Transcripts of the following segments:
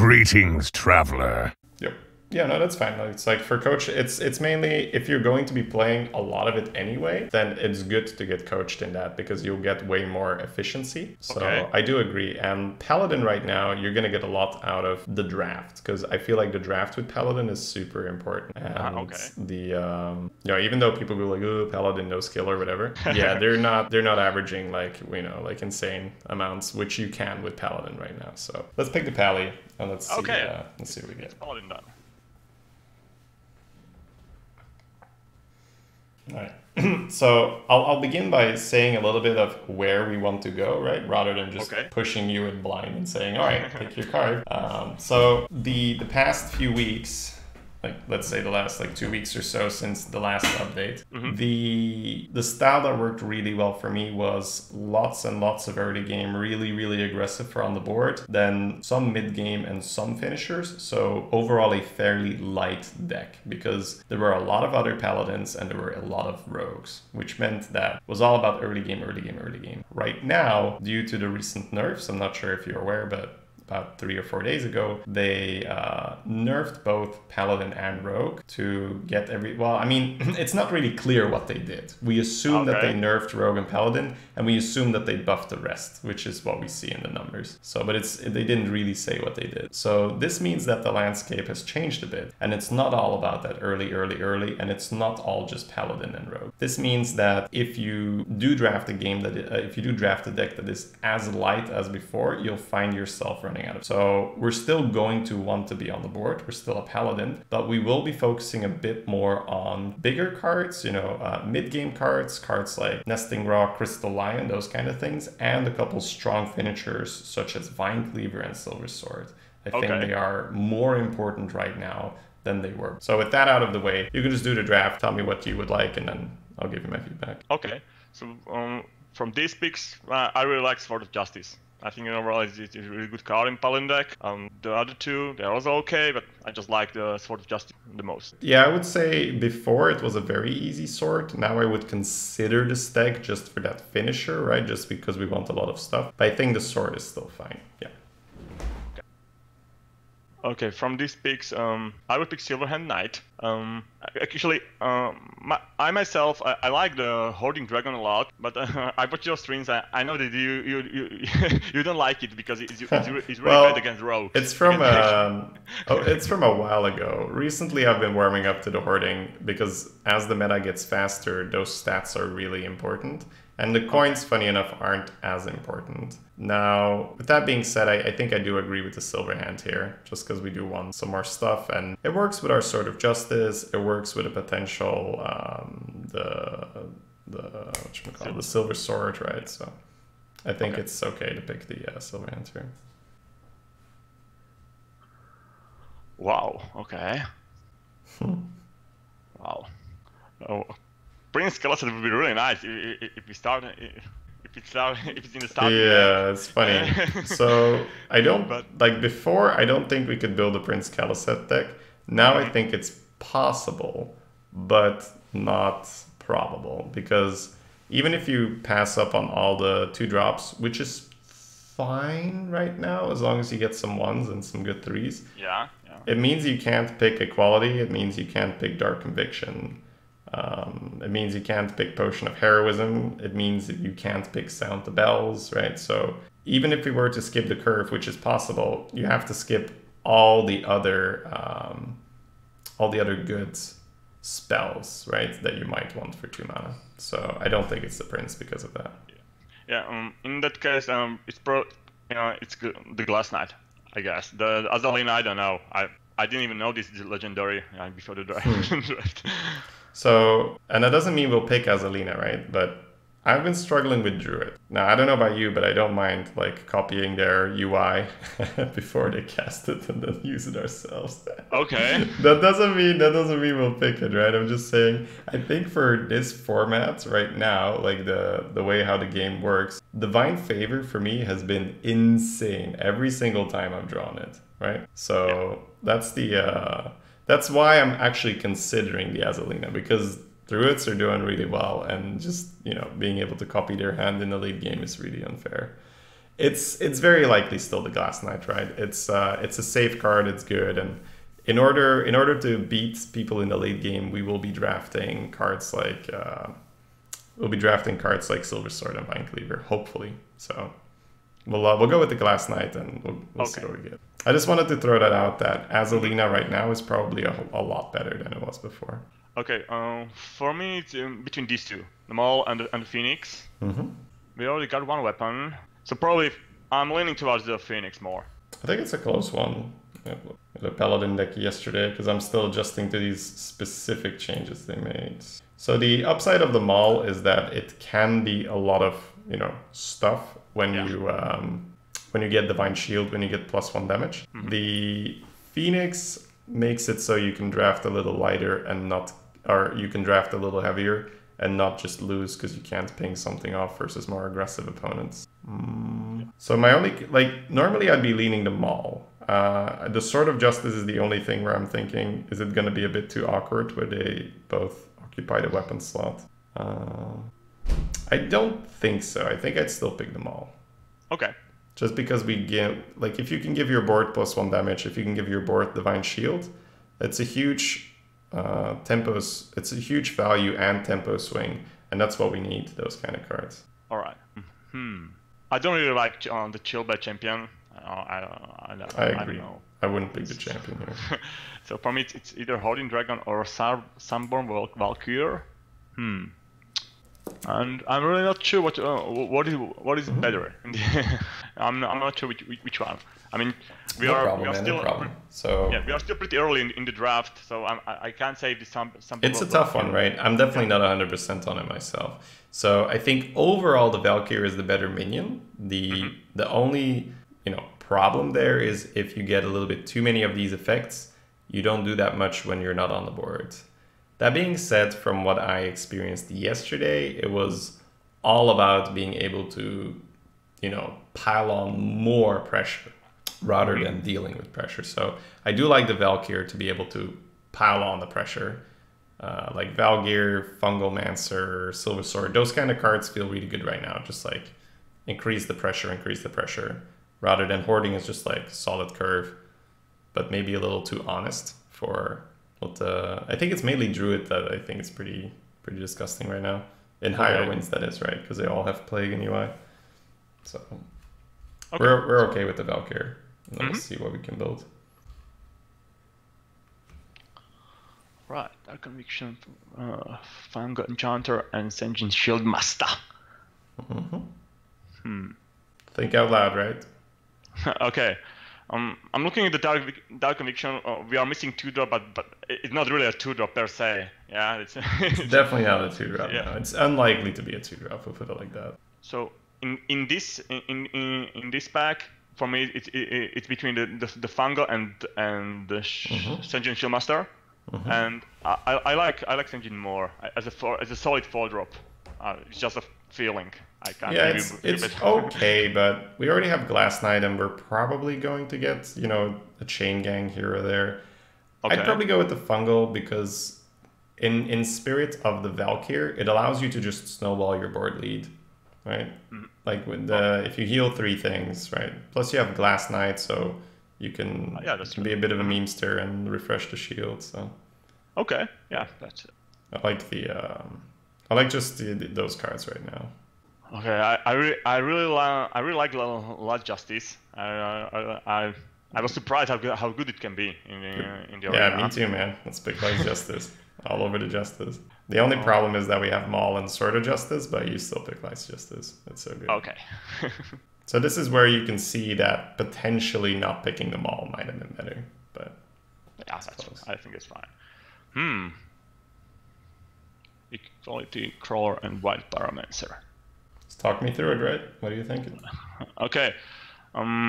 Greetings, traveler. Yep. Yeah, no, that's fine. It's like for coach, it's mainly if you're going to be playing a lot of it anyway, then it's good to get coached in that because you'll get way more efficiency. So Okay. I do agree. And Paladin right now, you're gonna get a lot out of the draft because I feel like the draft with Paladin is super important. And Okay. even though people go like, oh, Paladin no skill or whatever, yeah, they're not averaging like like insane amounts, which you can with Paladin right now. So let's pick the Pally and let's see what we get. Paladin done. All right. So I'll begin by saying a little bit of where we want to go, right? Rather than just pushing you in blind and saying, all right, pick your card. So the past few weeks, like let's say the last like 2 weeks or so since the last update, the style that worked really well for me was lots and lots of early game, really aggressive for on the board, then some mid game and some finishers. So overall a fairly light deck because there were a lot of other paladins and there were a lot of rogues, which meant that it was all about early game. Right now, due to the recent nerfs, I'm not sure if you're aware, but about 3 or 4 days ago, they nerfed both Paladin and Rogue to get well, I mean, it's not really clear what they did. We assume that they nerfed Rogue and Paladin, and we assume that they buffed the rest, which is what we see in the numbers. So, but they didn't really say what they did. So this means that the landscape has changed a bit, and it's not all about that early, and it's not all just Paladin and Rogue. This means that if you do draft a game if you do draft a deck that is as light as before, you'll find yourself running out of. So we're still going to want to be on the board. We're still a Paladin, but we will be focusing a bit more on bigger cards, mid-game cards like Nesting Rock, Crystal Lion, those kind of things, and a couple strong finishers such as Vine Cleaver and Silver Sword. I think they are more important right now than they were. So with that out of the way, you can just do the draft, tell me what you would like, and then I'll give you my feedback. Okay, so from these picks, I really like Sword of Justice. I think overall it's a really good card in Paladin deck. The other two, they're also okay, but I just like the Sword of Justice the most. Yeah, I would say before it was a very easy sword. Now I would consider this deck just for that finisher, right? Just because we want a lot of stuff. But I think the sword is still fine, yeah. Okay, from these picks, I would pick Silverhand Knight. Actually, I myself, I like the Hoarding Dragon a lot, but I put your strings. I know that you don't like it because it's really bad against Rogue. It's from it's from a while ago. Recently, I've been warming up to the Hoarding because as the meta gets faster, those stats are really important. And the coins, funny enough, aren't as important. Now, with that being said, I think I do agree with the Silverhand here, just because we do want some more stuff. And it works with our Sword of Justice. It works with a potential, the Silver Sword, right? So I think it's okay to pick the Silverhand here. Wow, okay. Wow. Oh. Prince Skeleton would be really nice if it's in the start. Yeah, it's funny. So I don't before. I don't think we could build a Prince Caliset deck. Now I think it's possible, but not probable because even if you pass up on all the 2-drops, which is fine right now as long as you get some 1s and some good 3s. Yeah. It means you can't pick Equality. It means you can't pick Dark Conviction. It means you can't pick Potion of Heroism. It means that you can't pick Sound the Bells, right? So even if we were to skip the curve, which is possible, you have to skip all the other good spells, right? That you might want for 2 mana. So I don't think it's the Prince because of that. Yeah. In that case, it's the Glass Knight, I guess. The Azalina, I don't know. I didn't even know this is legendary before the draft. So, and that doesn't mean we'll pick Azalina, right? But I've been struggling with Druid. Now, I don't know about you, but I don't mind like copying their UI before they cast it and then use it ourselves. Okay. That doesn't mean we'll pick it, right? I'm just saying, I think for this format right now, like the way how the game works, Divine Favor for me has been insane every single time I've drawn it, right? So that's why I'm actually considering the Azalina, because Druids are doing really well, and just, being able to copy their hand in the late game is really unfair. It's very likely still the Glass Knight, right? It's a safe card. It's good, and in order to beat people in the late game, we will be drafting cards like Silver Sword and Vine Cleaver, hopefully. So we'll go with the Glass Knight, and we'll see what we get. I just wanted to throw that out that Azalina right now is probably a lot better than it was before. Okay, for me it's between these two, the Maul and the Phoenix. We already got one weapon, so probably I'm leaning towards the Phoenix more. I think it's a close one. The Paladin deck yesterday, because I'm still adjusting to these specific changes they made. So the upside of the Maul is that it can be a lot of stuff when you get Divine Shield, when you get +1 damage. The Phoenix makes it so you can draft a little lighter and not, or you can draft a little heavier and not just lose because you can't ping something off versus more aggressive opponents. So my only, normally I'd be leaning the Maul. The Sword of Justice is the only thing where I'm thinking, is it going to be a bit too awkward where they both occupy the weapon slot? I don't think so. I think I'd still pick the Maul. Okay. Just because we give, if you can give your board +1 damage, if you can give your board Divine Shield, it's a huge it's a huge value and tempo swing, and that's what we need, those kind of cards. All right. I don't really like the Chillbed champion. I agree. I don't know. I wouldn't pick the champion here. So for me, it's either Hoarding Dragon or Sunborn Valkyrie. And I'm really not sure what is better. I'm not sure which one. I mean, we are still So we are still pretty early in the draft, so I can't say if some. It's a tough one, right? I'm definitely not 100% on it myself. So I think overall the Valkyrie is the better minion. The only problem there is if you get a little bit too many of these effects, you don't do that much when you're not on the board. That being said, from what I experienced yesterday, it was all about being able to, pile on more pressure rather than dealing with pressure. So I do like the Valkyrie to be able to pile on the pressure. Like Valgear, Fungal Mancer, Silver Sword, those kind of cards feel really good right now. Just increase the pressure. Rather than Hoarding is just solid curve, but maybe a little too honest for what I think it's mainly Druid that I think is pretty disgusting right now. In higher wins, that is, right? Because they all have Plague and UI. So we're okay with the Valkyrie. Let's see what we can build. Right, Dark Conviction, Fungal Enchanter, and Senjin Shield Master. Think out loud, right? Okay. I'm looking at the Dark Conviction. We are missing 2-drop, but it's not really a 2-drop per se. Yeah, it's definitely not a 2-drop. Yeah, no. It's unlikely to be a 2-drop. We'll put it like that. So in this pack, for me, it's between the Fungal and the Senjin Shieldmaster, and I like Senjin more as a solid 4-drop. It's just a feeling. I can't. Yeah, it's okay, but we already have Glass Knight, and we're probably going to get a Chain Gang here or there. Okay. I'd probably go with the Fungal because in spirit of the Valkyrie, it allows you to just snowball your board lead, right? Like with if you heal 3 things, right? Plus you have Glass Knight, so you can be a bit of a memester and refresh the shield. So okay, yeah, that's it. I like just those cards right now. Okay, I really like Last Justice. I was surprised how good it can be in the arena. Yeah, me too, man. Let's pick Last Justice all over the Justice. The only problem is that we have Maul and Sword of Justice, but you still pick Last Justice. It's so good. Okay. So this is where you can see that potentially not picking the Maul might have been better, but yeah, I think it's fine. Equality, Crawler, and Wild Pyromancer. Talk me through it, right? What are you thinking? Okay. My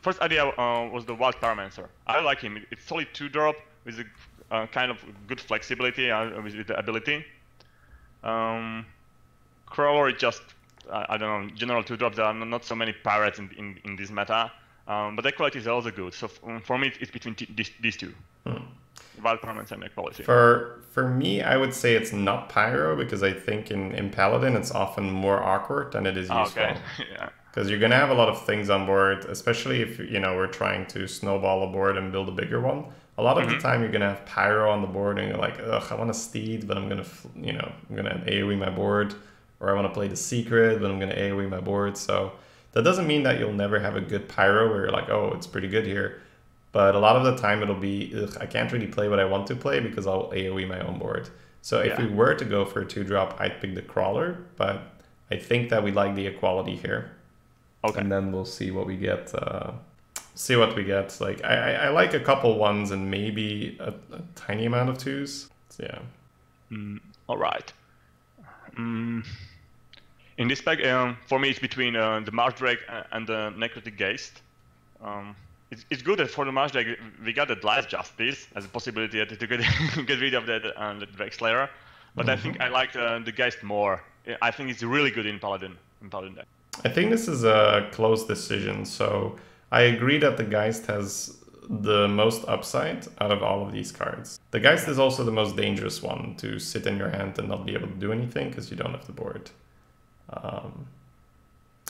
first idea was the Wild Pyromancer. I like him. It's solid 2-drop with a kind of good flexibility with the ability. Crawler is just I don't know, general 2-drops. There are not so many pirates in this meta, but equality is also good. So for me, it's between these two. Wild permanence and equality. For me, I would say it's not pyro, because I think in Paladin it's often more awkward than it is useful. Okay. Yeah. Because you're gonna have a lot of things on board, especially if we're trying to snowball a board and build a bigger one. A lot of the time you're gonna have pyro on the board, and you're like, ugh, I want to steed, but I'm gonna I'm gonna AoE my board, or I want to play the secret, but I'm gonna AoE my board. So that doesn't mean that you'll never have a good pyro where you're like, oh, it's pretty good here. But a lot of the time it'll be, ugh, I can't really play what I want to play because I'll AoE my own board. So if we were to go for a 2-drop, I'd pick the crawler, but I think that we like the equality here. Okay. And then we'll see what we get. Like I like a couple 1s and maybe a tiny amount of 2s. So, yeah. All right. In this pack, for me, it's between the Marsh Drake and the Necrotic Geist. It's good that for the Marsh Drake we got the Life Justice as a possibility to get rid of the Drake Slayer, but I think I like the Geist more. I think it's really good in Paladin deck. I think this is a close decision. So I agree that the Geist has the most upside out of all of these cards. The Geist is also the most dangerous one to sit in your hand and not be able to do anything because you don't have the board.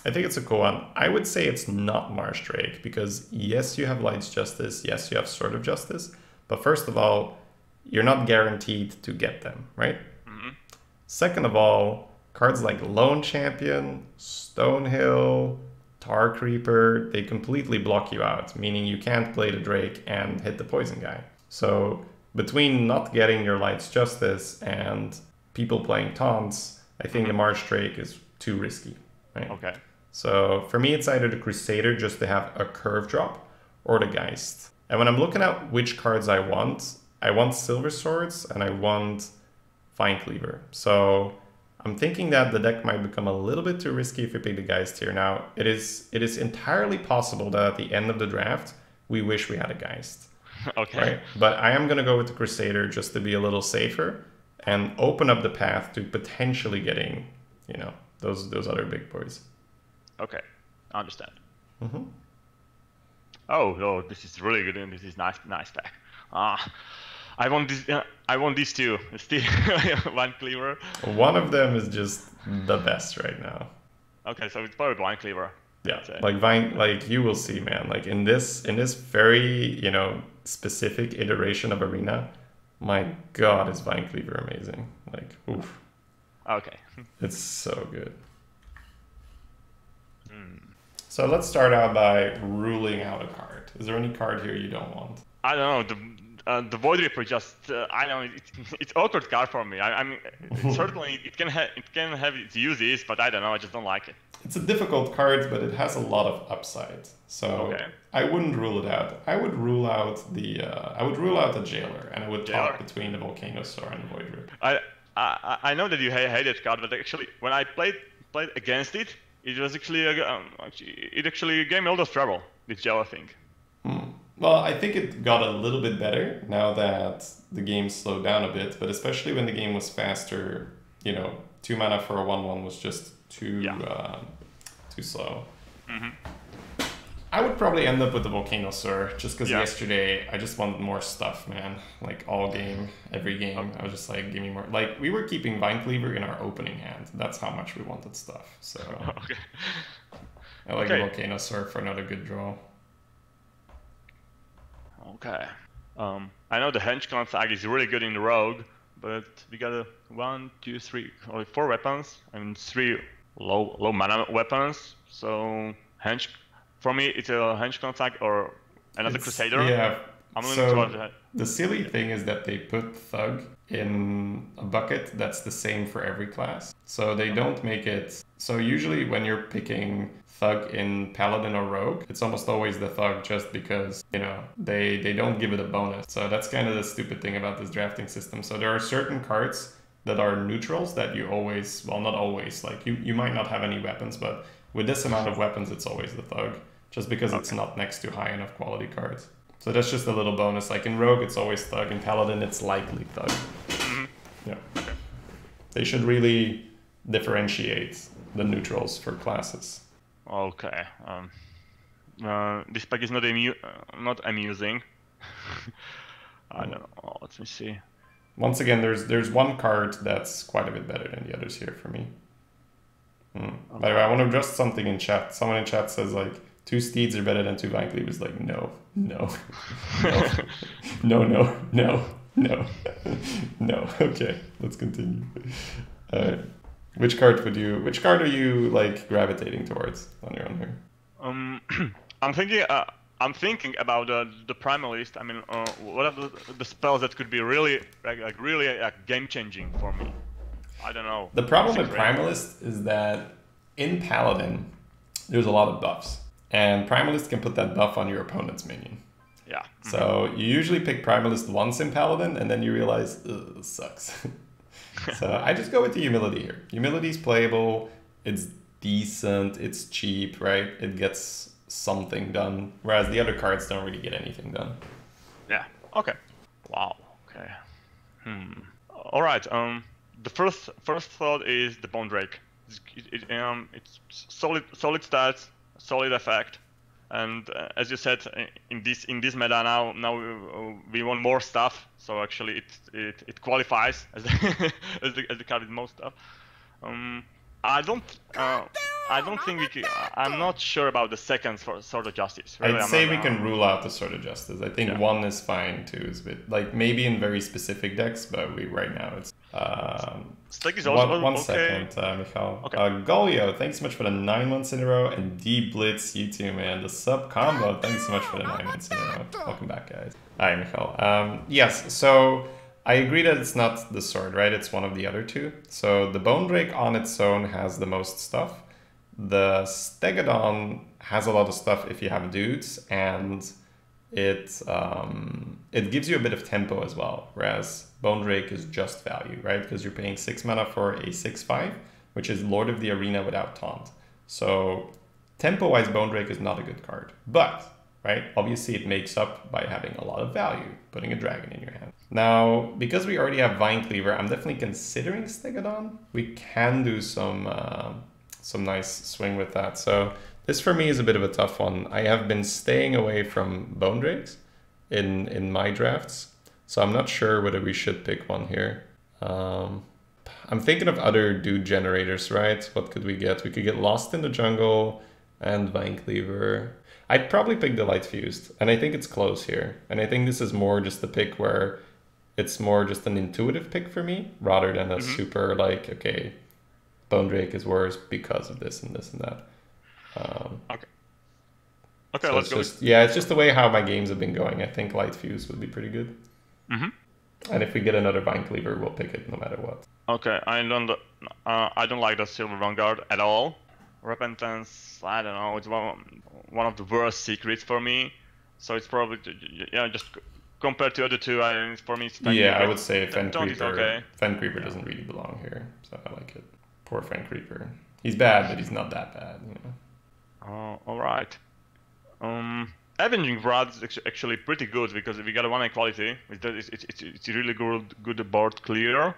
I think it's a cool one. I would say it's not Marsh Drake because yes, you have Light's Justice, yes, you have Sword of Justice, but first of all, you're not guaranteed to get them, right? Second of all, cards like Lone Champion, Stonehill, Tar Creeper, they completely block you out, meaning you can't play the Drake and hit the poison guy. So between not getting your Light's Justice and people playing taunts, I think the Marsh Drake is too risky, right? Okay. So for me, it's either the Crusader just to have a curve drop or the Geist. And when I'm looking at which cards I want Silver Swords and I want Vine Cleaver. So I'm thinking that the deck might become a little bit too risky if we pick the Geist here. Now, it is entirely possible that at the end of the draft, we wish we had a Geist. Okay. Right? But I am going to go with the Crusader just to be a little safer and open up the path to potentially getting, those other big boys. Okay, I understand. Oh, this is really good, and this is nice pack. I want this. I want these two. Still, Vine Cleaver. One of them is just the best right now. Okay, so it's probably Vine Cleaver. Yeah, like Vine, like you will see, man. Like in this very specific iteration of Arena, my God, is Vine Cleaver amazing. Like, oof. Okay. It's so good. So let's start out by ruling out a card. Is there any card here you don't want? I don't know. The Void Reaper just I don't know. It's awkward card for me. I mean, certainly it can have its uses, but I don't know. I just don't like it. It's a difficult card, but it has a lot of upside. So I wouldn't rule it out. I would rule out the Jailer, and I would talk between the Volcanosaur and the Void Reaper. I know that you hate that card, but actually when I played against it, it was actually it actually gave me all the trouble, this Jailer thing. Well, I think it got a little bit better now that the game slowed down a bit, but especially when the game was faster, 2 mana for a 1/1 was just too slow. I would probably end up with the Volcanosaur, just because yesterday I just wanted more stuff, man. Like all game, every game, I was just like, give me more. Like we were keeping Vine Cleaver in our opening hand. That's how much we wanted stuff. So I like the Volcanosaur for another good draw. Okay. I know the Hench Contact is really good in the Rogue, but we got a 1, 2, 3, only 4 weapons and 3 low mana weapons. So Hench. For me, it's a Hench Contact or another Crusader. Yeah. So the silly thing is that they put Thug in a bucket that's the same for every class. So they don't make it... So usually when you're picking Thug in Paladin or Rogue, it's almost always the Thug just because, they don't give it a bonus. So that's kind of the stupid thing about this drafting system. So there are certain cards that are neutrals that you always... Well, not always. Like you might not have any weapons, but with this amount of weapons, it's always the Thug. Just because it's not next to high enough quality cards. So that's just a little bonus. Like in Rogue, it's always Thug. In Paladin, it's likely Thug. Yeah. They should really differentiate the neutrals for classes. Okay. this pack is not amusing. I don't know. Let me see. Once again, there's one card that's quite a bit better than the others here for me. Okay. By the way, I want to address something in chat. Someone in chat says like 2 steeds are better than 2 vine cleavers. Like no, no, no, no, no, no, no. Okay, let's continue. Which card are you like gravitating towards on your own here? I'm thinking about the Primalist. I mean, what are the spells that could be really really game changing for me? I don't know. The problem with Primalist is that in Paladin, there's a lot of buffs, and Primalist can put that buff on your opponent's minion. Yeah. So you usually pick Primalist once in Paladin, and then you realize, ugh, this sucks. So I just go with the Humility here. Humility's playable, it's decent, it's cheap, right? It gets something done, whereas the other cards don't really get anything done. Yeah. Okay. Wow. Okay. All right. The first thought is the Bone Drake. It's solid stats, solid effect, and as you said, in this meta now we want more stuff. So actually, it qualifies as the card with most stuff. I don't think we can. I'm not sure about the second Sword of Justice. Really, I'd say we can rule out the Sword of Justice. I think 1 is fine, 2 is a bit like maybe in very specific decks, but right now it's. Stack is also one okay. second, Michal. Okay. Golio, thanks so much for the 9 months in a row, and D Blitz, you too, man. The sub combo, thanks so much for the 9 months in a row. Welcome back, guys. Hi, Michal. Yes, so I agree that it's not the sword, right? It's one of the other 2. So the Bone Drake on its own has the most stuff. The Stegodon has a lot of stuff if you have dudes, and it gives you a bit of tempo as well, whereas Bone Drake is just value, right? Because you're paying 6 mana for a 6/5, which is Lord of the Arena without taunt. So tempo-wise, Bone Drake is not a good card, but right, obviously it makes up by having a lot of value, putting a dragon in your hand. Now, because we already have Vine Cleaver, I'm definitely considering Stegodon. We can do some nice swing with that. So this for me is a bit of a tough one. I have been staying away from Bone Drakes in my drafts, so I'm not sure whether we should pick one here. I'm thinking of other dude generators, right? What could we get? We could get Lost in the Jungle and Vine Cleaver. I'd probably pick the Light Fused, and I think it's close here. And I think this is more just a pick where it's more just an intuitive pick for me, rather than a super like, okay, Bone Drake is worse because of this and this and that. Okay. Okay, so let's go. Yeah, it's just the way how my games have been going. I think Light Fuse would be pretty good. And if we get another Vine Cleaver, we'll pick it no matter what. Okay, I don't like the Silver Vanguard at all. Repentance, I don't know, it's one of the worst secrets for me. So it's probably, just compared to the other 2, for me it's I would say Fen Creeper. Okay. Fen Creeper doesn't really belong here, so I like it. Poor Fen Creeper. He's bad, but he's not that bad, you know. All right. Avenging Rod is actually pretty good because we got a 1 equality. It's really good board clear.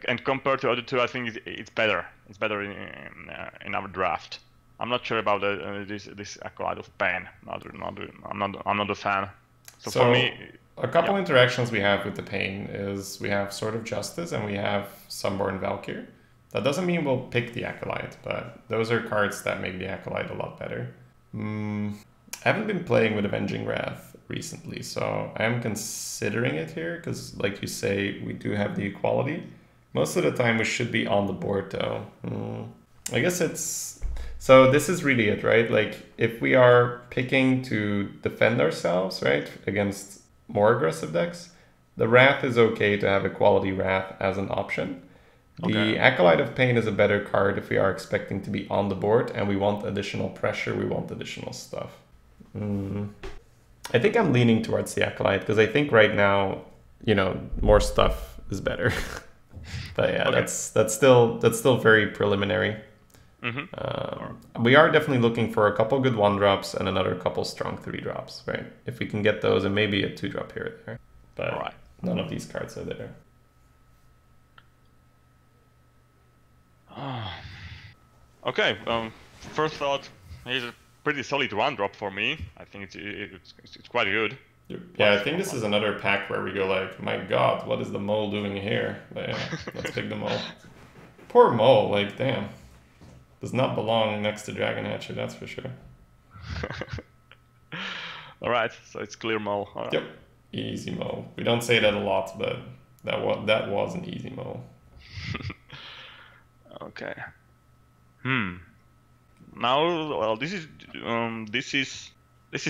And compared to the other 2, I think it's better. It's better in our draft. I'm not sure about this Acolyte of Pain. I'm not a fan. So for me, a couple interactions we have with the Pain is we have Sword of Justice and we have Sunborn Valkyr. That doesn't mean we'll pick the Acolyte, but those are cards that make the Acolyte a lot better. I haven't been playing with Avenging Wrath recently, so I am considering it here, because like you say, we do have the equality. Most of the time we should be on the board though. I guess it's... So this is really it, right? Like if we are picking to defend ourselves, right, against more aggressive decks, the Wrath is okay to have equality Wrath as an option. The Acolyte of Pain is a better card if we are expecting to be on the board and we want additional pressure, we want additional stuff. I think I'm leaning towards the Acolyte because I think right now, you know, more stuff is better. But yeah, that's still very preliminary. We are definitely looking for a couple good 1-drops and another couple strong 3-drops, right? If we can get those, and maybe a 2-drop here or there. But none of these cards are there. Okay, first thought, he's pretty solid one drop for me. I think it's quite good. Yeah, I think this is another pack where we go like, my god, what is the mole doing here? But yeah, let's pick the mole. Poor mole, like, damn. Does not belong next to Dragon Hatcher, that's for sure. Alright, so it's clear mole. Yep, easy mole. We don't say that a lot, but that was an easy mole. Okay. Now, well, this is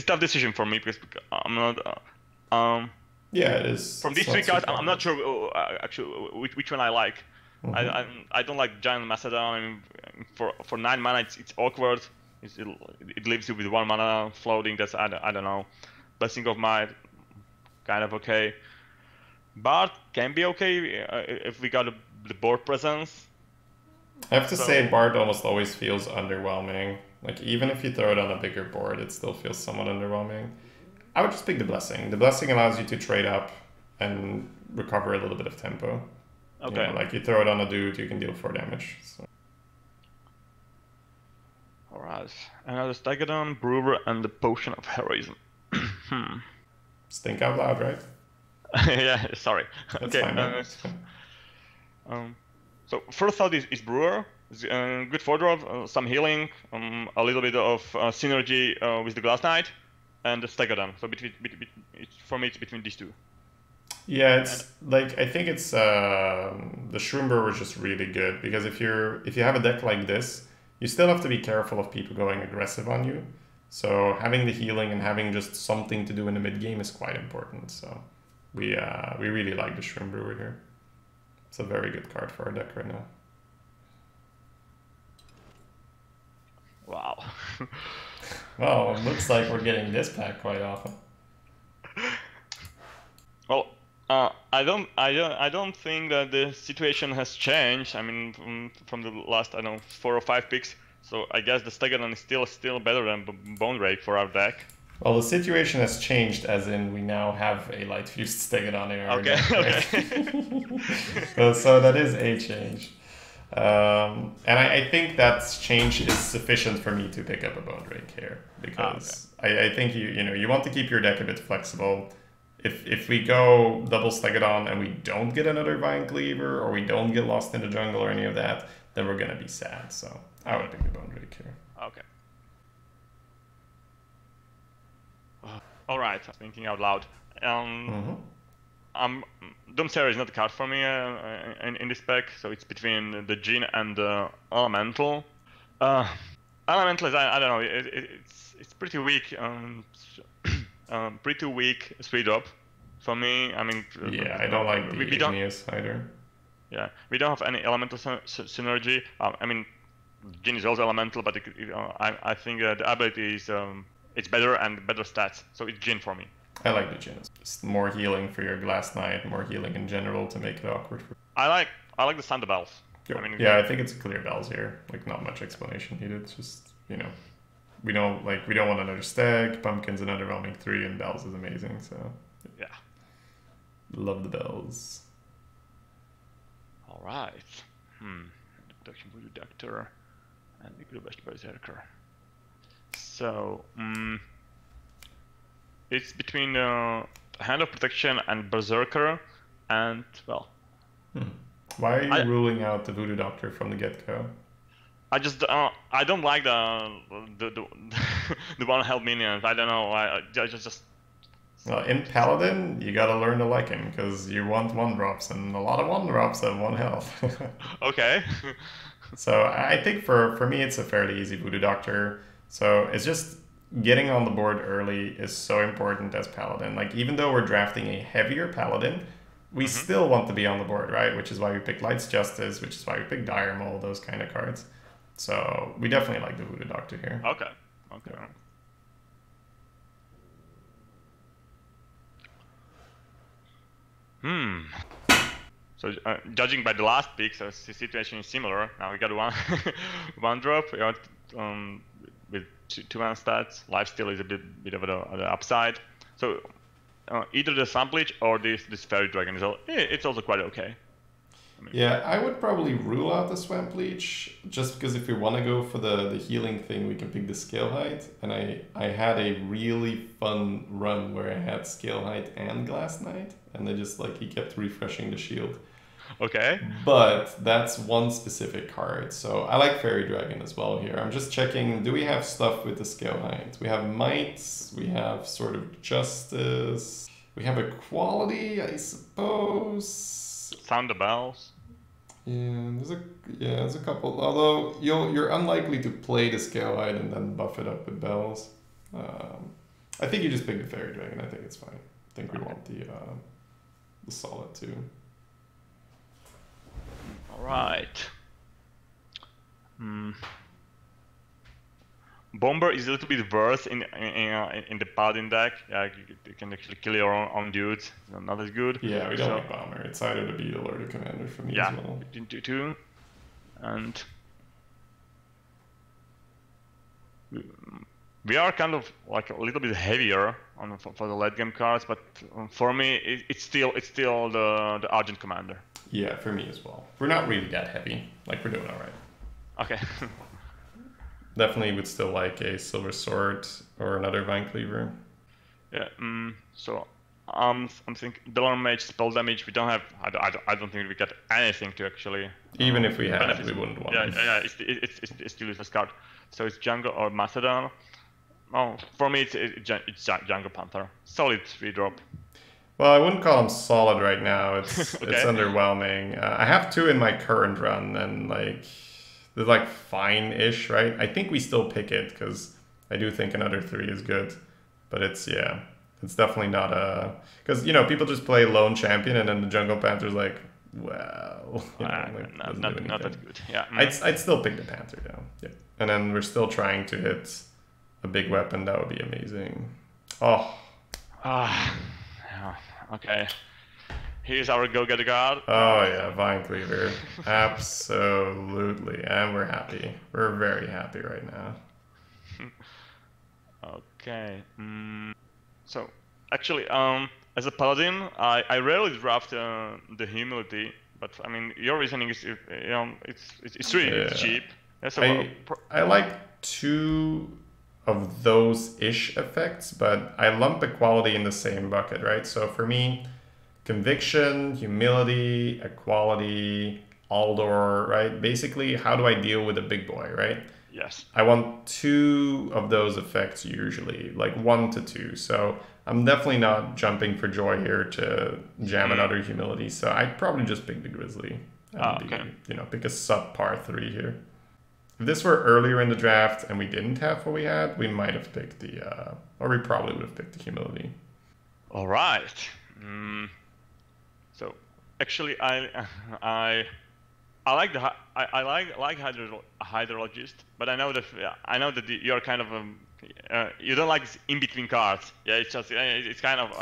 tough decision for me because I'm not. Yeah, it is. From these three cards, I'm not sure actually which one I like. I don't like Giant Mastodon. I mean, for 9 mana, it's awkward. It leaves you with 1 mana floating. That's I don't know. Blessing of Might, kind of okay. Bard can be okay if we got the board presence. I have to say, Bard almost always feels underwhelming. Like, even if you throw it on a bigger board, it still feels somewhat underwhelming. I would just pick the Blessing. The Blessing allows you to trade up and recover a little bit of tempo. Okay. You know, like, you throw it on a dude, you can deal 4 damage. So. Alright. Another Stegadon, Brewer, and the Potion of Heroism. Just think out loud, right? Yeah, sorry. That's okay. Fine, So first thought is Brewer. Good 4-drop, some healing, a little bit of synergy with the Glass Knight, and the Stegadon. So for me, it's between these two. Yeah, it's like I think it's the Shroom Brewer is just really good because if you have a deck like this, you still have to be careful of people going aggressive on you. So having the healing and having just something to do in the mid game is quite important. So we really like the Shroom Brewer here. It's a very good card for our deck right now. Wow. Well, it looks like we're getting this pack quite often. Well, I don't think that the situation has changed. I mean, from the last 4 or 5 picks. So I guess the Stegadon is still better than Bone Rake for our deck. Well, the situation has changed, as in we now have a Light Fused Stegadon in our deck. Okay. So that is a change. And I think that change is sufficient for me to pick up a Bone Rake here. Because I think you want to keep your deck a bit flexible. If we go double Stegadon and we don't get another Vine Cleaver, or we don't get lost in the jungle or any of that, then we're going to be sad. So I would pick the Bone Rake here. Okay. Alright, thinking out loud. Doomsayer is not a card for me in this pack, so it's between the Djinn and the Elemental. Elemental is, I don't know, it's pretty weak. Pretty weak 3-drop for me. I mean, yeah, I don't like the Igneous either. Yeah, we don't have any elemental synergy. I mean, Djinn is also elemental, but I think the ability is it's better and better stats. So it's Djinn for me. I like the Djinn. It's more healing for your Glass Knight, more healing in general to make it awkward. I like the Thunder Bells. Yep. I mean, yeah, I think it's clear bells here. Like, not much explanation needed. It's just, we don't want another Stag. Pumpkin's an underwhelming 3, and bells is amazing. So yeah, love the bells. All right. Protection Voodoo Doctor and the Glubest Berserker. So it's between Hand of Protection and Berserker, and well. Why are you ruling out the Voodoo Doctor from the get-go? I just I don't like the one held minions. I don't know. I just. Well, in Paladin, you gotta learn to like him because you want 1-drops, and a lot of 1-drops have 1 health. Okay. So I think for me, it's a fairly easy Voodoo Doctor. So it's just getting on the board early is so important as Paladin. Like, even though we're drafting a heavier Paladin, we still want to be on the board, right? Which is why we pick Light's Justice, which is why we pick Dire Maul, those kind of cards. So we definitely like the Voodoo Doctor here. Okay. So judging by the last pick, so the situation is similar. Now we got one drop. We got with 2-1 stats. Lifesteal is a bit of the upside. So either the Sun Bleach or this Fairy Dragon it's also quite okay. Yeah, I would probably rule out the Swamp Leech, just because if we want to go for the healing thing, we can pick the Scale Height. And I had a really fun run where I had Scale Height and Glass Knight, and they just he kept refreshing the shield. Okay. But that's one specific card, so I like Fairy Dragon as well here. I'm just checking, do we have stuff with the Scale Height? We have Might, we have sort of Justice, we have Equality, I suppose. Sound the bells. Yeah, there's a couple. Although you're unlikely to play the Scale Height and then buff it up with bells. I think you just pick the Fairy Dragon. I think it's fine. I think we want the solid too. All right. Bomber is a little bit worse in the Paladin deck. Yeah, you can actually kill your own dudes. Not as good. Yeah, we don't like Bomber. It's either the Beetle or the Commander for me as well. Yeah, two. And we are kind of like a little bit heavier for the late game cards, but for me it's still the Argent Commander. Yeah, for me as well. We're not really that heavy. Like, we're doing all right. Okay. Definitely would still like a Silver Sword or another Vine Cleaver. Yeah. So I'm thinking Delorme Mage spell damage. We don't have. I don't think we get anything to actually. Even if we had, we wouldn't want it. Yeah. It's still useless card. So it's Jungle or Mastodon. Oh, for me it's Jungle Panther. Solid 3-drop. Well, I wouldn't call them solid right now. It's Okay. It's underwhelming. I have 2 in my current run, and they're fine-ish, right? I think we still pick it because I do think another 3 is good, but it's definitely not a because people just play lone champion and then the Jungle Panther's not that good. Yeah. I'd still pick the Panther though. Yeah, and then we're still trying to hit a big weapon. That would be amazing. Oh. Yeah. Okay. Here's our go-getter guard. Oh yeah, Vine Cleaver. Absolutely. And we're happy. We're very happy right now. Okay. So actually, as a Paladin, I rarely draft the Humility, but I mean your reasoning is it's really cheap. Yeah, so I like 2 of those ish effects, but I lump Equality in the same bucket, right? So for me, Conviction, Humility, Equality, Aldor, right? Basically, how do I deal with a big boy, right? Yes. I want 2 of those effects usually, 1 to 2. So I'm definitely not jumping for joy here to jam another Humility. So I'd probably just pick the Grizzly. Okay. Pick a subpar 3 here. If this were earlier in the draft and we didn't have what we had, we might have picked or we probably would have picked the Humility. All right. So actually, I like Hydrologist, but I know that you're kind of you don't like in between cards. Yeah, it's just it's kind of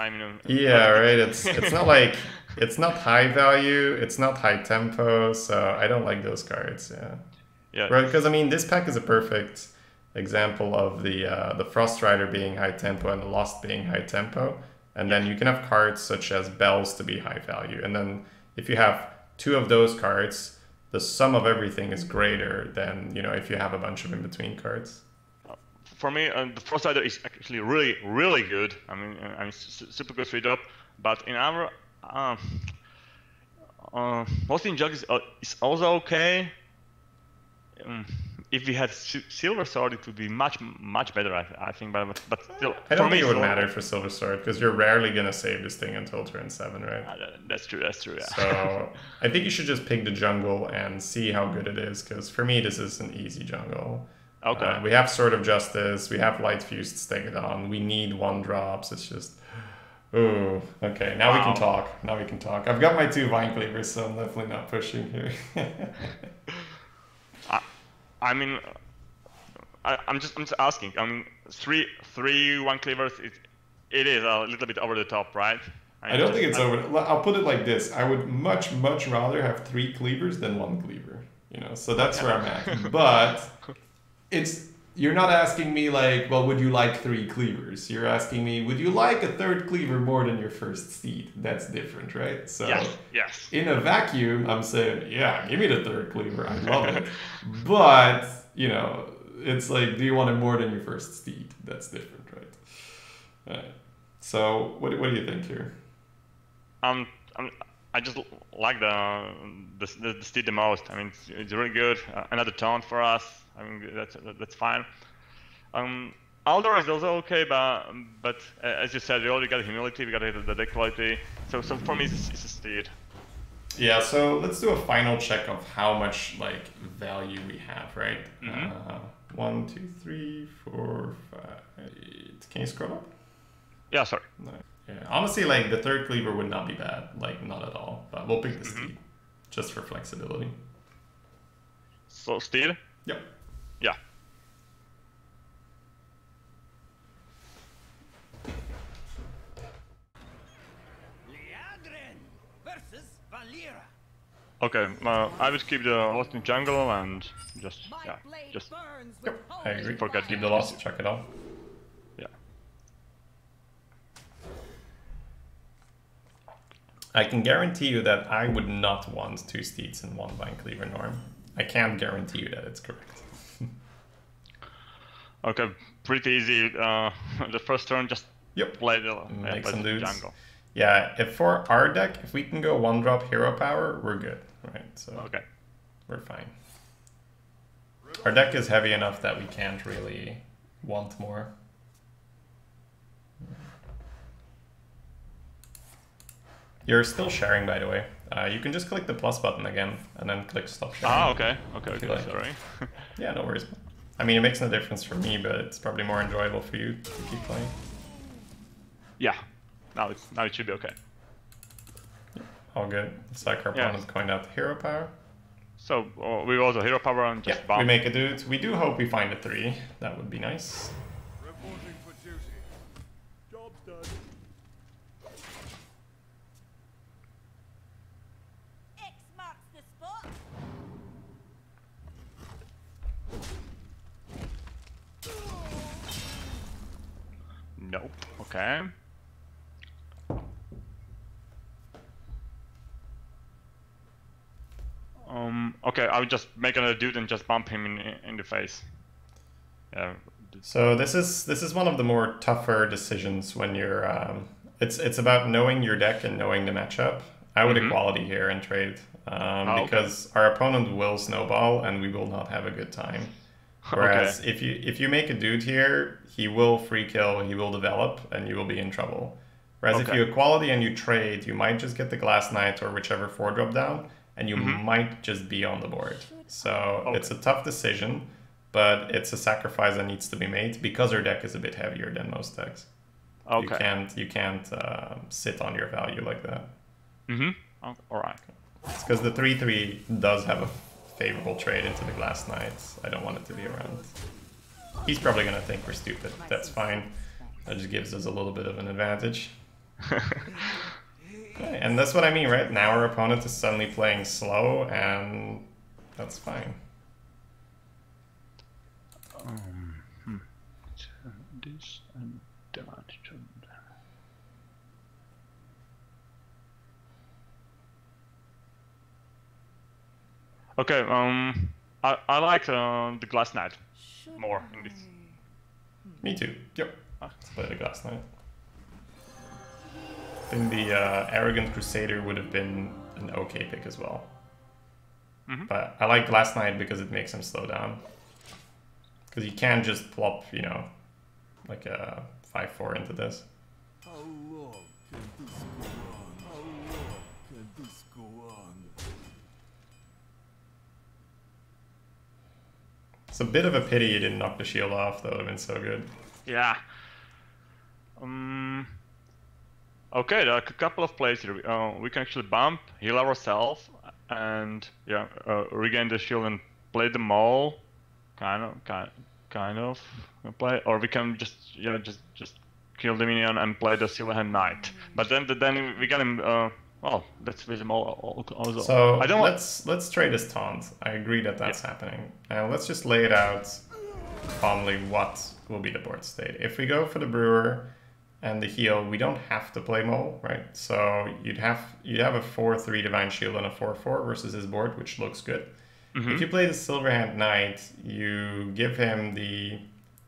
Yeah, right. It's not high value. It's not high tempo. So I don't like those cards. Yeah. Yeah. Right, because this pack is a perfect example of the Frost Rider being high tempo and the Lost being high tempo. And then you can have cards such as Bells to be high value. And then if you have 2 of those cards, the sum of everything is greater than, if you have a bunch of in-between cards. For me, the Frost Rider is actually really, really good. I mean, super good 3-drop. But in our... Mostly in Jug is also okay. If we had Silver Sword, it would be much better, I think. But still, I don't think it would matter for Silver Sword because you're rarely gonna save this thing until turn 7, right? That's true. Yeah. So I think you should just pick the jungle and see how good it is. Because for me, this is an easy jungle. Okay. We have Sword of Justice. We have Light Fuse to stake it on. We need 1-drops. It's just. Ooh. Okay. Now we can talk. I've got my 2 Vine Cleavers, so I'm definitely not pushing here. I mean, I'm just asking. I mean, three Vine Cleavers. It is a little bit over the top, right? I don't think it's over. I'll put it like this: I would much rather have 3 cleavers than 1 cleaver. So that's where I'm at. But it's you're not asking me like, well, would you like 3 cleavers? You're asking me, would you like a 3rd cleaver more than your 1st steed? That's different, right? So yes. In a vacuum, I'm saying, yeah, give me the 3rd cleaver. I love it. But, you know, it's like, do you want it more than your 1st steed? That's different, right? So what do you think here? I just like the steed the most. I mean, it's really good. Another taunt for us. I mean, that's fine. Aldor is also okay, but as you said, we already got humility. We got the deck quality. So for me, it's a steed. Yeah. So let's do a final check of how much like value we have, right? 1, 2, 3, 4, 5. Can you scroll up? Yeah. Sorry. No. Yeah, honestly, like the 3rd cleaver would not be bad, like not at all. But we'll pick the steed, just for flexibility. So steed? Yep. Yeah. Okay, I would keep the lost in jungle and just Yep, I agree. Forget keep the lost, check it out. Yeah. I can guarantee you that I would not want 2 steeds in 1 Vine Cleaver Norm. I can't guarantee you that it's correct. Okay, pretty easy. The first turn, just play the make some dudes. jungle. Yeah, if for our deck, if we can go 1-drop hero power, we're good, right? So okay, we're fine. Our deck is heavy enough that we can't really want more. You're still sharing, by the way. You can just click the plus button again, and then click stop sharing. Ah, okay, like sorry. Yeah, no worries. I mean, it makes no difference for me, but it's probably more enjoyable for you to keep playing. Yeah, now it should be okay. Yeah, all good. It's like our opponent's going out the hero power. So we also hero power and just we make a dude. We do hope we find a 3. That would be nice. Reporting for duty. Job's done. X marks the spot. Nope. Okay. Okay, I would just make another dude and just bump him in the face. Yeah. So this is one of the more tougher decisions when you're. It's about knowing your deck and knowing the matchup. I would equality here and trade because our opponent will snowball and we will not have a good time. Whereas if you make a dude here, he will free kill, he will develop, and you will be in trouble. Whereas if you equality and you trade, you might just get the Glass Knight or whichever 4-drop down, and you might just be on the board. So it's a tough decision, but it's a sacrifice that needs to be made because our deck is a bit heavier than most decks. You can't sit on your value like that. All right. It's because the 3/3 does have a favorable trade into the Glass Knights. I don't want it to be around. He's probably gonna think we're stupid. That's fine. That just gives us a little bit of an advantage. Okay, and that's what I mean, right? Now our opponent is suddenly playing slow, and that's fine. This and that. Okay, I like the Glass Knight more in this. Me too. Yep. Let's play the Glass Knight. I think the Arrogant Crusader would have been an okay pick as well. But I like Glass Knight because it makes him slow down. Because you can't just plop, you know, like a 5/4 into this. How long can this go on? How long can this go on? It's a bit of a pity you didn't knock the shield off, that would have been so good. Yeah. Okay, there are a couple of plays here. We can actually bump, heal ourselves, and regain the shield and play the maul. Kind of play, or we can just kill the minion and play the Silverhand Knight. But then we get him. Well, let's with him also. So I don't let's trade this taunt. I agree that that's happening. Now let's just lay it out fondly what will be the board state. If we go for the brewer and the heal, we don't have to play mole, right? So you'd have a 4/3 divine shield and a 4/4 versus his board, which looks good. If you play the Silverhand Knight, you give him the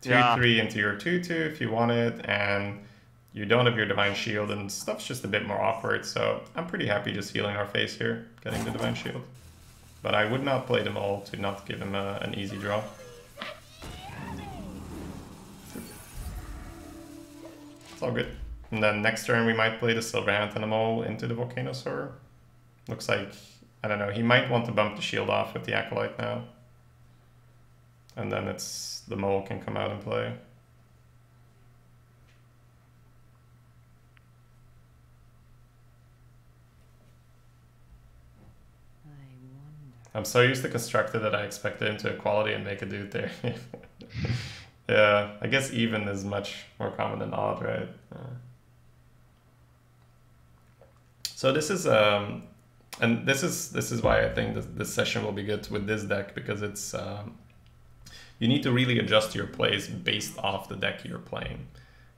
2/3 into your 2/2 if you want it, and you don't have your divine shield, and stuff's just a bit more awkward. So I'm pretty happy just healing our face here, getting the divine shield. But I would not play the mole to not give him an easy draw. It's all good. And then next turn we might play the Silverhand and the mole into the Volcanosaur. Looks like, I don't know, he might want to bump the shield off with the Acolyte now. And then it's the mole can come out and play. I'm so used to Constructed that I expected him to equality and make a dude there. Yeah, I guess even is much more common than odd, right? So this is and this is why I think this session will be good with this deck, because it's you need to really adjust your plays based off the deck you're playing.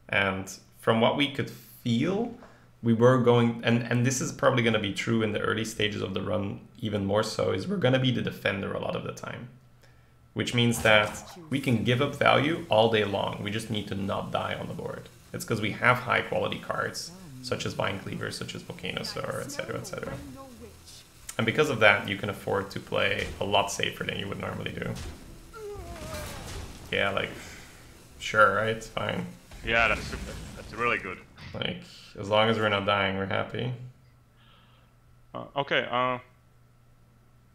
And from what we could feel, we were going, and this is probably going to be true in the early stages of the run even more so, is we're going to be the defender a lot of the time. Which means that we can give up value all day long. We just need to not die on the board. It's because we have high quality cards, such as Vine Cleaver, such as Volcanosaur, etc, etc. And because of that, you can afford to play a lot safer than you would normally do. Yeah, like, sure, right? Fine. Yeah, that's really good. Like, as long as we're not dying, we're happy. Okay,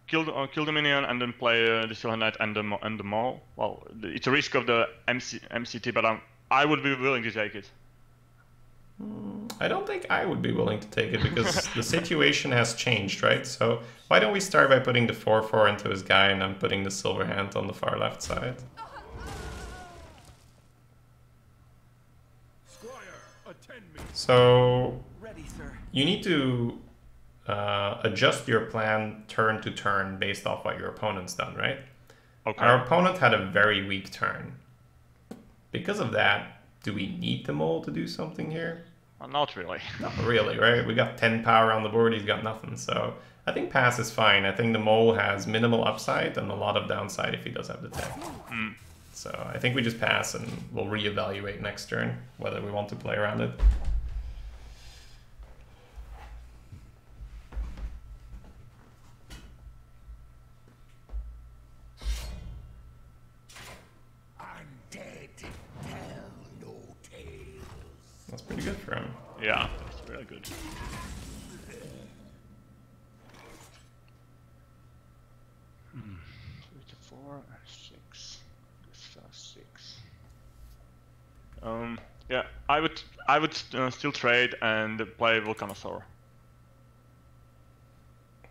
kill the minion and then play the Silver Knight and the mole. Well, it's a risk of the MCT, but I would be willing to take it. I don't think I would be willing to take it, because the situation has changed, right? So why don't we start by putting the 4/4 into his guy and then putting the Silverhand on the far left side? So you need to adjust your plan turn to turn based off what your opponent's done, right? Okay. Our opponent had a very weak turn. Because of that, do we need the mole to do something here? Not really. Not really, right? We got 10 power on the board, he's got nothing. So I think pass is fine. I think the mole has minimal upside and a lot of downside if he does have the tech. So I think we just pass and we'll reevaluate next turn whether we want to play around it. That's pretty good for him. Yeah, that's really good. Four, 6. Six. Yeah, I would still trade and play Volcanosaur.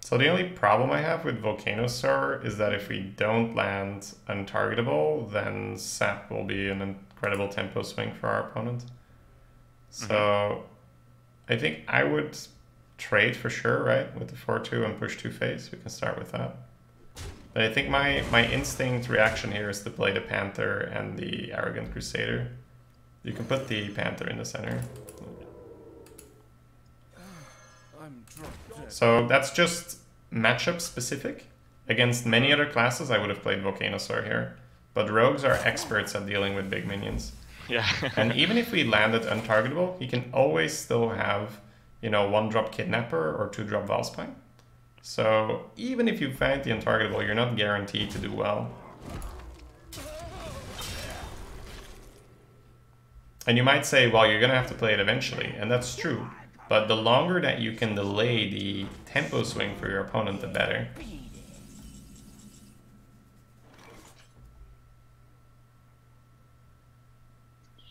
So the only problem I have with Volcanosaur is that if we don't land untargetable, then Sap will be an incredible tempo swing for our opponent. So I think I would trade for sure, right? With the 4/2 and push 2 face. We can start with that. But I think my instinct reaction here is to play the Panther and the Arrogant Crusader. You can put the Panther in the center. So that's just matchup specific. Against many other classes, I would have played Volcanosaur here. But rogues are experts at dealing with big minions. Yeah. And even if we landed untargetable, you can always still have, you know, 1-drop Kidnapper or 2-drop Valspine. So even if you find the untargetable, you're not guaranteed to do well. And you might say, well, you're going to have to play it eventually, and that's true. But the longer that you can delay the tempo swing for your opponent, the better.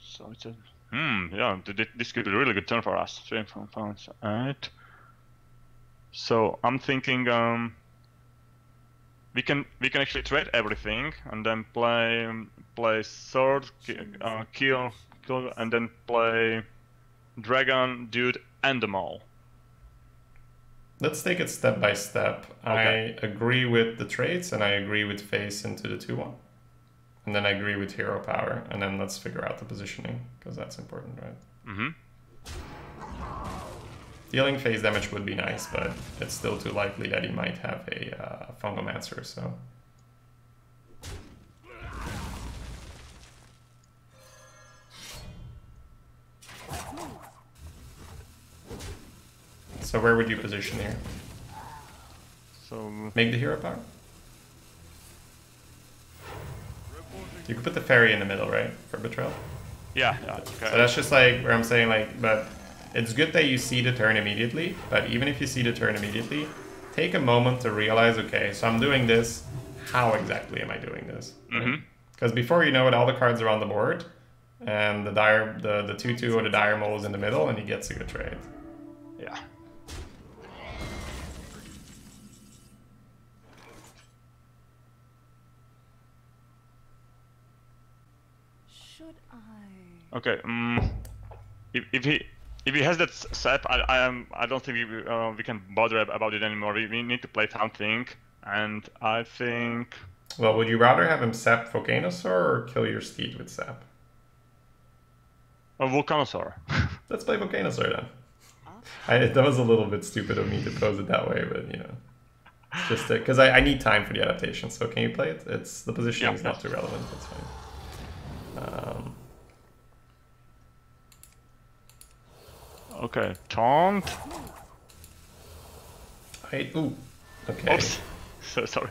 So it's a yeah, this could be a really good turn for us. 3 pounds. Alright. So I'm thinking we can actually trade everything and then play sword, kill, and then play dragon, dude, and the mole. Let's take it step by step. Okay. I agree with the trades and I agree with face into the 2/1. and then I agree with hero power, and then let's figure out the positioning, because that's important, right? Mm-hmm. Dealing phase damage would be nice, but it's still too likely that he might have a Fungomancer, so... So where would you position here? So... Make the hero power? You could put the fairy in the middle, right? For Betrayal? Yeah, yeah, okay. So that's just like where I'm saying, like, but it's good that you see the turn immediately, but even if you see the turn immediately, take a moment to realize, okay, so I'm doing this, how exactly am I doing this? Because before you know it, all the cards are on the board, and the 2/2 or the Dire Mole is in the middle, and he gets a good trade. Yeah. Should I? Okay. If he has that sap, I don't think we can bother about it anymore. We need to play something, and I think. Well, would you rather have him sap Volcanosaur or kill your steed with sap? A Volcanosaur. Let's play Volcanosaur then. That was a little bit stupid of me to pose it that way, but you know, it's just because I need time for the adaptation. So can you play it? It's the positioning is not too relevant. That's fine. Okay, taunt. Ooh. Okay. Oops. So sorry.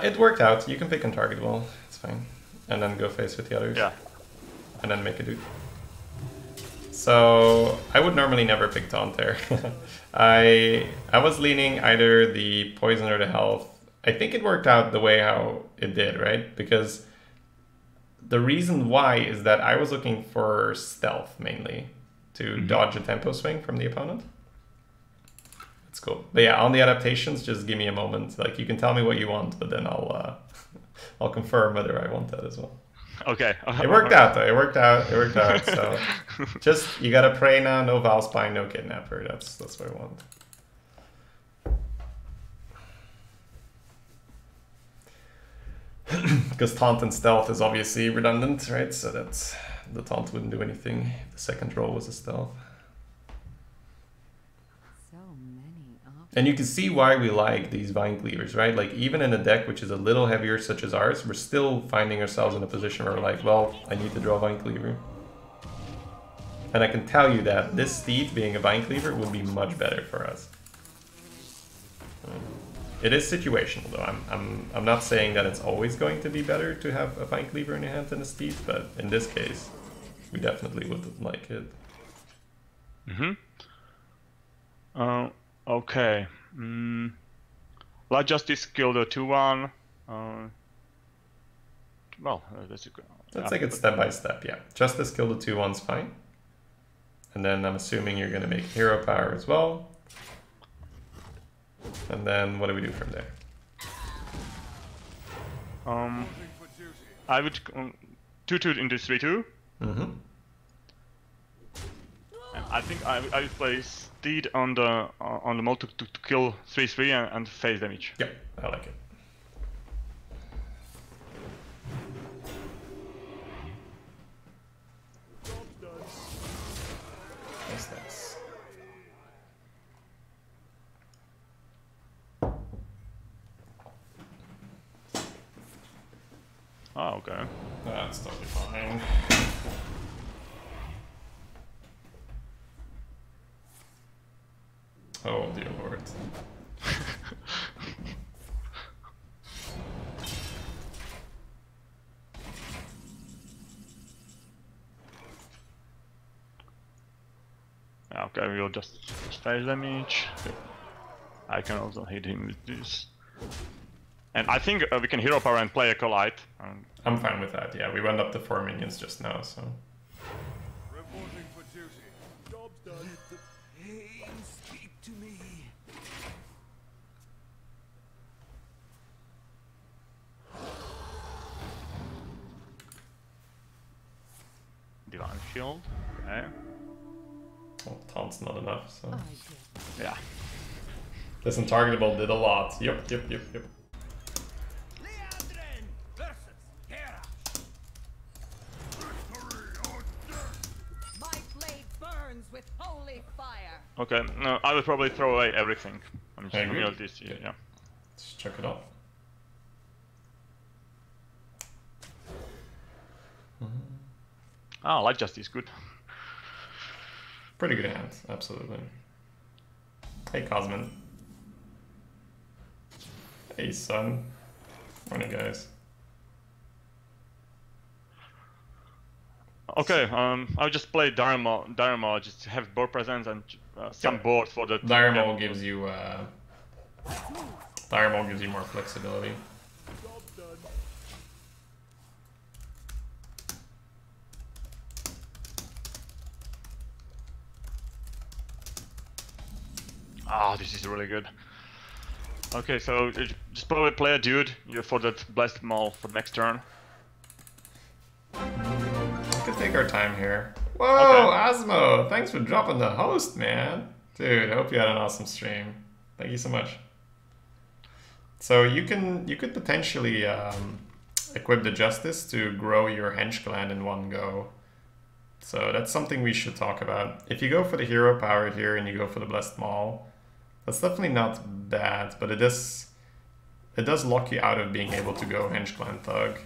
It worked out. You can pick untargetable. It's fine. And then go face with the others. Yeah. And then make a dude. So I would normally never pick taunt there. I was leaning either the poison or the health. I think it worked out the way how it did, right? Because the reason why is that I was looking for stealth mainly to dodge a tempo swing from the opponent. That's cool. But yeah, on the adaptations, just give me a moment. Like, you can tell me what you want, but then I'll I'll confirm whether I want that as well. Okay. It worked out though. It worked out. So just you gotta pray now. No Valspine, no Kidnapper. That's what I want. Because taunt and stealth is obviously redundant, right? So that's the taunt wouldn't do anything if the second roll was a stealth. So many options. And you can see why we like these Vine Cleavers, right? Like, even in a deck which is a little heavier such as ours, we're still finding ourselves in a position where we're like, well, I need to draw Vine Cleaver. And I can tell you that this Steed being a Vine Cleaver would be much better for us. It is situational though. I'm not saying that it's always going to be better to have a Vine Cleaver in your hand than a Steed, but in this case, we definitely would like it. Okay. Light Justice killed a 2/1. Well, that's Let's take it step by step, yeah. Justice killed the 2/1's fine. And then I'm assuming you're going to make hero power as well. And then what do we do from there? I would 2/2 into 3/2. And I think I would play Steed on the mode to kill 3/3 and face damage. Yep, I like it. Nice. Oh, okay. That's totally fine. Oh dear lord. Okay, we'll just face damage. I can also hit him with this. And I think we can hero power and play a Collide. I'm fine with that, yeah. We went up to 4 minions just now, so... Reporting for duty. Job's done. Let the pain speak to me. Divine Shield. Okay. Well, taunt's not enough, so... Yeah. This untargetable did a lot. Yep. Leandrin versus with holy fire. Okay, no, I would probably throw away everything. I'm just I agree. gonna this, yeah. Let's check it out. Ah, Light Justice, good. Pretty good hand, absolutely. Hey, Cosmin. Hey, son. Morning, guys. Okay, I'll just play Dynamo, just have board presence and some board for the... Dynamo gives you more flexibility. Ah, this is really good. Okay, so just probably play a dude for that Blessed Maul for the next turn. We could take our time here. Whoa, Okay. Asmo! Thanks for dropping the host, man. Dude, I hope you had an awesome stream. Thank you so much. So you could potentially equip the Justice to grow your Hench Clan in one go. So that's something we should talk about. If you go for the hero power here and you go for the Blessed Maul, that's definitely not bad, but it does lock you out of being able to go Hench Clan Thug.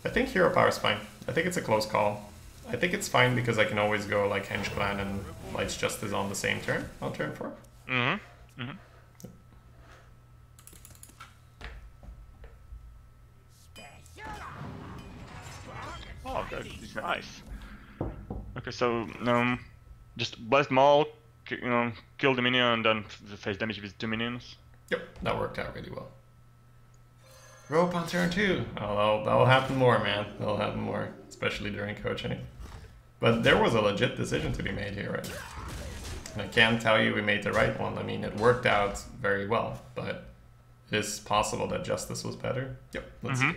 I think hero power is fine. I think it's a close call. I think it's fine because I can always go like Hench Clan and Light's Justice on the same turn, on turn 4. Mm-hmm. Mm-hmm. Oh, that is nice. Okay, so just Blessed Maul, kill the minion and then face damage with 2 minions. Yep, that worked out really well. Rope on turn 2. Oh, that'll happen more, man. That'll happen more, especially during coaching. But there was a legit decision to be made here, right? And I can't tell you we made the right one. I mean, it worked out very well, but it is possible that Justice was better. Yep, let's see.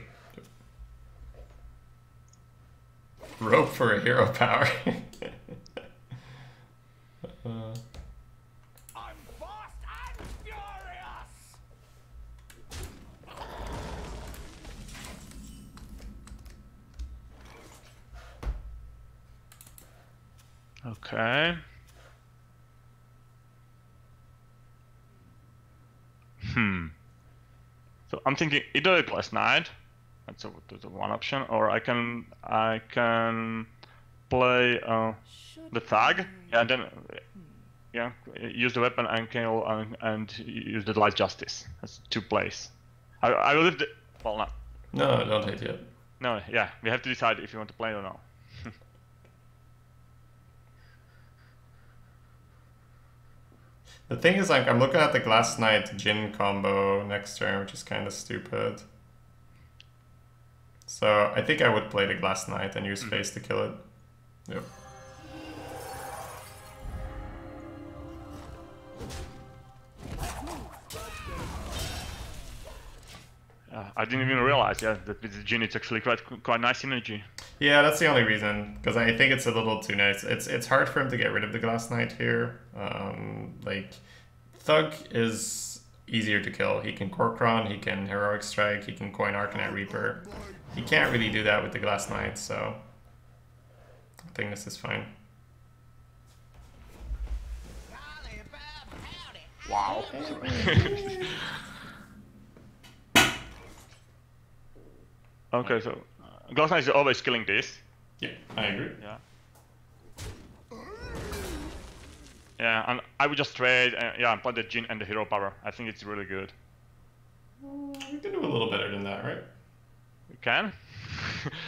Rope for a hero power. I'm fast and furious. Okay. So I'm thinking either a Glass Knight, that's the one option, or I can play the Thug, and then use the weapon and kill and use the Light Justice. That's 2 plays. I will leave the well No, don't hit yet. no yeah we have to decide if you want to play or not. The thing is, like, I'm looking at the Glass Knight Jin combo next turn, which is kind of stupid. So I think I would play the Glass Knight and use Face to kill it. Yep. I didn't even realize that with the Jin it's actually quite nice synergy. Yeah, that's the only reason, because I think it's a little too nice. It's hard for him to get rid of the Glass Knight here. Like, Thug is easier to kill. He can Korkron, he can Heroic Strike, he can Coin Arcanite Reaper. He can't really do that with the Glass Knight, so I think this is fine. Wow. Okay, so Glass Knight is always killing this. Yeah, I agree. Yeah. Yeah, and I would just trade, and play the Jin and the hero power. I think it's really good. We can do a little better than that, right? You can?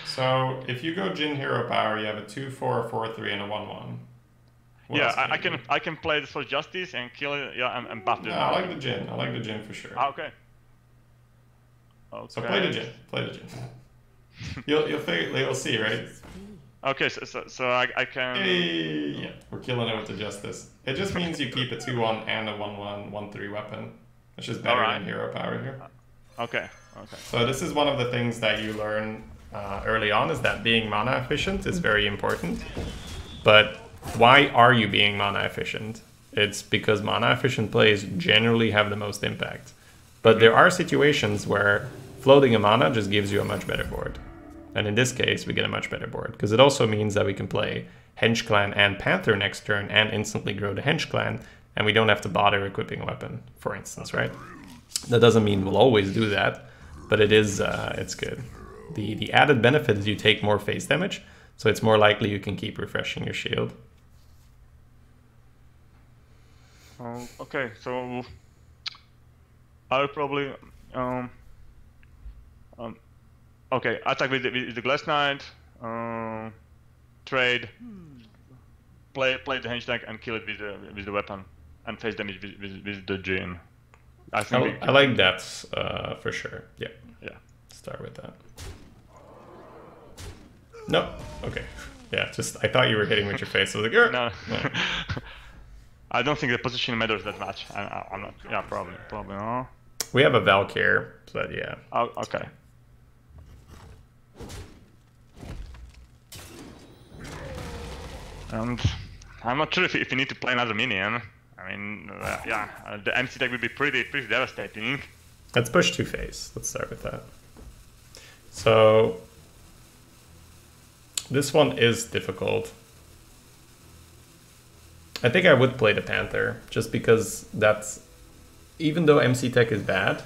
So if you go Jin hero power, you have a 2/4, 4/3, and a 1/1. What else Yeah, you do? I can play this for Justice and kill it, and buff it. No, I like the Jin. I like the Jin for sure. Ah, okay. Okay. So play the Jin. Play the Jin. You'll see, right? Okay, so I can. Hey, yeah, we're killing it with the Justice. It just means you keep a 2/1 and a 1/1, 1/3 weapon. It's just better Alright. than hero power here. Okay. Okay. So this is one of the things that you learn early on, is that being mana efficient is very important. But why are you being mana efficient? It's because mana efficient plays generally have the most impact. But there are situations where floating a mana just gives you a much better board. And in this case, we get a much better board, because it also means that we can play Henge Clan and Panther next turn and instantly grow the Henge Clan, and we don't have to bother equipping a weapon, for instance, right? That doesn't mean we'll always do that, but it is, it's good. The added benefit is you take more face damage, so it's more likely you can keep refreshing your shield. Okay, so I'll probably okay, attack with the Glass Knight, trade, play the Henge Tank and kill it with the weapon, and face damage with the Djinn. I think I like that for sure. Yeah. Start with that. No. Okay. Yeah. Just I thought you were hitting with your face. I was like, no. I don't think the position matters that much. I'm not. Yeah, probably not. We have a Valk here, but yeah. Oh, okay. And I'm not sure if you need to play another minion. I mean, yeah, the MC deck would be pretty devastating. Let's push 2 face. Let's start with that. So this one is difficult. I think I would play the Panther, just because that's, even though MC Tech is bad,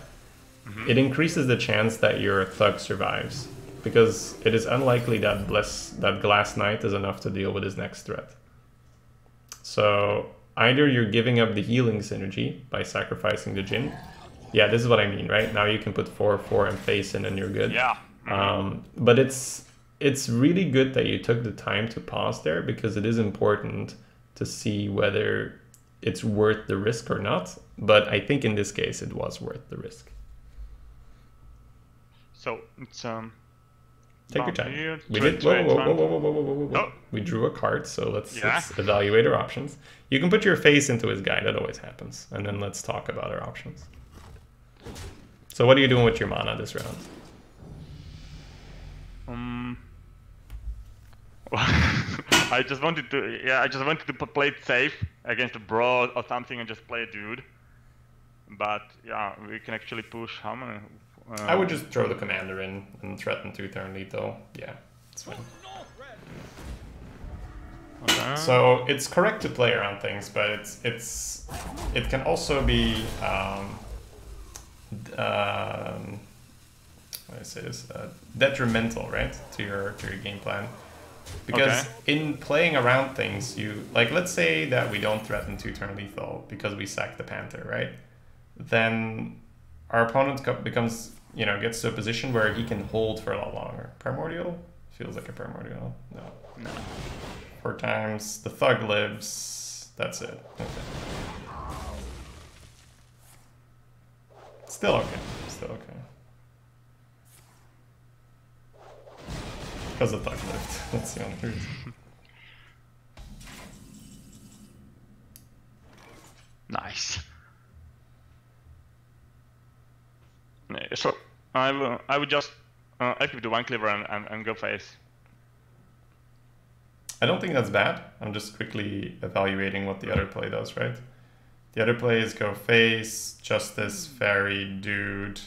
it increases the chance that your Thug survives, because it is unlikely that Glass Knight is enough to deal with his next threat. So either you're giving up the healing synergy by sacrificing the Djinn. Yeah, this is what I mean, right? Now you can put 4/4 and face in and you're good. Yeah. But it's really good that you took the time to pause there, because it is important to see whether it's worth the risk or not. But I think in this case it was worth the risk. So it's take your time. Here, We did. Whoa. Oh. We drew a card, so let's evaluate our options. You can put your face into his guy. That always happens. And then let's talk about our options. So what are you doing with your mana this round? I just wanted to play it safe against a broad or something and just play a dude. But yeah, we can actually push how many? I would just throw the commander in and threaten 2 turn lethal. Yeah, it's fine. Okay. So it's correct to play around things, but it can also be I say this, detrimental, right, to your game plan. Because in playing around things, you, like, let's say that we don't threaten 2 turn lethal because we sack the Panther, right? Then our opponent becomes, you know, gets to a position where he can hold for a lot longer. Primordial? Feels like a Primordial. No. 4 times. The Thug lives. That's it. Okay. Still okay. Because the Thug lived. That's the only reason. Nice. So I would just equip the One Cleaver and go face. I don't think that's bad. I'm just quickly evaluating what the other play does, right? The other plays go face, Justice, Fairy, Dude.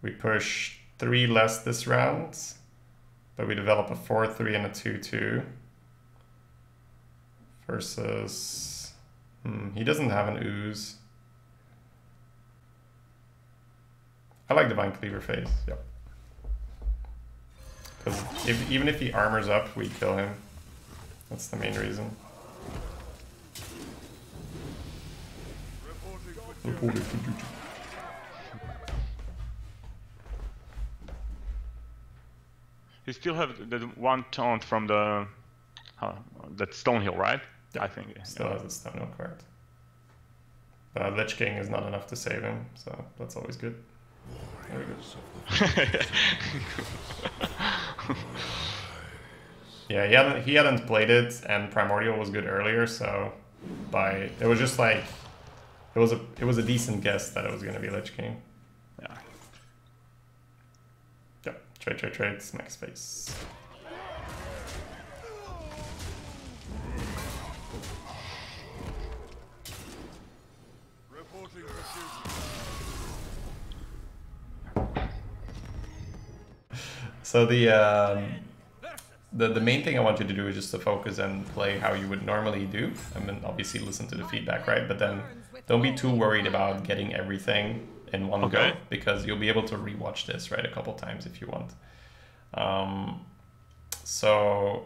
We push 3 less this round, but we develop a 4/3 and a 2/2. Versus... he doesn't have an ooze. I like Divine Cleaver face, yep. Because even if he armors up, we kill him. That's the main reason. You still have the 1 taunt from the that Stonehill, right? Yeah, I think still has a Stonehill, correct. Lich King is not enough to save him, so that's always good. There we go. Yeah, he hadn't played it, and Primordial was good earlier, so it was just like it was a decent guess that it was gonna be Lich King. Yeah. Yep. Trade, smack space. So the main thing I want you to do is just to focus and play how you would normally do. I mean, obviously listen to the feedback, right? But then don't be too worried about getting everything in one go, because you'll be able to rewatch this, right, a couple times if you want. So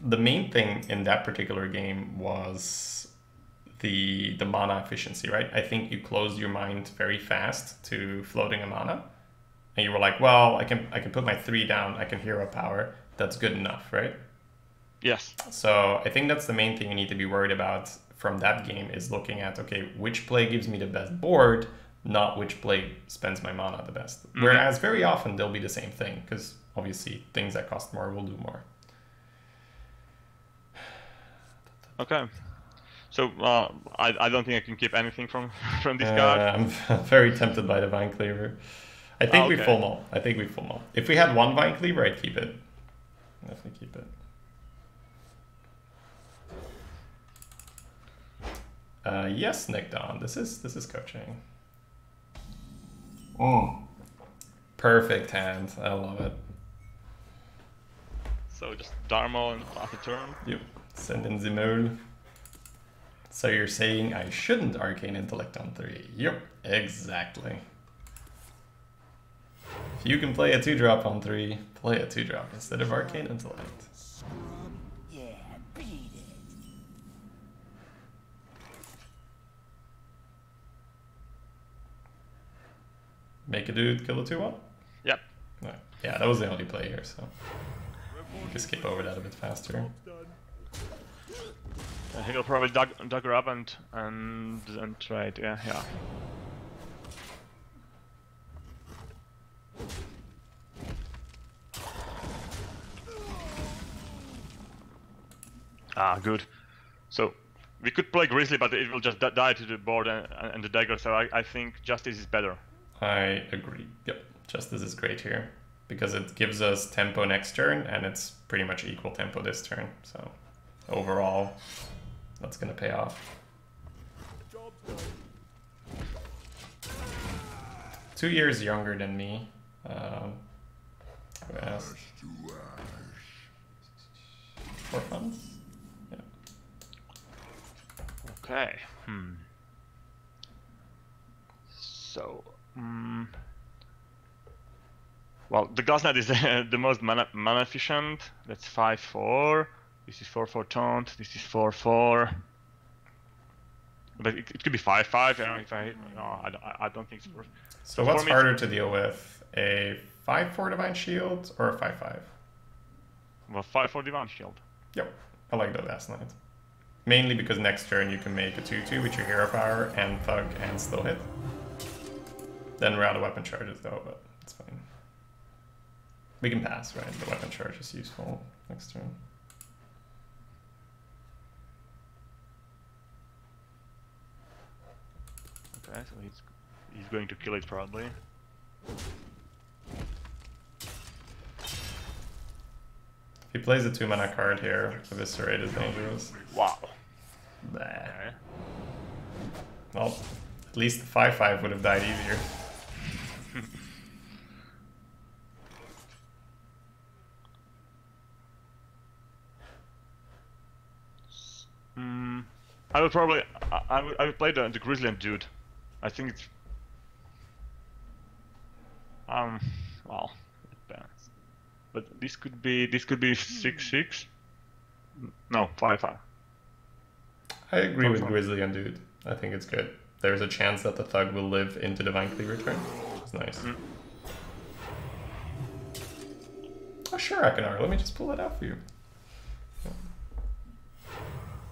the main thing in that particular game was the mana efficiency, right? I think you closed your mind very fast to floating a mana, and you were like, well, I can put my 3 down, I can hero power, that's good enough, right? Yes. So I think that's the main thing you need to be worried about from that game, is looking at, okay, which play gives me the best board, not which play spends my mana the best. Whereas very often they'll be the same thing, because obviously things that cost more will do more. Okay. So I don't think I can keep anything from this card. I'm very tempted by the Vine Cleaver. I think we full null. I think we full null. If we had one Vine Cleaver, I'd keep it. Definitely keep it. Yes, Nick Don. This is coaching. Perfect hand. I love it. So just Dharma and pass a turn. Yep. Send in the mole. So you're saying I shouldn't Arcane Intellect on 3. Yep, exactly. If you can play a 2-drop on 3, play a 2-drop instead of Arcane Intellect. Yeah, beat it. Make a dude kill a 2-1? Yep. No. Yeah, that was the only play here, so we can skip over that a bit faster. He'll probably dug her up and trade. Yeah. Ah, good. So we could play Grizzly, but it will just die to the board and the dagger. So I think Justice is better. I agree. Yep, Justice is great here because it gives us tempo next turn, and it's pretty much equal tempo this turn. So overall, that's gonna pay off. 2 years younger than me. Who asked? 4 funds? Yeah. Okay. So, well, the Glass Knight is the most mana efficient. That's 5/4. This is 4/4 taunt. This is 4/4. But it could be 5/5. If I don't think it's worth. So what's harder to deal with, a 5/4 Divine Shield or a 5/5? Well, 5/4 Divine Shield. Yep, I like the Last Night. Mainly because next turn you can make a 2/2 with your hero power and thug and still hit. Then we're out of weapon charges though, but it's fine. We can pass, right? The weapon charge is useful next turn. Okay, so he's going to kill it probably. If he plays a 2-mana card here, Eviscerate is dangerous. Wow. Bah. Okay. Well, at least the 5/5 would have died easier. I would probably I would play the Grizzly and Dude. I think it's well, it depends. But this could be 6/6. No, 5/5. I agree with Grizzly and Dude. I think it's good. There's a chance that the thug will live into Divine Cleaver turn. It's nice. Oh sure, Akanar. Let me just pull it out for you.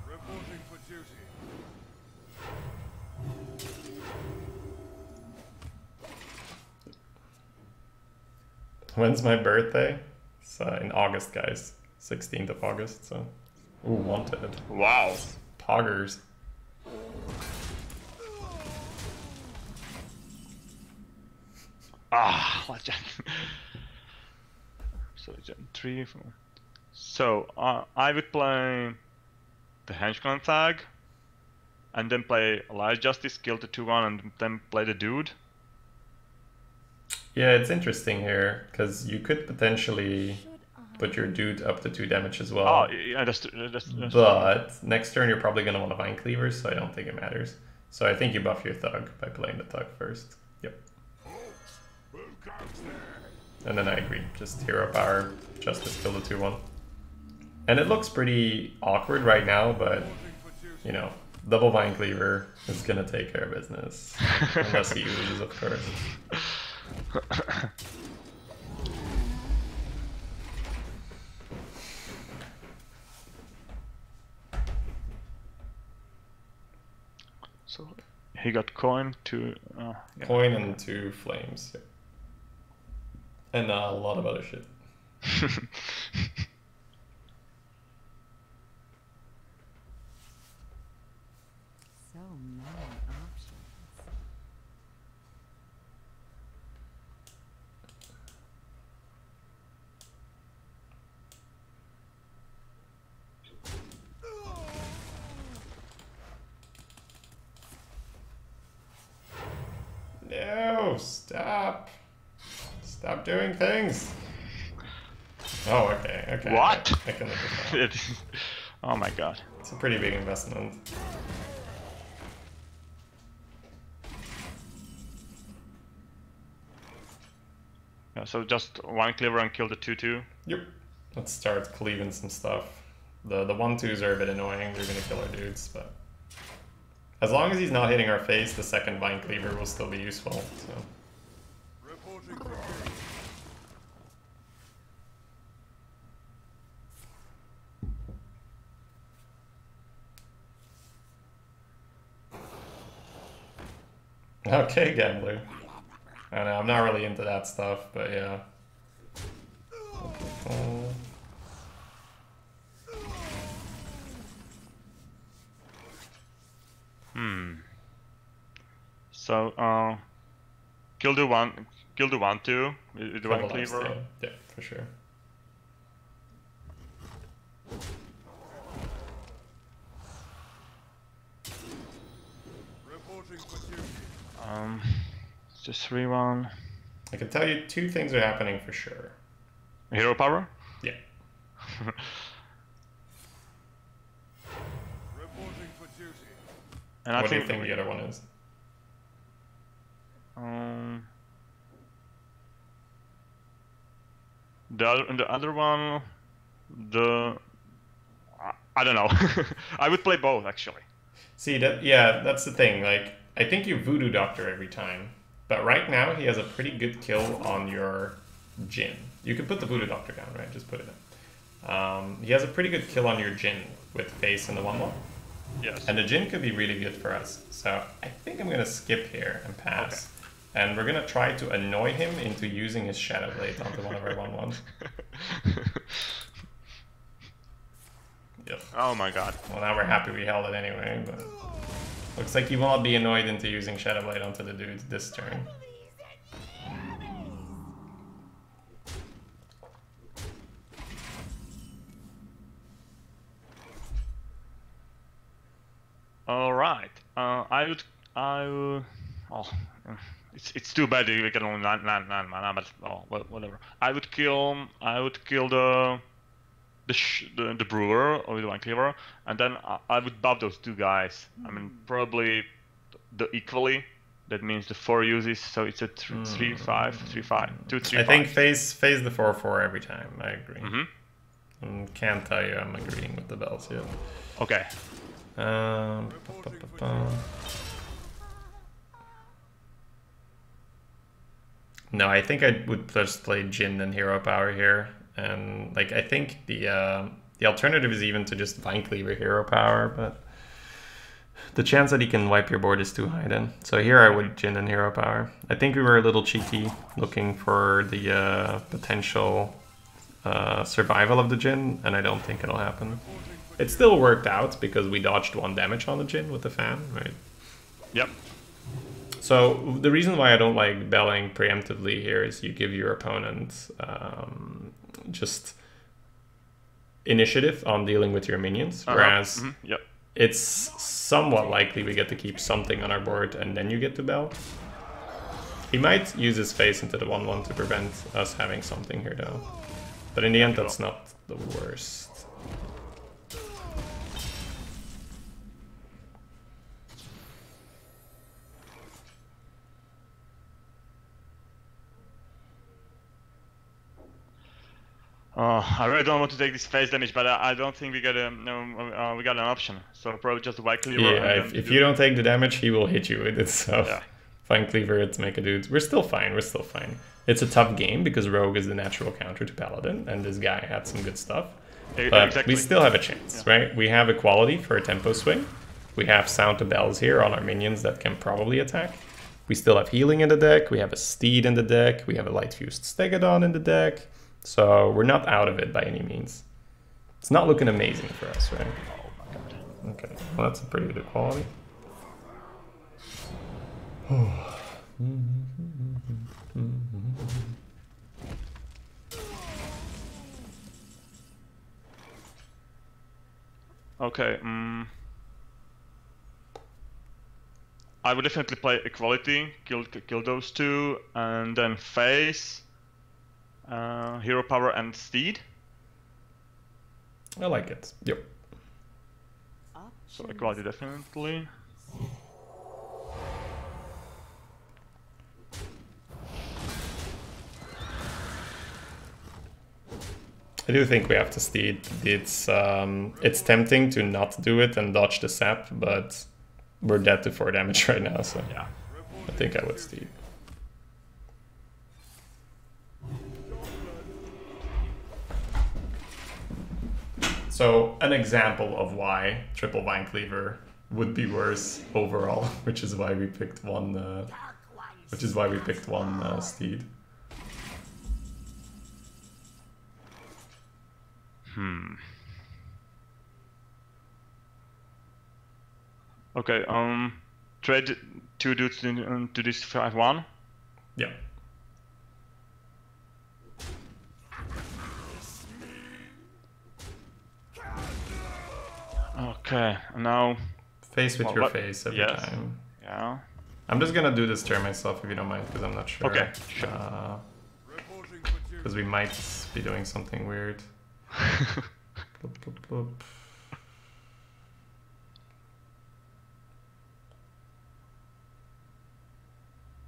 Reporting for duty. When's my birthday? It's in August, guys. 16th of August, so... Ooh, wanted. Wow. Poggers. Ah, legend. So Gen 3, 4. So I would play the Henchman Thug, and then play Lies Justice, kill the 2/1, and then play the Dude. Yeah, it's interesting here, because you could potentially Should I? put your dude up to 2 damage as well. Oh, yeah, that's But next turn you're probably going to want to Vine Cleaver, so I don't think it matters. So I think you buff your Thug by playing the Thug first. Yep. And then I agree, just Hero Power, Justice, kill the 2-1. And it looks pretty awkward right now, but, you know, double Vine Cleaver is going to take care of business. Unless he loses, of course. So he got coin to Coin and 2 flames. Yeah. And a lot of other shit. So many options. No, stop. Stop doing things. Oh, okay. What? I can look at that. Oh my god. It's a pretty big investment. Yeah, so just one cleaver and kill the 2/2. Yep. Let's start cleaving some stuff. The 1/2s are a bit annoying. They're gonna kill our dudes, but as long as he's not hitting our face, the second Vine Cleaver will still be useful. So. Okay, Gambler. I know, I'm not really into that stuff, but yeah. So kill the 1/2 with the Vine Cleaver. Yeah, for sure. Just 3-1. I can tell you 2 things are happening for sure. Hero power? Yeah. And I What do you think think the other one is? the other one, I don't know. I would play both actually. See that? Yeah, that's the thing. Like, I think you Voodoo Doctor every time, but right now he has a pretty good kill on your Jinn. You can put the Voodoo Doctor down, right? Just put it in. He has a pretty good kill on your Jinn with face and the 1/1. Yes. And the Jinn could be really good for us. So I think I'm gonna skip here and pass. Okay. And we're gonna try to annoy him into using his Shadow Blade onto one of our 1/1s. Yep. Oh my god. Well, now we're happy we held it anyway, but looks like you will not be annoyed into using Shadow Blade onto the dudes this turn. All right. I would. Oh, it's too bad we can only 9 mana, but oh, well, whatever. I would kill the brewer or the Vine Cleaver, and then I would buff those 2 guys. I mean, probably the equally. That means the 4 uses, so it's a 3/5, 3/5, 2/3. I think face the 4/4 every time. I agree. Mm-hmm. Can't tell you I'm agreeing with the bells yet. Okay. No, I think I would just play Jinn and Hero Power here, and like I think the alternative is even to just Vine Cleaver Hero Power, but the chance that he can wipe your board is too high then. So here I would Jinn and Hero Power. I think we were a little cheeky looking for the potential survival of the Jinn, and I don't think it'll happen. It still worked out because we dodged 1 damage on the Jinn with the fan, right? Yep. So the reason why I don't like belling preemptively here is you give your opponent just initiative on dealing with your minions, whereas Yep. it's somewhat likely we get to keep something on our board and then you get to bell. He might use his face into the 1/1 to prevent us having something here though. But in the end, that's not the worst. I really don't want to take this face damage, but I don't think we got we got an option. So probably just a white cleaver. Yeah, if you don't take the damage, he will hit you with it. So yeah. Fine cleaver, let's make a dude. We're still fine. We're still fine. It's a tough game because Rogue is the natural counter to Paladin, and this guy had some good stuff. But exactly. we still have a chance, right? We have equality for a tempo swing. We have Sound to Bells here on our minions that can probably attack. We still have healing in the deck. We have a Steed in the deck. We have a Light Fused Stegodon in the deck. So we're not out of it by any means. It's not looking amazing for us, right? Oh my god. Okay, well that's a pretty good equality. Okay, I would definitely play equality, kill those two, and then face, hero power and steed. I like it. Yep. So equality definitely. I do think we have to steed. It's tempting to not do it and dodge the sap, but we're dead to 4 damage right now, so Yeah. I think I would steed. So an example of why triple Vine Cleaver would be worse overall, which is why we picked one. Steed. Okay, trade 2 dudes to this 5/1. Yeah. Okay, now Face with your face every time. Yeah. I'm just gonna do this turn myself if you don't mind, because I'm not sure. Okay, sure. Because we might be doing something weird. Bloop, bloop, bloop.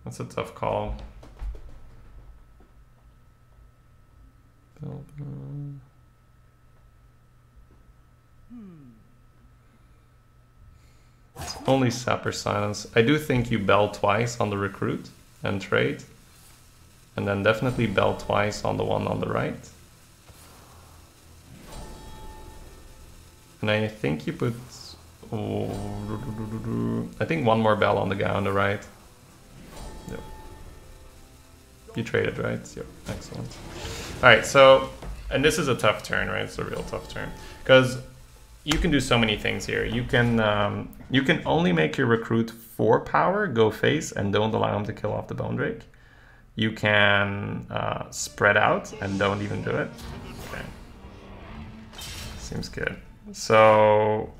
That's a tough call. Only Sapper Silence. I do think you bell twice on the recruit and trade. And then definitely bell twice on the one on the right. And I think you put... I think one more bell on the guy on the right. Yep. You traded, right? Yep, excellent. Alright, so... And this is a tough turn, right? It's a real tough turn. Because you can do so many things here. You can only make your recruit 4 power, go face, and don't allow him to kill off the Bone Drake. You can spread out and don't even do it. Okay. Seems good. So,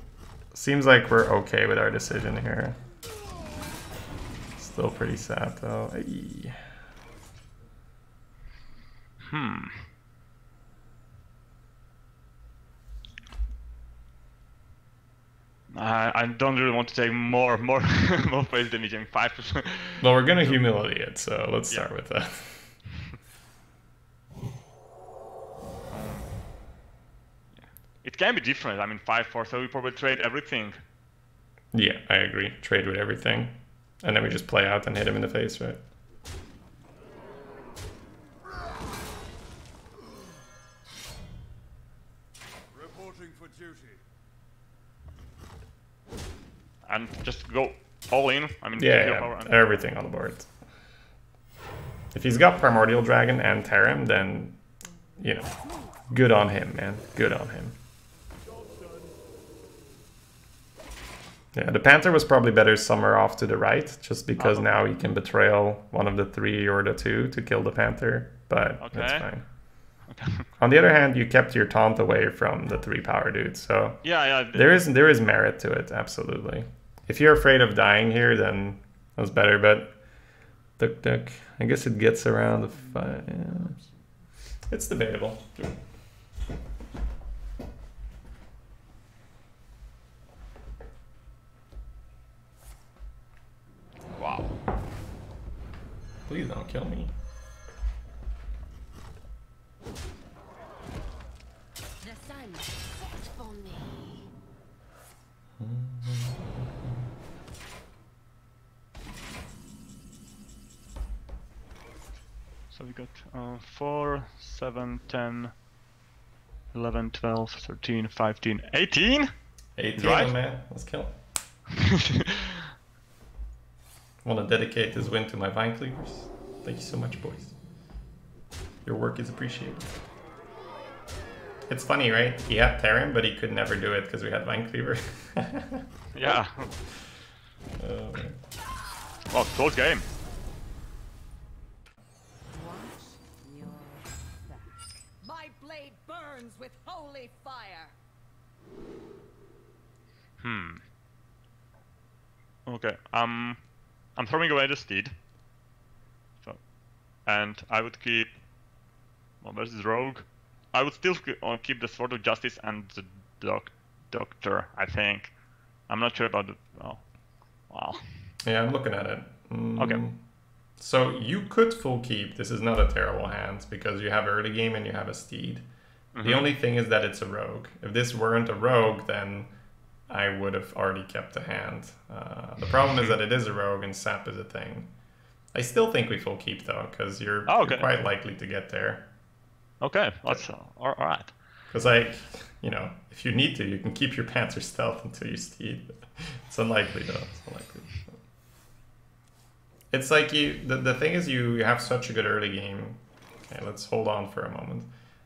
seems like we're okay with our decision here. Still pretty sad though. Ay. I don't really want to take more face damage than 5%. Well, we're gonna humility it, so let's start with that. It can be different. I mean, 5/4, so we probably trade everything. Yeah, I agree. Trade with everything. And then we just play out and hit him in the face, right? Reporting for duty. And just go all in. I mean, Yeah, power and everything on the board. If he's got Primordial Dragon and Terram, then, you know, good on him, man. Good on him. Yeah, the Panther was probably better somewhere off to the right, just because now he can betrayal one of the 3 or the 2 to kill the Panther, but that's fine. On the other hand, you kept your taunt away from the 3 power dude, so there is merit to it, absolutely. If you're afraid of dying here, then that's better, but Duck duck. I guess it gets around the 5. Yeah. It's debatable. Wow. Please don't kill me. The sun sets for me. So we got 4, 7, 10, 11, 12, 13, 15, 18? 18, Right. man. Let's kill. Want to dedicate this win to my vine cleavers. Thank you so much, boys. Your work is appreciated. It's funny, right? He had Terran, but he could never do it because we had vine cleaver. Yeah. Man. Well, close game. Watch your back. My blade burns with holy fire. Okay. I'm throwing away the steed. So, and I would keep. Well, where's the rogue? I would still keep the Sword of Justice and the Doctor, I think. I'm not sure about the... Oh. Wow. Yeah, I'm looking at it. Okay. So you could full keep. This is not a terrible hand because you have early game and you have a steed. The only thing is that it's a rogue. If this weren't a rogue, then I would have already kept the hand. The problem is that it is a rogue and sap is a thing. I still think we full keep though, because you're quite likely to get there. Okay, that's all right. Because like, you know, if you need to, you can keep your Panther stealth until you steed. It's unlikely though. It's unlikely. It's like the thing is you have such a good early game. Okay, let's hold on for a moment.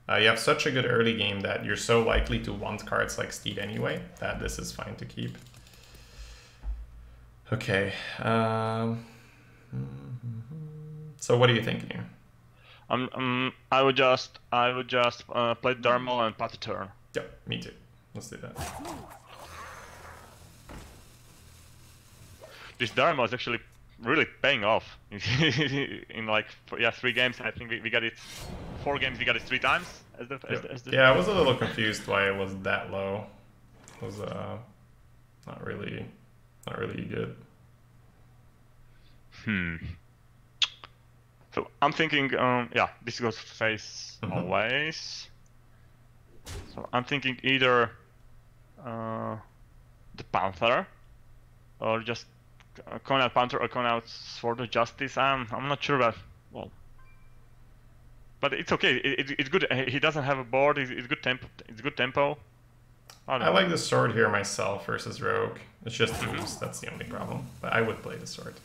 You have such a good early game that you're so likely to want cards like Steed anyway that this is fine to keep. Okay. So what are you thinking here? I would just play Dermal and pass a turn. Yep, me too. Let's do that. This Dermal is actually really paying off. In like 3 games, I think we got it. 4 games, we got it 3 times. Yeah, I was a little confused why it was that low. It was not really good. So I'm thinking, yeah, this goes face always. So I'm thinking either the Panther, or just con out Panther or con out Sword of Justice. I'm not sure about, well, but it's okay. It's good. He doesn't have a board. It's good tempo. It's good tempo. I like the sword here myself versus rogue. It's just use. That's the only problem. But I would play the sword.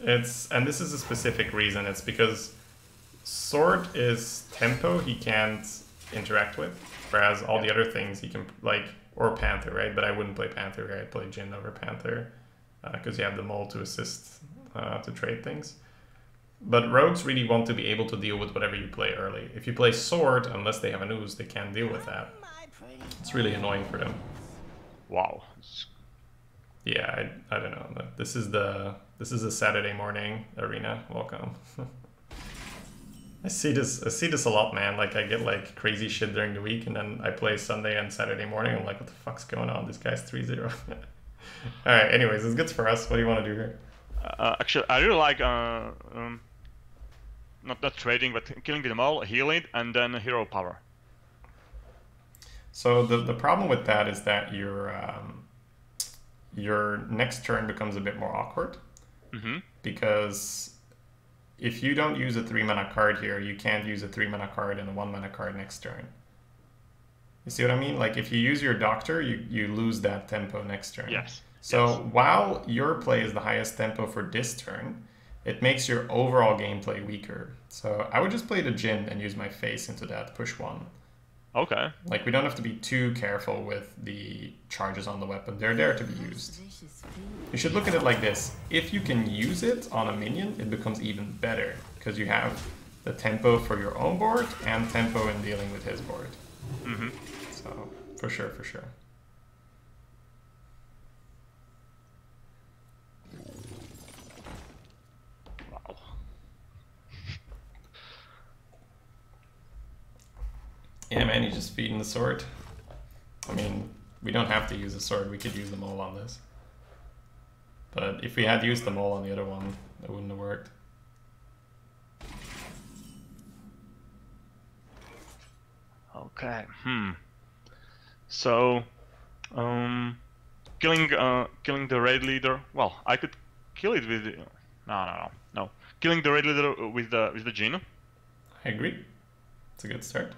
And this is a specific reason. It's because sword is tempo he can't interact with, whereas all the other things he can, like, or Panther, right? But I wouldn't play Panther here. I'd play Jin over Panther because you have the mole to assist to trade things. But rogues really want to be able to deal with whatever you play early. If you play sword, unless they have an ooze, they can't deal with that. It's really annoying for them. Wow. Yeah, I don't know. This is a Saturday morning arena. Welcome. I see this a lot, man. Like I get like crazy shit during the week, and then I play Sunday and Saturday morning. I'm like, what the fuck's going on? This guy's 3-0. All right. Anyways, it's good for us. What do you want to do here? Actually, I really like not trading, but killing them all, healing, and then hero power. So the problem with that is that your next turn becomes a bit more awkward. Because if you don't use a 3-mana card here, you can't use a 3-mana card and a 1-mana card next turn. You see what I mean? Like if you use your Doctor, you lose that tempo next turn. Yes. So while your play is the highest tempo for this turn, it makes your overall gameplay weaker. So I would just play the Jin and use my face into that push 1. Okay. Like we don't have to be too careful with the charges on the weapon. They're there to be used. You should look at it like this. If you can use it on a minion, it becomes even better because you have the tempo for your own board and tempo in dealing with his board. So for sure. Wow. Yeah, man, he's just feeding the sword. I mean, we don't have to use a sword, we could use the mole on this. But if we had used the mole on the other one, it wouldn't have worked. Okay, So, killing the raid leader. Well, I could kill it with no. Killing the raid leader with the Jinn. I agree. It's a good start.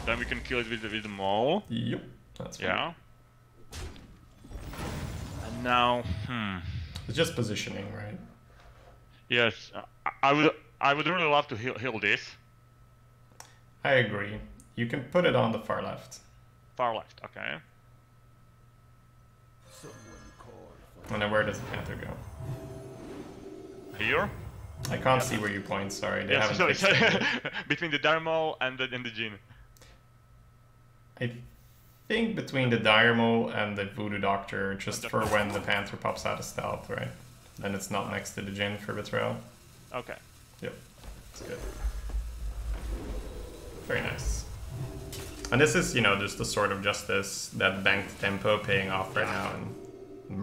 Then we can kill it with the mole. Yep, that's fine. Yeah. And now, It's just positioning, right? Yes, I would really love to heal this. I agree. You can put it on the far left. Far left, okay. And then where does the panther go? Here? I can't see where you point, sorry. They haven't sorry. fixed it yet. Between the dire mole and the Jinn. I think between the dire mole and the voodoo doctor, just for when the panther pops out of stealth, right? Then it's not next to the Jinn for betrayal. Okay. Yep, that's good. Very nice. And this is, you know, just the sword of justice, that banked tempo paying off right now and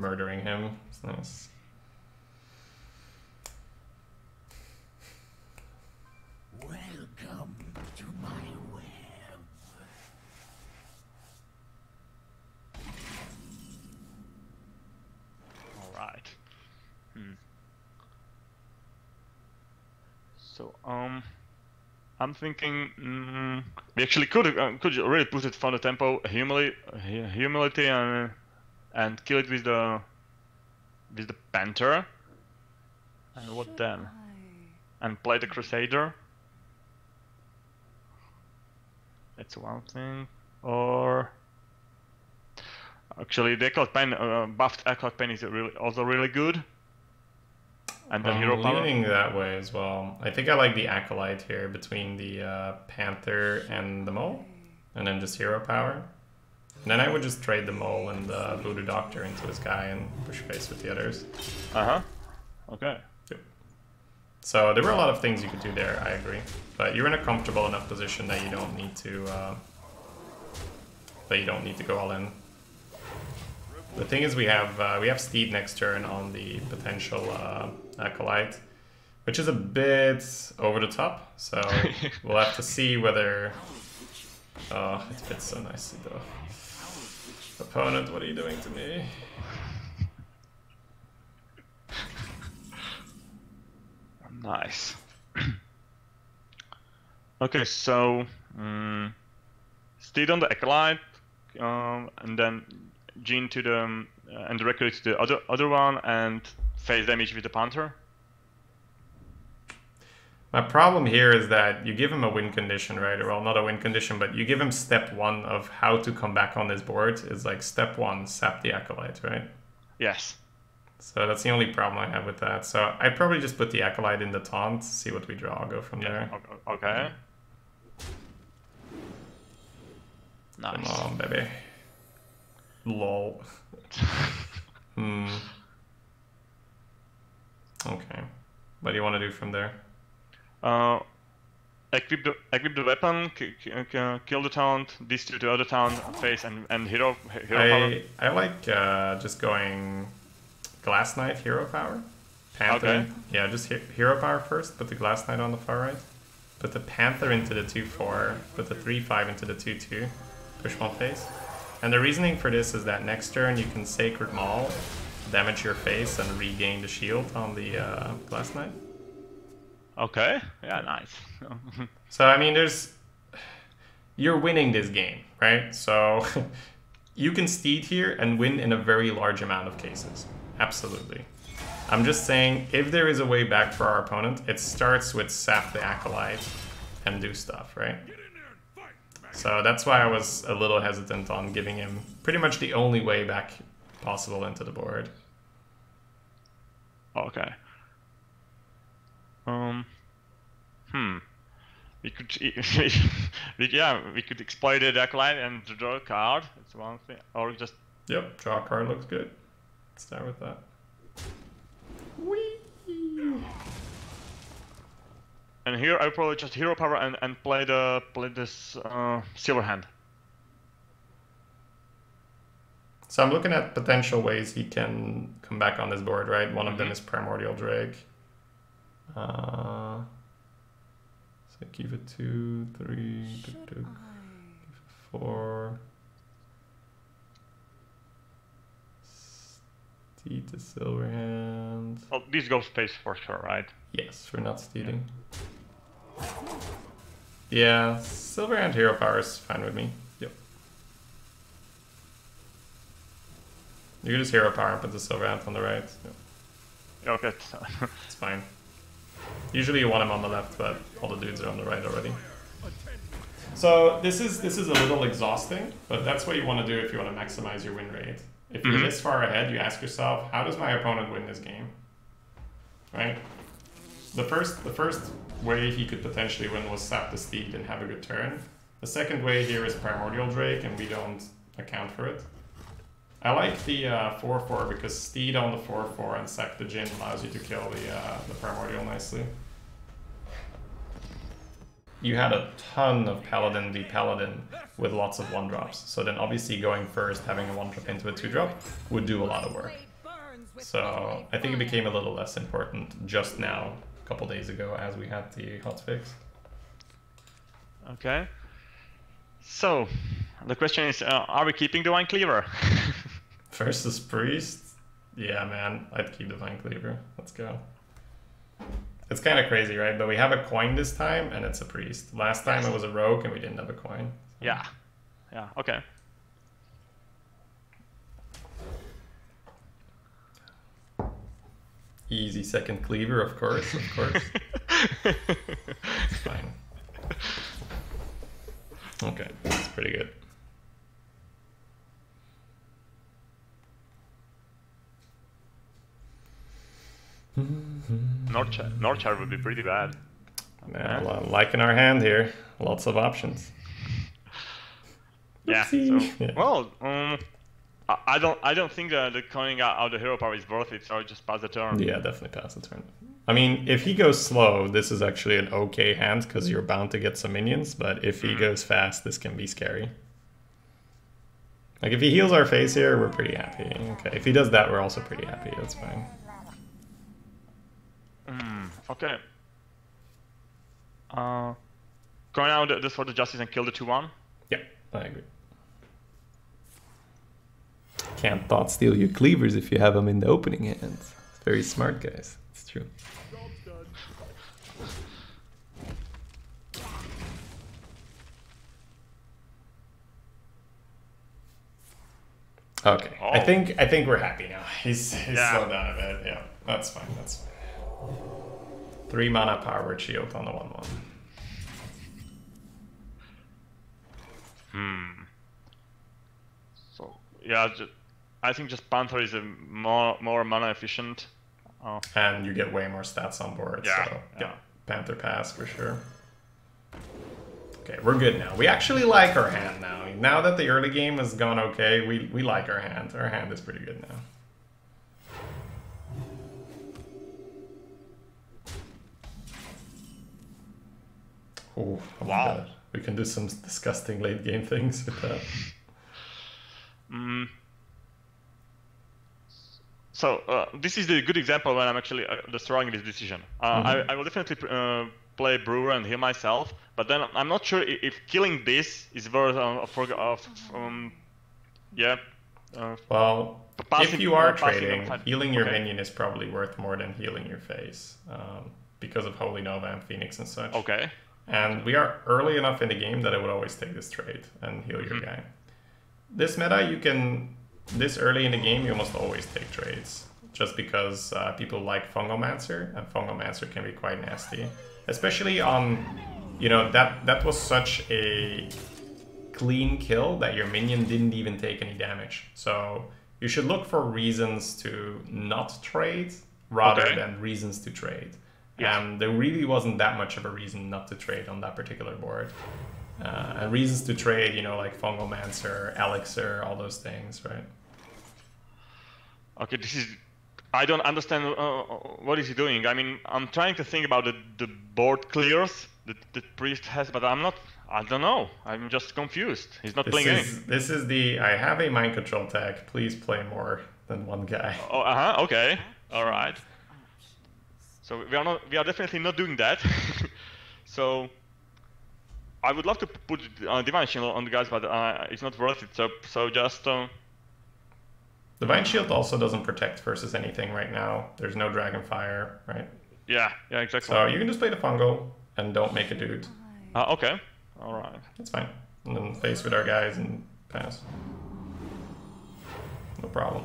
murdering him. It's nice. Welcome to my web. All right. So I'm thinking we actually could really put it for the tempo, humility, and kill it with the panther. And what then? And play the crusader. That's one thing. Or actually, the Echoed Pen, buffed Echoed Pen is also really good. And the hero power. I'm leaning that way as well. I think I like the Acolyte here between the Panther and the Mole. And then just hero power. And then I would just trade the Mole and the Voodoo Doctor into this guy and push face with the others. Okay. Yep. So there were a lot of things you could do there, I agree. But you're in a comfortable enough position that you don't need to go all in. The thing is, we have Steed next turn on the potential Acolyte, which is a bit over the top. So we'll have to see whether. Oh, it fits so nicely though. Opponent, what are you doing to me? Nice. Okay, so Steed on the Acolyte, and then Jinn to the and directly to the other one, and face damage with the Panther. My problem here is that you give him a win condition, right? Or, well, not a win condition, but you give him step 1 of how to come back on this board. Is like step 1, sap the Acolyte, right? Yes. So that's the only problem I have with that. So I'd probably just put the Acolyte in the taunt, see what we draw, go from there. Okay. Come Nice. on, baby. Lol. Okay. What do you want to do from there? Equip the weapon, kill the taunt, this to the other taunt, face and hero power. I like just going Glass Knight hero power. Panther. Okay. Yeah, just hero power first, put the Glass Knight on the far right. Put the Panther into the 2-4, put the 3-5 into the 2-2, push one face. And the reasoning for this is that next turn you can Sacred Maul, damage your face, and regain the shield on the Glass Knight. Okay, yeah, nice. So, I mean, you're winning this game, right? So, you can Steed here and win in a very large amount of cases. Absolutely. I'm just saying, if there is a way back for our opponent, it starts with sap the Acolyte and do stuff, right? So that's why I was a little hesitant on giving him pretty much the only way back possible into the board. Okay. We could, we could exploit the Acolyte and draw a card. That's one thing, or just. Yep, draw a card looks good. Let's start with that. Whee! And here I probably just hero power and play this silver hand. So I'm looking at potential ways he can come back on this board, right? One of them is Primordial Drake. So give it 2, 3, 4. Steed the silver hand. Oh, this goes face for sure, right? Yes, we're not steeding. Yeah, silver hand hero power is fine with me. Yep. You can just hero power and put the silver hand on the right. Yep. Okay. It's fine. Usually you want him on the left, but all the dudes are on the right already. So this is a little exhausting, but that's what you want to do if you want to maximize your win rate. If you're this far ahead, you ask yourself, how does my opponent win this game? Right? The first way he could potentially win was sap the steed and have a good turn. The second way here is Primordial Drake, and we don't account for it. I like the 4-4 because steed on the 4-4 and sack the Jin allows you to kill the Primordial nicely. You had a ton of Paladin v Paladin with lots of 1-drops, so then obviously going first, having a 1-drop into a 2-drop would do a lot of work. So I think it became a little less important just now, a couple days ago, as we had the hotfix. Okay. So the question is, are we keeping the Vine Cleaver? Versus Priest? Yeah, man, I'd keep the Vine Cleaver. Let's go. It's kind of crazy, right? But we have a coin this time, and it's a Priest. Last time it was a Rogue, and we didn't have a coin. So. Yeah. Yeah, okay. Easy second Cleaver, of course, of course. It's fine. Okay, that's pretty good. Northshire would be pretty bad. Yeah, like in our hand here, lots of options. Yeah. So, Yeah. well, I don't think that the coining out the hero power is worth it. So I just pass the turn. Yeah, definitely pass the turn. I mean, if he goes slow, this is actually an okay hand because you're bound to get some minions. But if he goes fast, this can be scary. Like if he heals our face here, we're pretty happy. Okay, if he does that, we're also pretty happy. That's fine. Okay. Going out this for the justice and kill the 2-1. Yeah, I agree. Can't thought steal your cleavers if you have them in the opening hand. It's very smart, guys. It's true. Okay, Oh. I think we're happy now. He's slowed down a bit. Yeah, that's fine. That's fine. 3 mana power word shield on the 1/1. So yeah, I think just Panther is a more mana efficient. And you get way more stats on board. Yeah, So yeah. Panther pass for sure. Okay, we're good now. We actually like our hand now. Now that the early game has gone okay, we like our hand. Our hand is pretty good now. Oh, Wow. We can do some disgusting late game things with that. So this is the good example when I'm actually destroying this decision. I will definitely play Brewer and heal myself, but then I'm not sure if killing this is worth Well, passing- if you are passing trading, them- healing your okay. minion is probably worth more than healing your face because of Holy Nova and Phoenix and such. Okay. And we are early enough in the game that I would always take this trade and heal your guy. This meta, you can... This early in the game, you almost always take trades. Just because people like Fungomancer, and Fungomancer can be quite nasty. Especially on... You know, that was such a clean kill that your minion didn't even take any damage. So you should look for reasons to not trade rather than reasons to trade. Yes. And there really wasn't that much of a reason not to trade on that particular board. And reasons to trade, you know, like Fungomancer, Elixir, all those things, right? Okay, this is I don't understand what is he doing. I mean, I'm trying to think about the board clears that the priest has, but I don't know. I'm just confused. He's not playing any. This is the I have a mind control tag. Please play more than one guy. Oh, okay. All right. So we are definitely not doing that. So I would love to put Divine Shield on the guys, but it's not worth it. So just. Divine Shield also doesn't protect versus anything right now. There's no Dragonfire, right? Yeah, exactly. So you can just play the fungal and don't make a dude. Okay. All right. That's fine. And then face with our guys and pass. No problem.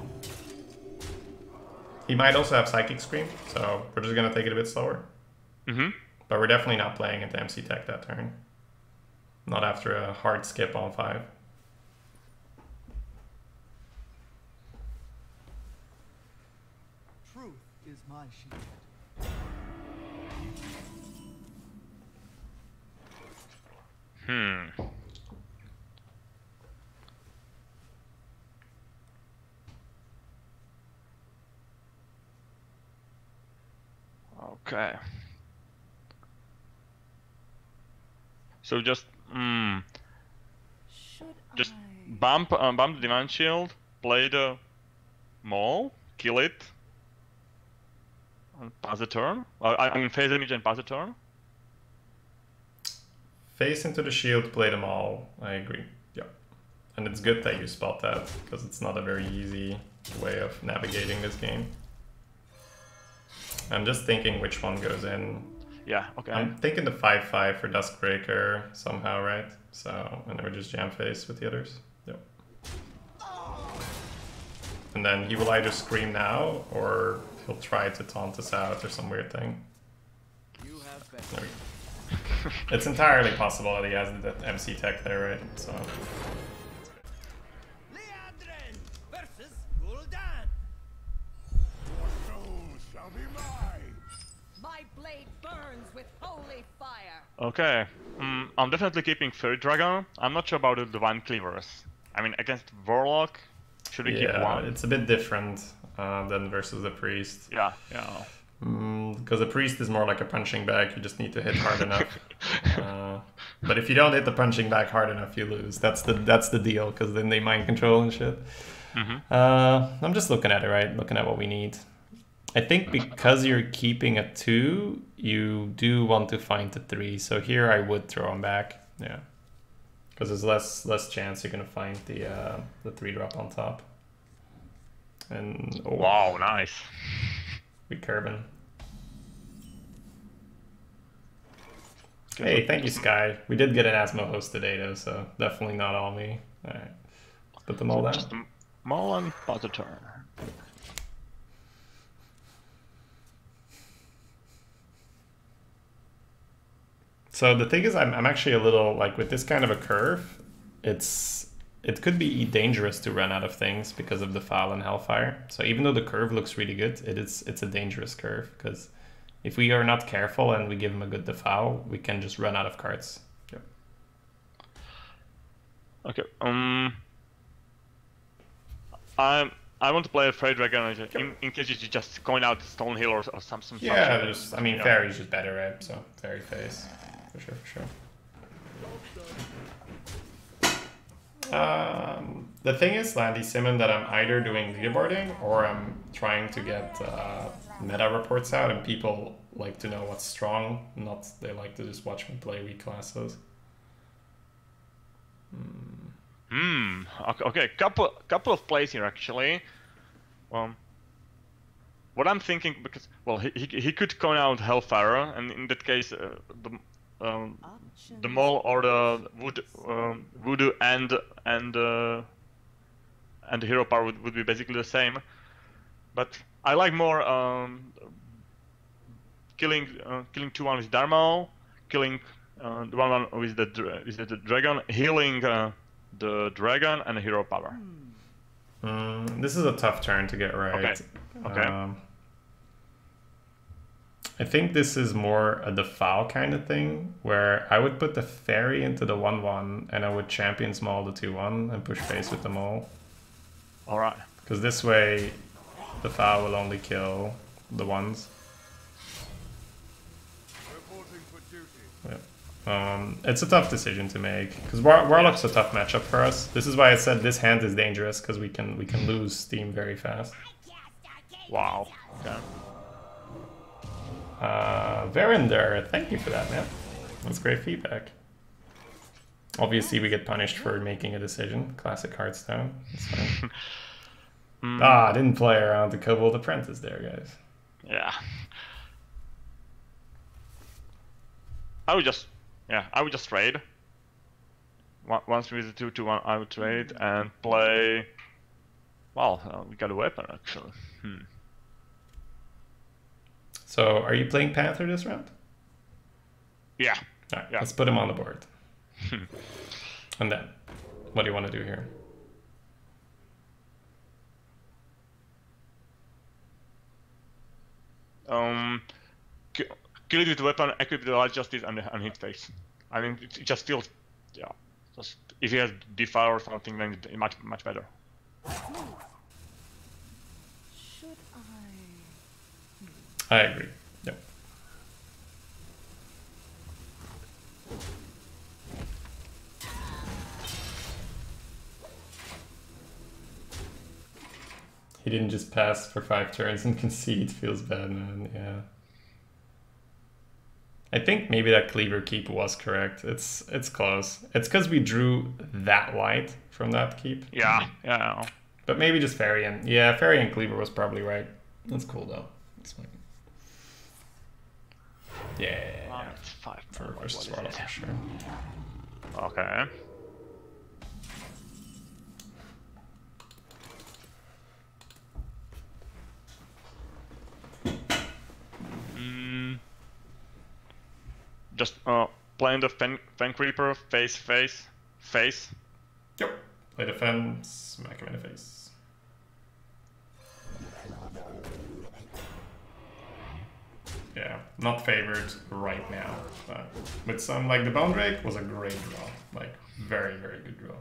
He might also have Psychic Scream, so we're just gonna take it a bit slower. Mm-hmm. But we're definitely not playing into MC Tech that turn. Not after a hard skip on 5. Truth is my shield. Okay. So just bump the Divine Shield, play the Maul, kill it, and pass the turn. I mean, phase damage and pass the turn. Face into the shield, play them all. I agree. Yeah. And it's good that you spot that, because it's not a very easy way of navigating this game. I'm just thinking which one goes in. Yeah, okay. I'm thinking the 5/5 for Duskbreaker somehow, right? So, and then we just jam face with the others. Yep. And then he will either scream now, or he'll try to taunt us out or some weird thing. There we go. It's entirely possible that he has the MC tech there, right? So. Leandrin versus Gul'dan. Your soul shall be mine. My blade burns with holy fire. Okay. I'm definitely keeping Fairy Dragon. I'm not sure about the Divine Cleavers. I mean, against Warlock, should we keep one? It's a bit different than versus the Priest. Yeah. Because the Priest is more like a punching bag, you just need to hit hard enough. But if you don't hit the punching bag hard enough, you lose. That's the deal, because then they mind control and shit. I'm just looking at it, right? Looking at what we need. I think because you're keeping a 2, you do want to find the 3. So here I would throw him back. Yeah. Because there's less chance you're going to find the 3-drop on top. And wow, nice. We Kerbin. Hey, thank you, Sky. We did get an Asmo host today, though, so definitely not all me. Alright. Put them all down. Just Maul and pass the turn. So the thing is, I'm actually a little, like, with this kind of a curve, it could be dangerous to run out of things because of the Foul and Hellfire. So even though the curve looks really good, it's a dangerous curve, because if we are not careful and we give him a good Defile, we can just run out of cards. Yep. Okay. I want to play a Fairy Dragon in case you just coin out Stonehill or something. Yeah, I mean, Fairy's just better, right? So Fairy face, for sure. The thing is, Landy Simon, that I'm either doing leaderboarding or I'm trying to get meta reports out, and people like to know what's strong, not they like to just watch me play weak classes. Okay, couple of plays here actually. What I'm thinking, because he could coin out Hellfire, and in that case the Maul or the Voodoo and the Hero Power would be basically the same. But I like more killing 2-1 with Dharma, killing the 1-1 with the dragon, healing the dragon and the Hero Power. This is a tough turn to get right. Okay. I think this is more a Defile kind of thing, where I would put the Fairy into the 1-1 and I would Champions Maul the 2-1 and push face with the Maul. Alright. Because this way the foul will only kill the ones. Reporting for duty. Yeah. It's a tough decision to make because Warlock's a tough matchup for us. This is why I said this hand is dangerous because we can lose steam very fast. Wow. Okay. Verinder, thank you for that, man. That's great feedback. Obviously, we get punished for making a decision. Classic Hearthstone. That's fine. I didn't play around the Kobold Apprentice there, guys. Yeah. I would just trade. Once with the 2-1, I would trade and play. Well, we got a weapon actually. So, are you playing Panther this round? Yeah. Alright, Yeah. let's put him on the board. And then, what do you want to do here? Kill it with weapon, equip the light justice and hit face. I mean, it just feels, yeah. Just if he has defile or something, then it's much better. Should I agree. Yep. He didn't just pass for 5 turns and concede. Feels bad, man. Yeah. I think maybe that cleaver keep was correct. It's close. It's because we drew that light from that keep. Yeah, yeah. But maybe just Fairy and... Yeah, Fairy and cleaver was probably right. That's cool, though. That's fine. Yeah. It's 5 For versus Warlock, for sure. Okay. Just playing the Fen Creeper, face. Yep. Play defense, smack him in the face. Yeah, not favored right now, but with some, like the Bone Drake was a great draw. Like, very, very good draw.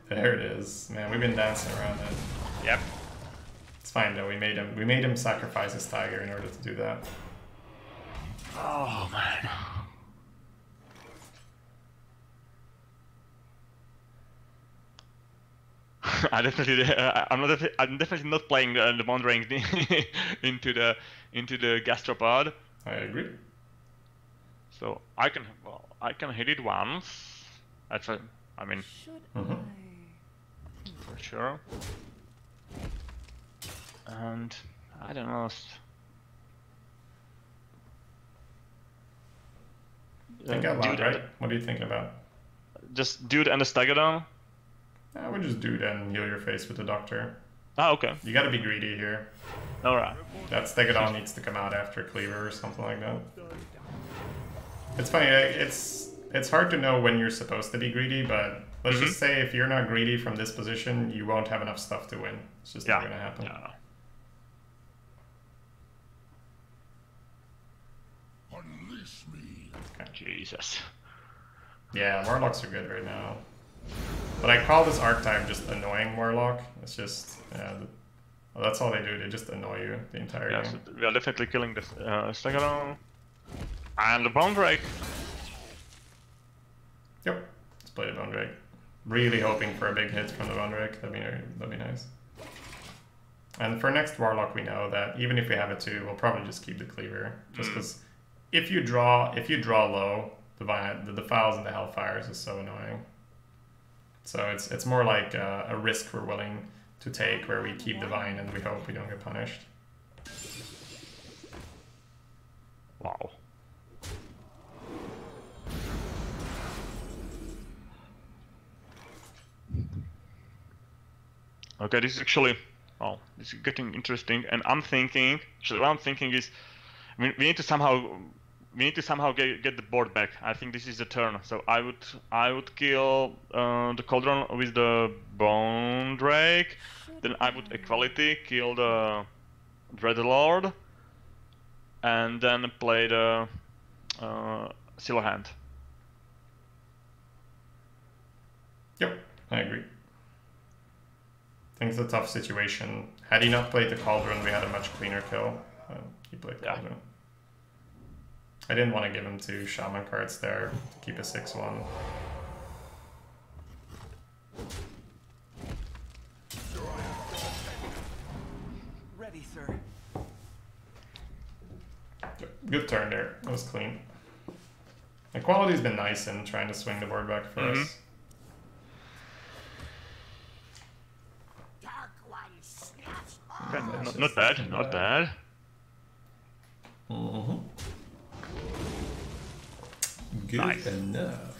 There it is. Man, we've been dancing around it. Yep. It's fine though, we made him sacrifice his tiger in order to do that. Oh man. I'm definitely not playing the Bond Rank into the gastropod. I agree. So I can hit it once. Actually, I mean, for sure. And I don't know. Think out loud, right? What are you thinking about? Just dude and the Stegodon? I would just dude and heal your face with the doctor. Ah, okay. You gotta be greedy here. Alright. That Stegodon needs to come out after Cleaver or something like that. It's funny, it's hard to know when you're supposed to be greedy, but let's just say if you're not greedy from this position, you won't have enough stuff to win. It's just not gonna happen. Yeah. Unleash me. Okay. Jesus. Yeah, Warlocks are good right now. But I call this archetype just annoying Warlock. It's just, yeah, well, that's all they do. They just annoy you the entire game. So we are definitely killing the Stegodon. And the Bone Drake. Yep, let's play the Bone Drake. Really hoping for a big hit from the Bone Drake. That'd be nice. And for next Warlock, we know that even if we have it too, we'll probably just keep the Cleaver. Just because if you draw low, the Defiles and the Hellfires is so annoying. So it's more like a risk we're willing to take, where we keep Divine and we hope we don't get punished. Wow. Okay, this is actually, oh, this is getting interesting, and I'm thinking, actually what I'm thinking is, we need to somehow get the board back. I think this is the turn, so I would kill the Cauldron with the Bone Drake, then I would Equality, kill the Dreadlord, and then play the Silver Hand. Yep, I agree. I think it's a tough situation. Had he not played the Cauldron, we had a much cleaner kill. He played Cauldron. I didn't want to give him 2 Shaman cards there to keep a 6-1. Ready, sir. Good turn there. That was clean. The quality's been nice in trying to swing the board back for us. Okay, not bad, not bad. Good Nice. enough.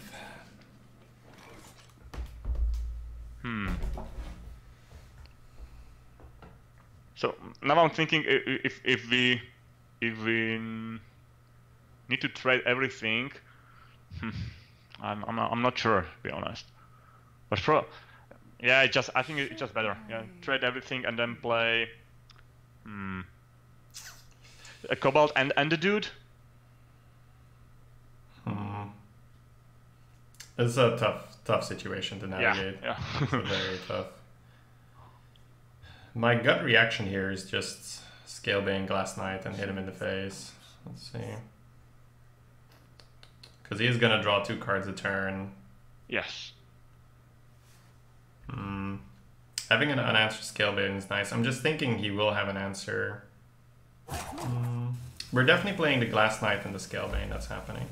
So now I'm thinking if we need to trade everything, I'm not sure, to be honest. But yeah, I think it's just better. Yeah, trade everything and then play a Cobalt and the dude. It's a tough situation to navigate. Yeah. It's very tough. My gut reaction here is just Scalebane Glass Knight and hit him in the face. Let's see. Because he is going to draw 2 cards a turn. Yes. Having an unanswered Scalebane is nice. I'm just thinking he will have an answer. We're definitely playing the Glass Knight and the Scalebane. That's happening.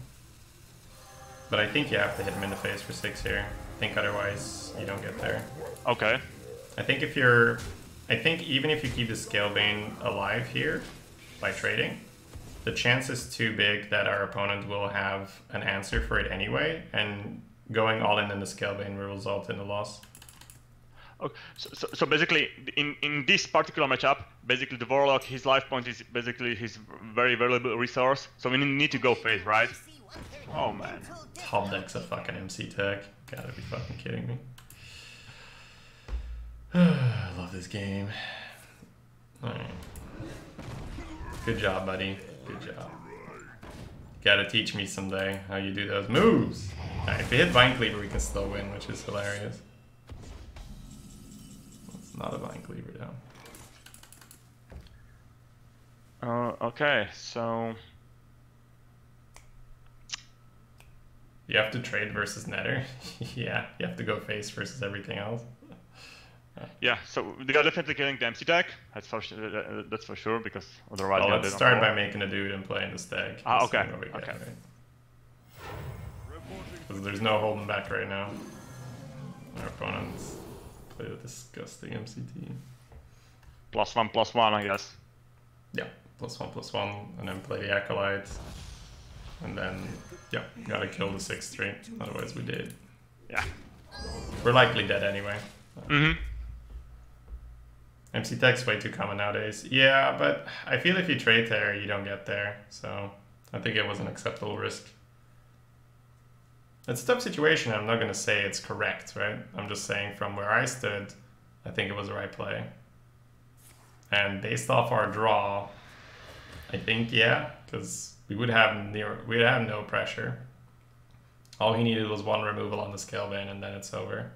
But I think you have to hit him in the face for 6 here. I think otherwise you don't get there. Okay. I think even if you keep the Scalebane alive here by trading, the chance is too big that our opponent will have an answer for it anyway, and going all in the Scalebane will result in a loss. Okay. So basically, in this particular matchup, basically the Warlock, his life point is basically his very valuable resource. So we need to go face, right? Oh man. Top deck's a fucking MC tech. Gotta be fucking kidding me. I love this game. Alright. Good job, buddy. Good job. Gotta teach me someday how you do those moves. Alright, if we hit Vine Cleaver, we can still win, which is hilarious. It's not a Vine Cleaver, though. Okay, so... You have to trade versus Nether. Yeah, you have to go face versus everything else. Yeah, so they are definitely killing the MC deck. That's for sure, because otherwise. Well, yeah, let's start by making a dude and playing the stack. Okay. Okay. Because there's no holding back right now. Our opponents play a disgusting MCT. +1/+1, I guess. Yeah, +1/+1, and then play the Acolyte. And then, yeah, gotta kill the 6/3, otherwise we did. Yeah. We're likely dead anyway. Mm-hmm. MC Tech's way too common nowadays. Yeah, but I feel if you trade there, you don't get there. So I think it was an acceptable risk. It's a tough situation. I'm not going to say it's correct, right? I'm just saying from where I stood, I think it was the right play. And based off our draw, I think, yeah, because we would have no pressure. All he needed was 1 removal on the Scalebane, and then it's over.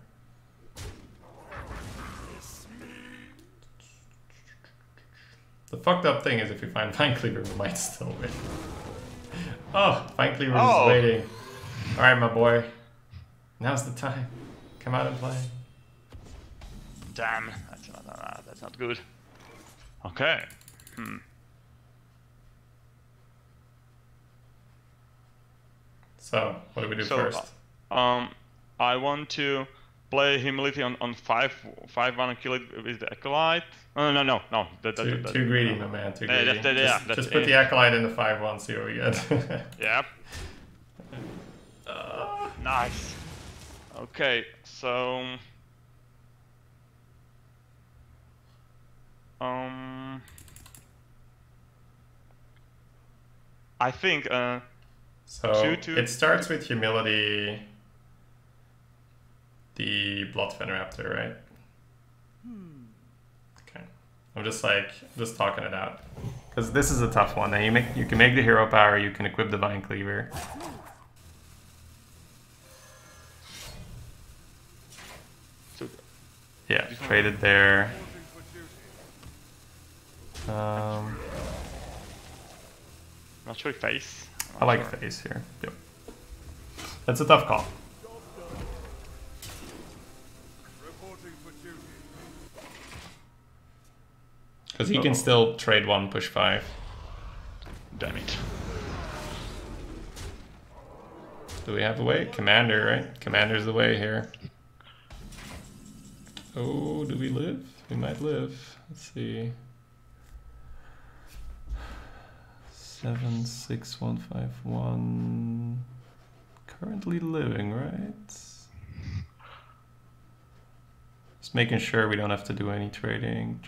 The fucked up thing is if we find Vine Cleaver, we might still win. Oh, Vine Cleaver is waiting. Alright, my boy. Now's the time. Come out and play. Damn, that's not good. Okay. So, what do we do first? I want to play Humility on 5/1 and kill it with the Acolyte. No. Too greedy, my man. Too greedy. Just put the Acolyte in the 5/1, see what we get. Yep. Nice. Okay, so... I think... so, it starts with Humility, the Bloodfen Raptor, right? Okay. I'm just talking it out. Because this is a tough one. Now you can make the hero power, you can equip the Vine Cleaver. Yeah, traded there. Not sure face. I like face here. Yep. That's a tough call. Because he can still trade 1, push 5. Damn it. Do we have a way? Commander, right? Commander's the way here. Oh, do we live? We might live. Let's see. 7, 6, 1, 5, 1. Currently living, right? Just making sure we don't have to do any trading.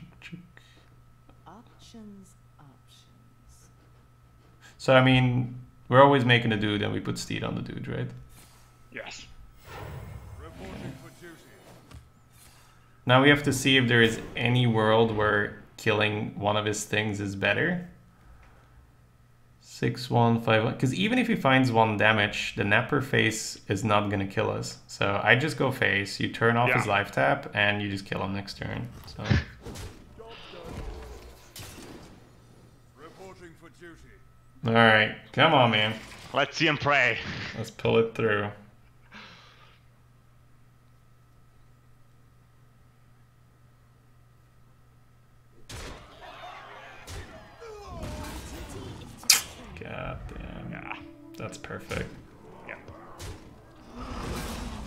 Options. So, I mean, we're always making a dude and we put Steed on the dude, right? Yes. Now we have to see if there is any world where killing one of his things is better. 6, 1, 5, 1. Because even if he finds 1 damage, the Napper face is not going to kill us. So I just go face, you turn off his life tap, and you just kill him next turn. So. Alright, come on, man. Let's see him pray. Let's pull it through. God damn. Yeah. That's perfect. Yeah.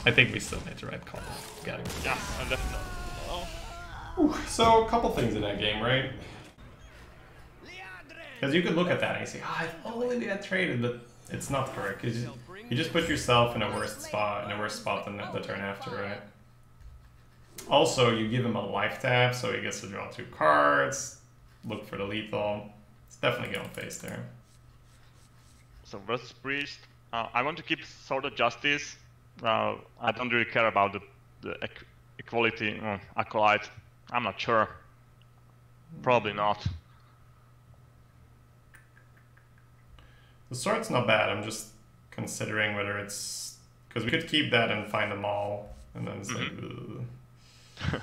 I think we still made the right call. Got it. Yeah, I'm definitely. Oh. So, a couple things in that game, right? Because you could look at that and you say, oh, if only we had traded, but it's not correct. You just put yourself in a worse spot than the turn after, right? Also, you give him a life tap, so he gets to draw 2 cards, look for the lethal. It's definitely going face there. So versus Priest, I want to keep Sword of Justice. I don't really care about the equality Acolyte. I'm not sure. Probably not. The sword's not bad, I'm just considering whether it's... Because we could keep that and find them all, and then it's like... there's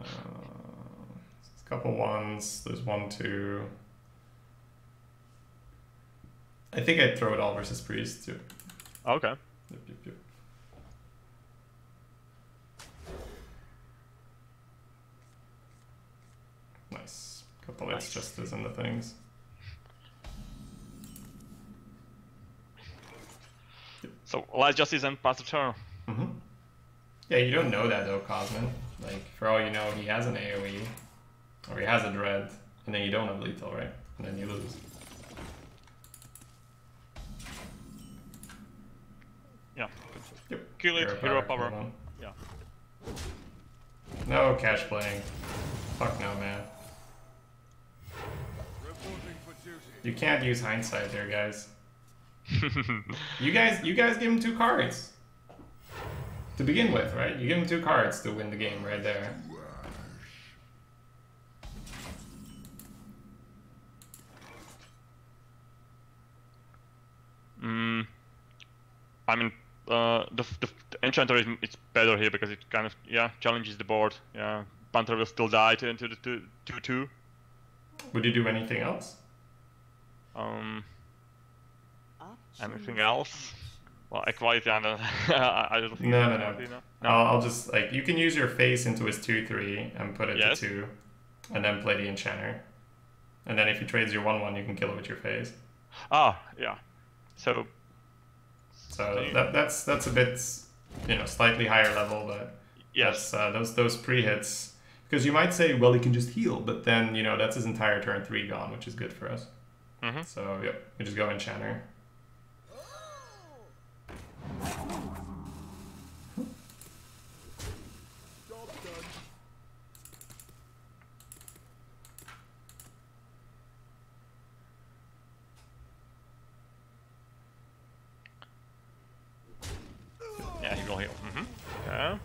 a couple 1s, there's 1, 2... I think I'd throw it all versus Priest, too. Okay. Yep. Nice. Couple It's Justice in the things. So Light Justice and pass the turn. Yeah, you don't know that though, Cosmin. Like, for all you know, he has an AoE, or he has a Dread, and then you don't have lethal, right? And then you lose. Yeah. Yep. Kill it, hero power. Yeah. No cash playing. Fuck no, man. You can't use hindsight here, guys. You guys give him 2 cards to begin with, right? You give him 2 cards to win the game right there. I mean, the Enchanter is better here because it kind of challenges the board. Yeah, Panther will still die into the 2/2. Would you do anything else? Anything else? Well, equality, I don't think. No. I'll just, like, you can use your face into his 2/3 and put it to 2, and then play the Enchanter. And then if he trades your 1/1, you can kill it with your face. Ah, yeah. So that's a bit, slightly higher level, but yes, those pre-hits. Because you might say, well, he can just heal, but then, that's his entire turn 3 gone, which is good for us. So, yep, we just go Enchanter. Yeah, he will heal. Okay.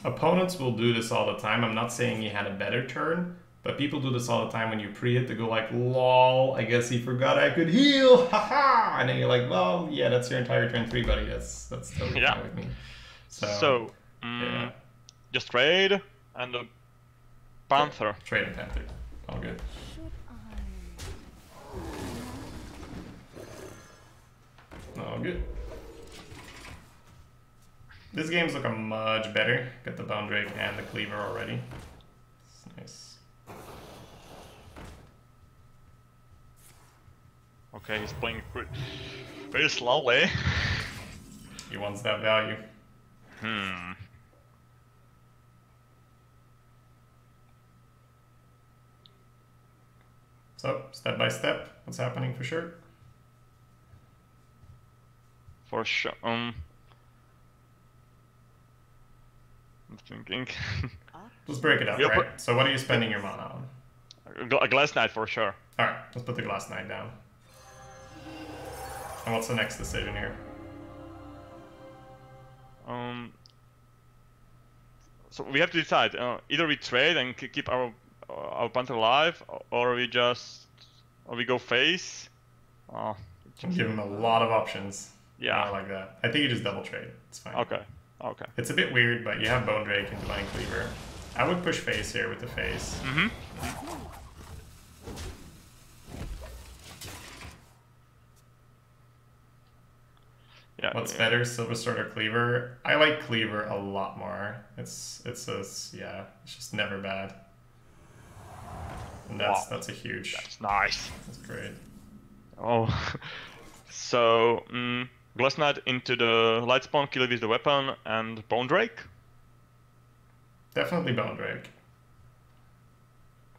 Opponents will do this all the time. I'm not saying he had a better turn, but people do this all the time when you pre-hit to go like, lol, I guess he forgot I could heal, haha! And then you're like, well, yeah, that's your entire turn 3, buddy. That's totally fine with me. So Yeah. Just trade and a Panther. Trade and Panther. All good. Should I? All good. This game's looking much better. Got the Bone Drake and the Cleaver already. It's nice. Okay, he's playing very slowly. He wants that value. So, step by step, what's happening for sure? For sure. I'm thinking. Let's break it up, Yep. right? So what are you spending your mana on? A Glass Knight for sure. Alright, let's put the Glass Knight down. And what's the next decision here? So we have to decide. Either we trade and keep our Panther alive, or we go face. Give him a lot of options. Yeah. I like that. I think you just double trade. It's fine. Okay. Okay. It's a bit weird, but you have Bone Drake and Divine Cleaver. I would push face here with the face. Yeah. What's better, Silver Sword or Cleaver? I like Cleaver a lot more. It's just never bad. And that's a huge. That's nice. That's great. Oh. So, Glass Knight into the Light Spawn, kill it with the weapon, and Bone Drake? Definitely Bone Drake.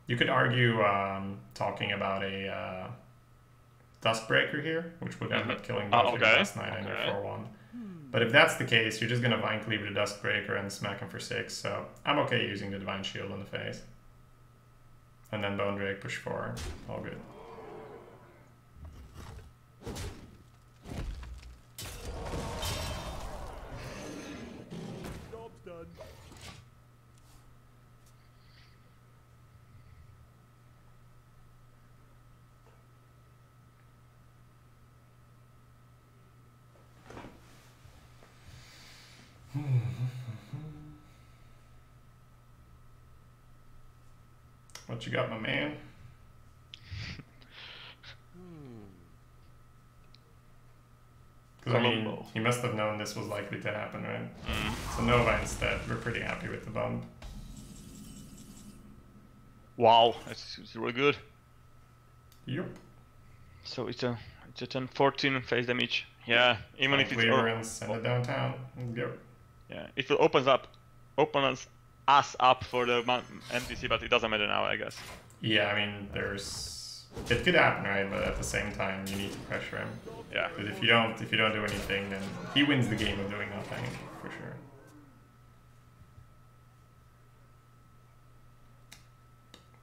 You could argue talking about a Duskbreaker here, which would end up killing both your Glass Knight and your 4-1. But if that's the case, you're just going to Vine Cleaver to Duskbreaker and smack him for 6, so I'm okay using the Divine Shield in the face. And then Bone Drake push 4. All good. Job's done. What you got, my man? Because I mean, he must have known this was likely to happen, right? So Nova instead. We're pretty happy with the bump. Wow, it's really good. Yep. So it's a 10-14 face damage. Yeah, even if it's Cleaver and send it downtown. Go. Yeah, it will opens us up for the NPC, but it doesn't matter now, I guess. Yeah, I mean, it could happen, right? But at the same time, you need to pressure him. Yeah. Because if you don't do anything, then he wins the game of doing nothing for sure.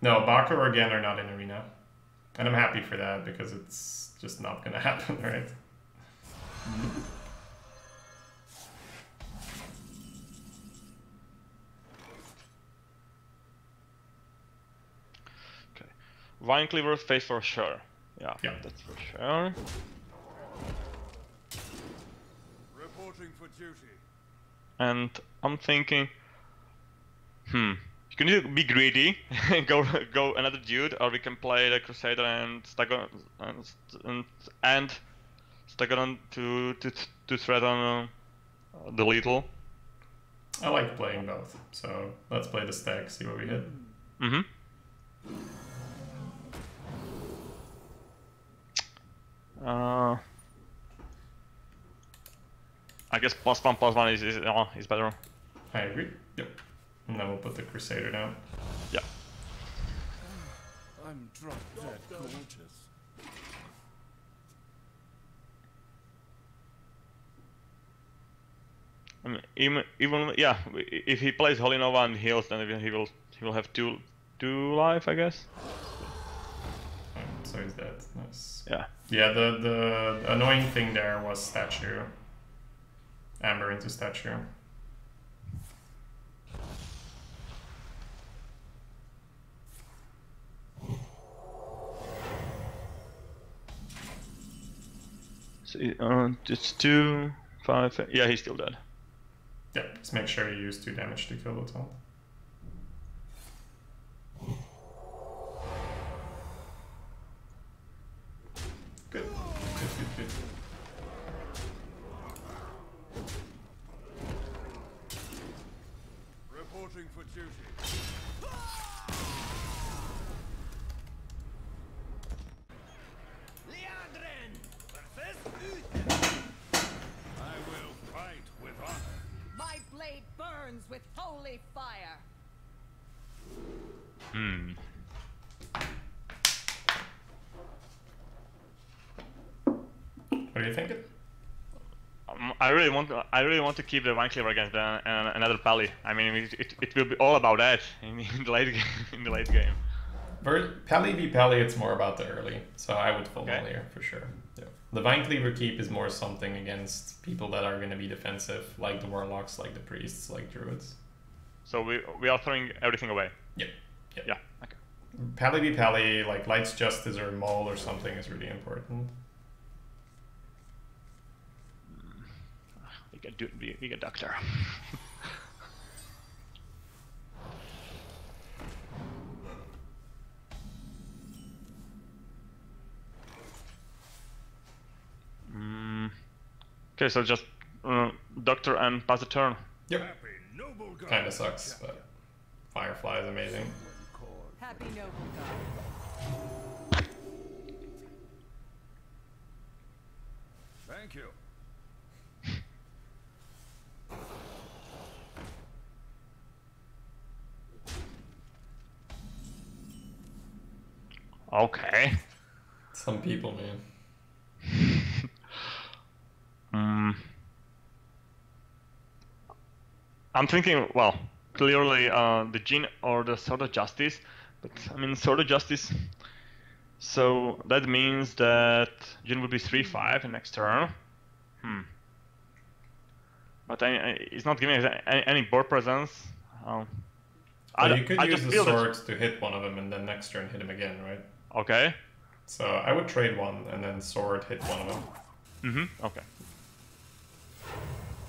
No, Bakura again are not in arena, and I'm happy for that because it's just not gonna happen, right? Okay. Vine Cleaver face for sure. Yeah, that's for sure. Reporting for duty. And I'm thinking, you can either be greedy, go another dude, or we can play the Crusader and Stagon and Stagon to thread on the lethal. I like playing both, so let's play the stack, see what we hit. I guess +1/+1 is better. I agree. Yep. And then we'll put the Crusader down. Yeah. I'm drop dead gorgeous. I mean, even yeah, if he plays Holy Nova and heals, then he will have two life, I guess. So he's dead. Nice. Yeah. Yeah. The annoying thing there was statue. Amber into statue. So it's 2, 5. Yeah, he's still dead. Yeah, just make sure you use 2 damage to kill the taunt. Good. Good. Reporting for duty. I will fight with honor. My blade burns with holy fire. What are you thinking? I really want to keep the Vine Cleaver against another Pally. I mean, it will be all about that in the late game. In the late game. Pally v Pally, it's more about the early, so I would full Okay. Maul here for sure. Yeah. The Vine Cleaver keep is more something against people that are going to be defensive, like the Warlocks, like the Priests, like Druids. So we are throwing everything away. Yep. Yeah. Okay. Pally v Pally, like Light's Justice or Maul or something is really important. We get Doctor. Okay, so just Doctor and pass the turn. Yep. Happy noble god. Kinda sucks, but Firefly is amazing. Happy noble god. Thank you. Okay. Some people, man. I'm thinking, well, clearly the Jin or the Sword of Justice, but I mean Sword of Justice. So that means that Jin would be 3/5 in next turn. But it's not giving us any board presence. But you could I use just the feel that- sword to hit one of them and then next turn hit him again, right? Okay. So I would trade one and then sword hit one of them. Okay.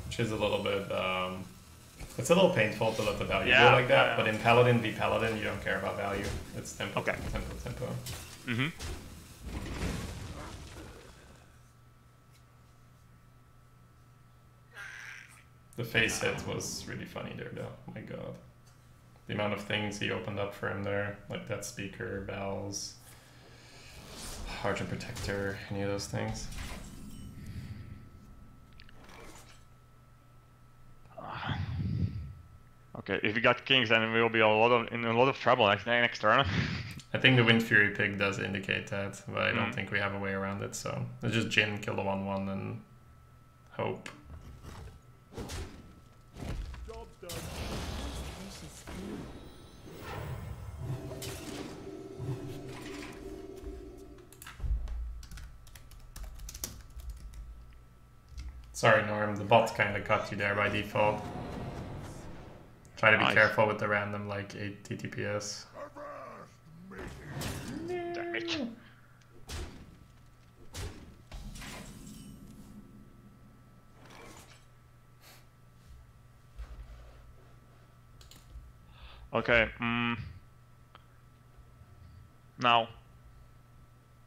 Which is a little bit, it's a little painful to let the value Yeah, go like that, yeah. but in Paladin v Paladin, you don't care about value. It's tempo, Okay. tempo. The face hit was really funny there though, my god. The amount of things he opened up for him there, like that speaker, bells, Argent Protector, any of those things. Okay, if we got kings, then we will be in a lot of trouble next turn. I think the Wind Fury Pig does indicate that, but I don't think we have a way around it, so let's just Jin, kill the 1/1 and hope. Job's done. Sorry Norm, the bot kinda cut you there by default. Try to be Nice. careful with the random like 8 TTPS. Damn it. Okay. Now,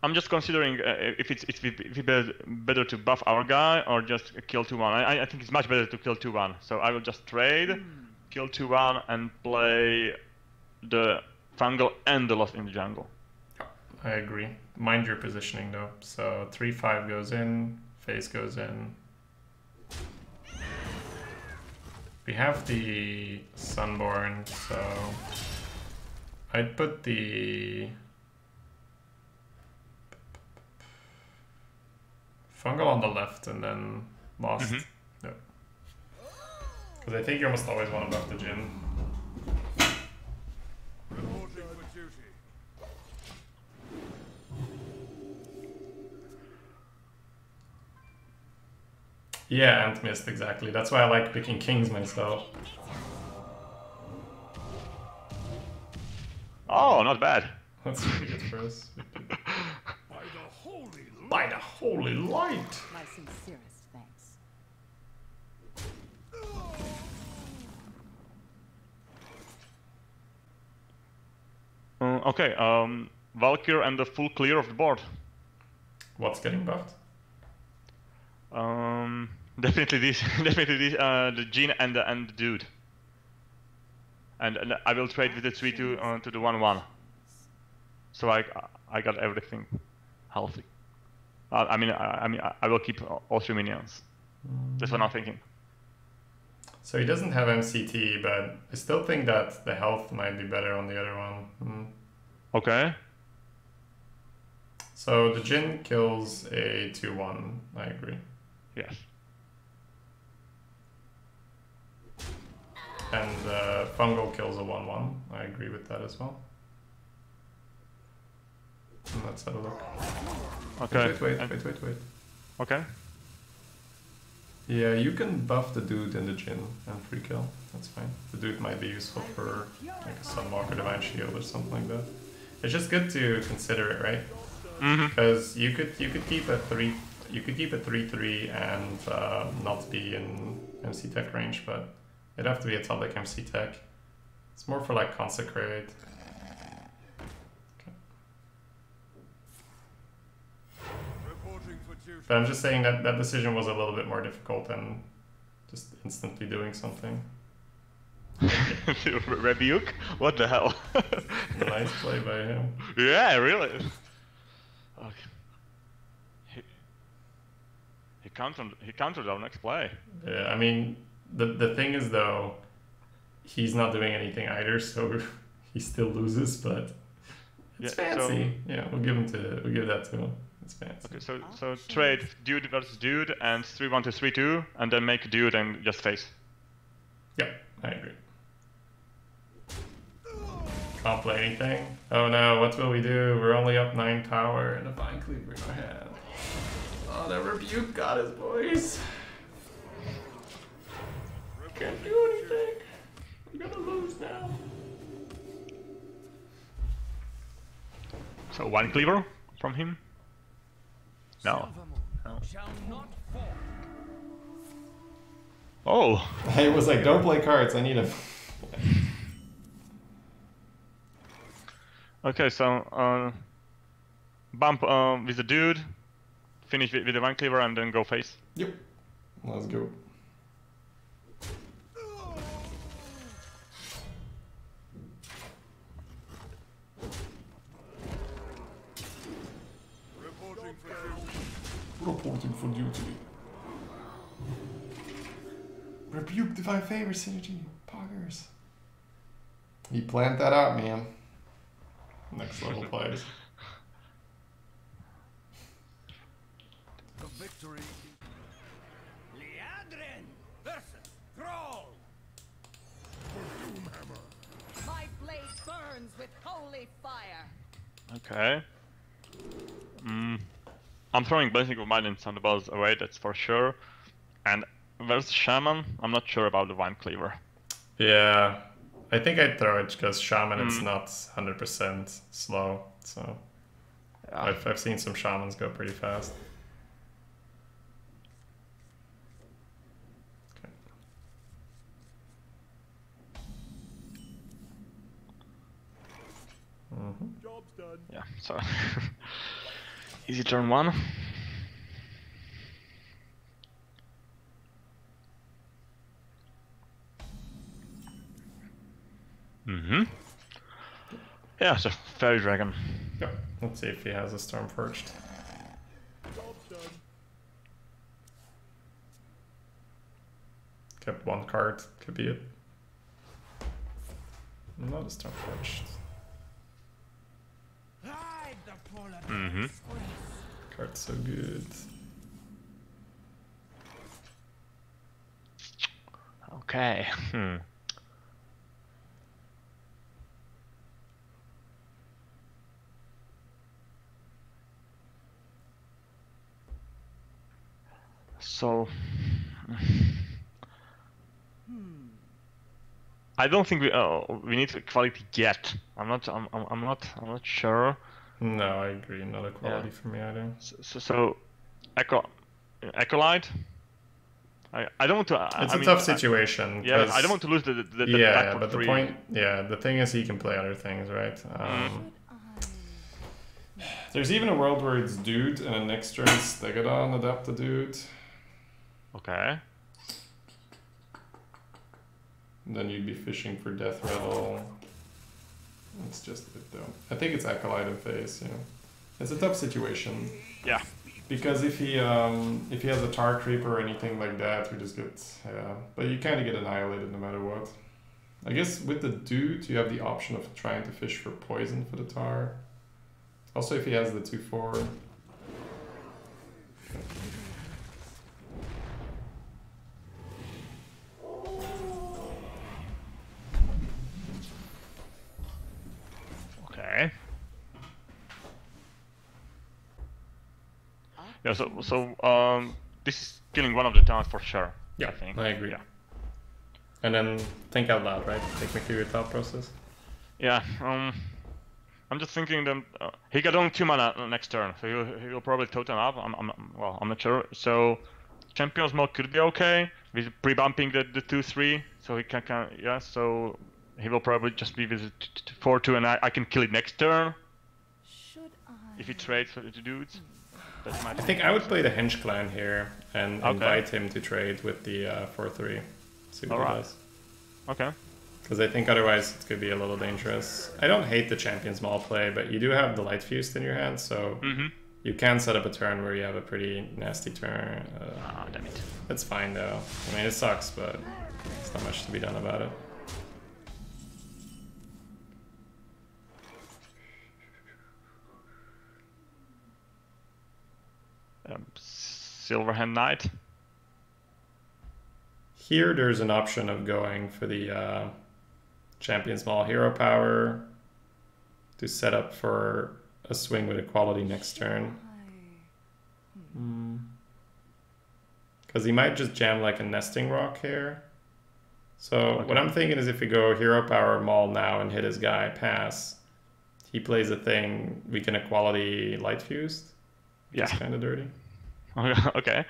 I'm just considering if it's better to buff our guy or just kill 2/1. I think it's much better to kill 2/1. So I will just trade, kill 2/1, and play the Fungal and the Lost in the Jungle. I agree. Mind your positioning though. So 3/5 goes in, face goes in. We have the Sunborn, so I'd put the Fungal on the left and then Lost. Yep. Because I think you almost always want to buff the Jin. Reporting for duty. Yeah, Ant missed exactly. That's why I like picking kings myself. Oh, not bad. That's really good for us. By the holy By the holy light! My sincerest thanks. Okay. Valkyr and the full clear of the board. What's getting buffed? Definitely this. Definitely this. The Jean and the dude. And I will trade with the 3-2 to the 1-1. So I got everything healthy. I mean I will keep all 3 minions. That's what I'm thinking. So he doesn't have MCT, but I still think that the health might be better on the other one. Okay. So the Jin kills a 2-1, I agree. Yes. And Fungal kills a 1-1, I agree with that as well. Let's have a look. Okay. Wait. Okay. Yeah, you can buff the dude in the Jin and free kill. That's fine. The dude might be useful for like a Sunwalker Divine Shield or something like that. It's just good to consider it, right? Because you could keep a 3/3 and not be in MC Tech range, but it'd have to be a top deck MC Tech. It's more for like Consecrate. But I'm just saying that that decision was a little bit more difficult than just instantly doing something. Rebuke? What the hell? Nice play by him. Yeah, really. Okay. He countered our next play. Yeah, I mean the thing is though, he's not doing anything either, so he still loses, but it's fancy. So, yeah, we'll give that to him. It's fancy. Okay, so trade dude versus dude and 3-1 to 3-2 and then make dude and just face. Yep, I agree. Can't play anything. Oh no, what will we do? We're only up 9 power and a Vine Cleaver in our hand. Oh, that Rebuke got us, boys. Can't do anything. We're gonna lose now. So 1 cleaver from him? No. Oh! I was like, don't play cards, I need them. Okay, so bump with the dude, finish with the 1 cleaver and then go face. Yep. Let's go. Reporting for duty. Rebuke Divine Favor synergy. Poggers. He planned that out, man. Next level plays. The victory. Leandrin versus Thrall. My blade burns with holy fire. Okay. I'm throwing Blazing of Mind and Thunderbolts away, that's for sure. And versus Shaman, I'm not sure about the Vine Cleaver. Yeah, I think I'd throw it because Shaman it's not 100% slow, so yeah. I've seen some Shamans go pretty fast. Okay. Job's done. Yeah, so easy turn 1. Yeah, so Fairy Dragon. Yep. Let's see if he has a Stormforged. Job's done. Kept 1 card, could be it. Not a Stormforged. Hide the Paladin. Card's so good. Okay. So I don't think we need quality yet. I'm not sure. No, I agree. Not a quality for me either. So Acolyte, I don't want to. It's I a mean, tough situation. Yeah, 'cause- I don't want to lose the yeah, backward but three. the thing is he can play other things, right? There's even a world where it's dude and a next turn Stegodon adapt the dude. Okay. And then you'd be fishing for Death Rattle. It's just a bit dumb. I think it's Acolyte and Face, you know. It's a tough situation. Yeah. Because if he has a Tar Creeper or anything like that, we just get but you kinda get annihilated no matter what. I guess with the dude you have the option of trying to fish for poison for the tar. Also if he has the 2/4. Okay. Yeah. So this is killing one of the towns for sure. Yeah, I think. I agree. Yeah. And then think out loud, right? Take me through your thought process. Yeah. I'm just thinking that he got only 2 mana next turn, so he'll probably totem up. I'm not sure. So Champion's Mode could be okay with pre-bumping the 2/3, so he can yeah. So he will probably just be with 4/2, and I can kill it next turn Should if he trades for the dudes. That's my. I think I would play the Henge Clan here and Okay. invite him to trade with the 4/3. See what he Alright. does. Okay. Because I think otherwise it could be a little dangerous. I don't hate the Champion Small play, but you do have the Light Fused in your hand, so you can set up a turn where you have a pretty nasty turn. Damn it. That's fine though. I mean, it sucks, but there's not much to be done about it. Silverhand Knight. Here, there's an option of going for the Champion Small Hero Power to set up for a swing with equality next turn. Because he might just jam like a Nesting Rock here. So what I'm thinking is if we go Hero Power Maul now and hit his guy, pass, he plays a thing, we can equality Light Fused. Yeah. It's kind of dirty. Okay.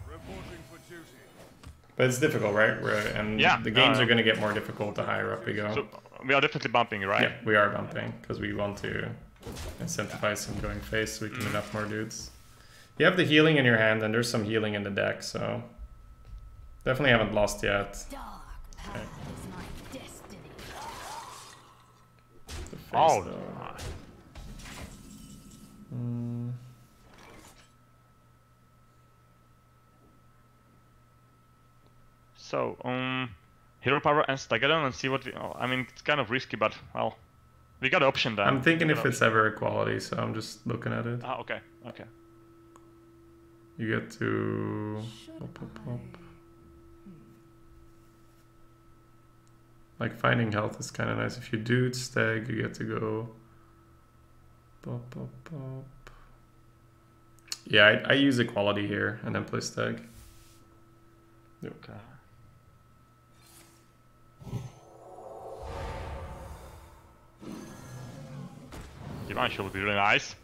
Reporting for duty. But it's difficult, right? And Yeah, the games are going to get more difficult the higher up we go. So we are definitely bumping, right? Yeah, we are bumping because we want to incentivize him going face so we can win up more dudes. You have the healing in your hand and there's some healing in the deck, so definitely haven't lost yet. dark path is my destiny. The face, Oh. though. So Hero Power and Stegodon and see what we. I mean, it's kind of risky, but well, we got option then. I'm thinking We if got it's ever equality, so I'm just looking at it. option. Okay. Okay. You get to... Like finding health is kind of nice. If you do stag, you get to go... Pop, pop, pop. Yeah, I use equality here and then play stag. Yep. Okay. Divine Shield would be really nice.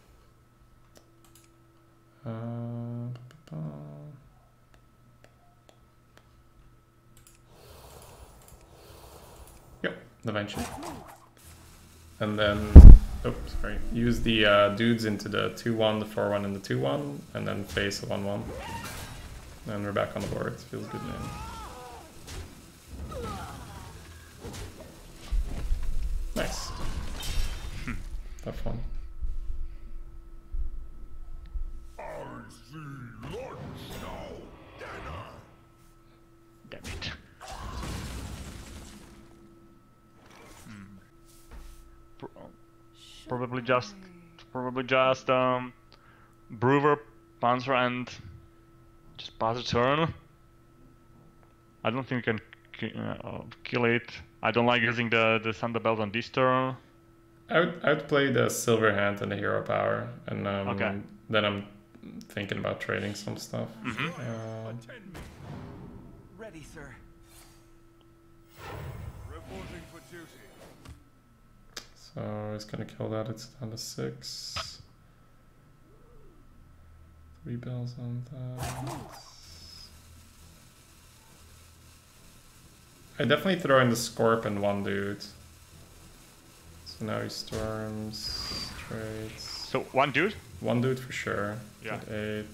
Yep, eventually. And then, oops, sorry. Use the dudes into the 2/1, the 4/1, and the 2/1, and then face a 1/1. And we're back on the board. It feels good, man. Nice. Tough one. Damn it. Probably just Brewer, Panzer, and just pass the turn. I don't think we can kill it. I don't like using the Thunderbelt on this turn. I would play the Silver Hand and the Hero Power, and Okay. then I'm thinking about trading some stuff. Attend me. Ready, sir. Reporting for duty. So he's gonna kill that. It's down to 6. 3 bells on that. I definitely throw in the Scorp and one dude. So now he storms, trades. So one dude? One dude for sure. Yeah. At 8.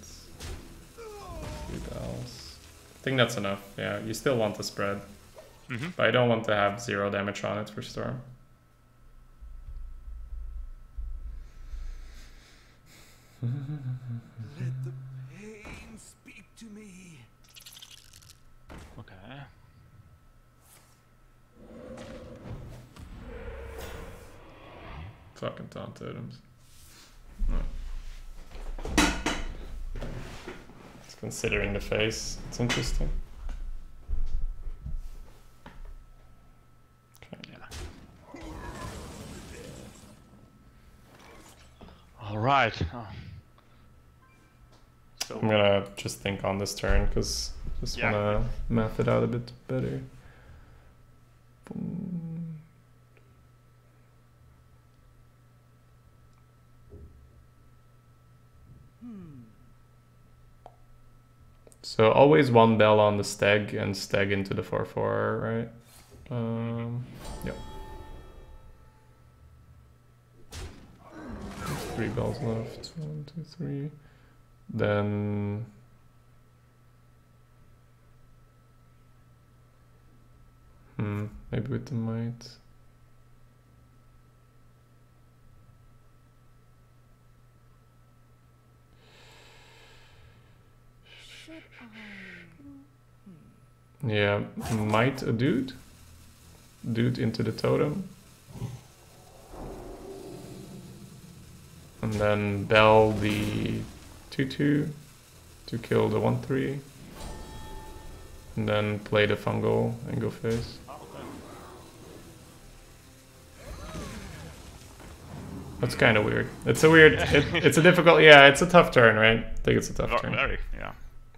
3 bells. I think that's enough. Yeah, you still want the spread. But I don't want to have 0 damage on it for storm. Let the pain speak to me. Okay. Fucking taunt totems. It's considering the face. It's interesting. Okay. All right. So I'm gonna just think on this turn because just wanna math it out a bit better. Boom. So always one bell on the stag and stag into the 4/4, right? Yep. 3 bells left. 1, 2, 3. Then maybe with the might. Yeah, might a dude. Dude into the totem. And then bell the 2/2 to kill the 1/3. And then play the fungal and go face. That's kind of weird. It's a weird, it's a difficult, yeah, it's a tough turn, right? I think it's a tough turn. Very, yeah.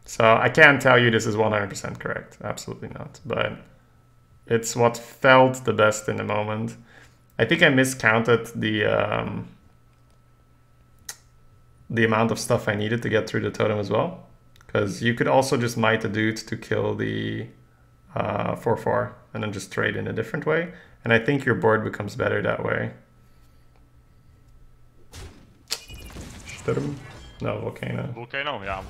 So I can't tell you this is 100% correct. Absolutely not. But it's what felt the best in the moment. I think I miscounted the amount of stuff I needed to get through the totem as well. Because you could also just might a dude to kill the 4/4 and then just trade in a different way. And I think your board becomes better that way. No, Volcano. Volcano, yeah.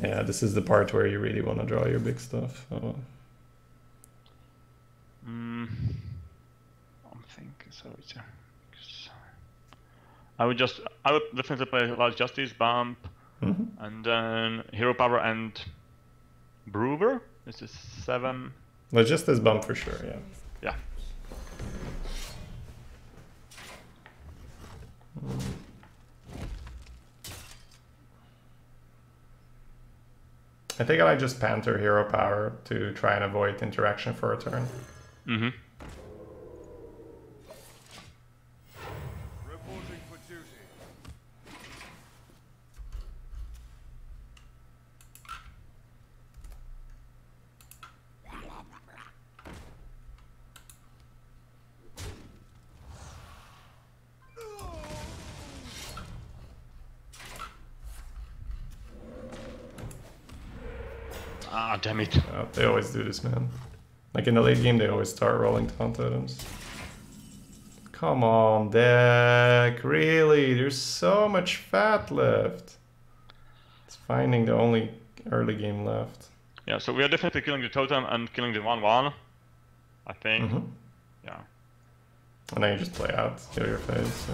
Yeah, this is the part where you really want to draw your big stuff. Oh. I'm thinking so. I would definitely play Last Justice, Bump, and then Hero Power and Brewer. This is 7. But just this bump for sure, yeah. Yeah. I think I just Panther Hero Power to try and avoid interaction for a turn. Mm-hmm. Reporting for duty. Ah, damn it. They always do this, man. Like in the late game, they always start rolling taunt totems. Come on, deck. Really? There's so much fat left. It's finding the only early game left. Yeah, so we are definitely killing the totem and killing the 1/1. I think. Yeah. And then you just play out, kill your face. So.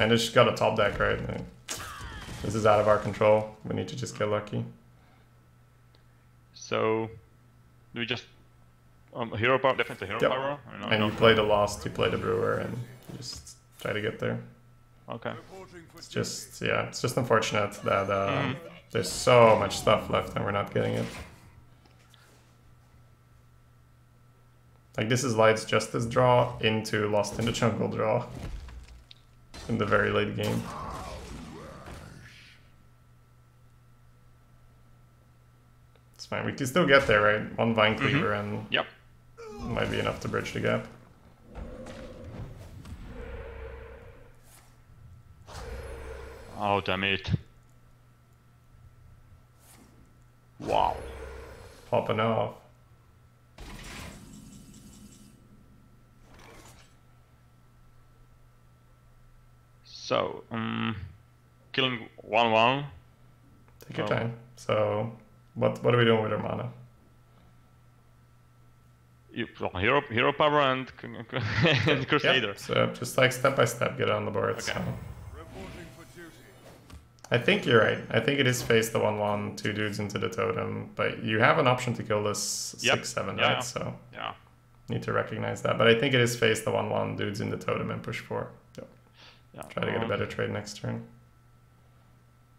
And it's just got a top deck, right? This is out of our control. We need to just get lucky. So, do we just hero power? Definitely hero power. And you play the Lost, you play the Brewer, and you just try to get there. Okay. It's just, yeah, it's just unfortunate that there's so much stuff left and we're not getting it. Like this is Light's Justice draw into Lost in the Jungle draw in the very late game. It's fine, we can still get there, right? One Vine Cleaver and might be enough to bridge the gap. Oh, damn it. Wow. Popping off. So, killing 1/1. Take your time. So, what are we doing with our mana? You hero power and Crusader. Yep. So just like step by step, get on the board. Okay. So. Reporting for duty. I think you're right. I think it is face the 1/1, 2 dudes into the totem, but you have an option to kill this 6/7, Yeah. right? So Yeah. need to recognize that. But I think it is face the 1/1, dudes in the totem and push 4. Yep. Yeah. Try to get a better trade next turn.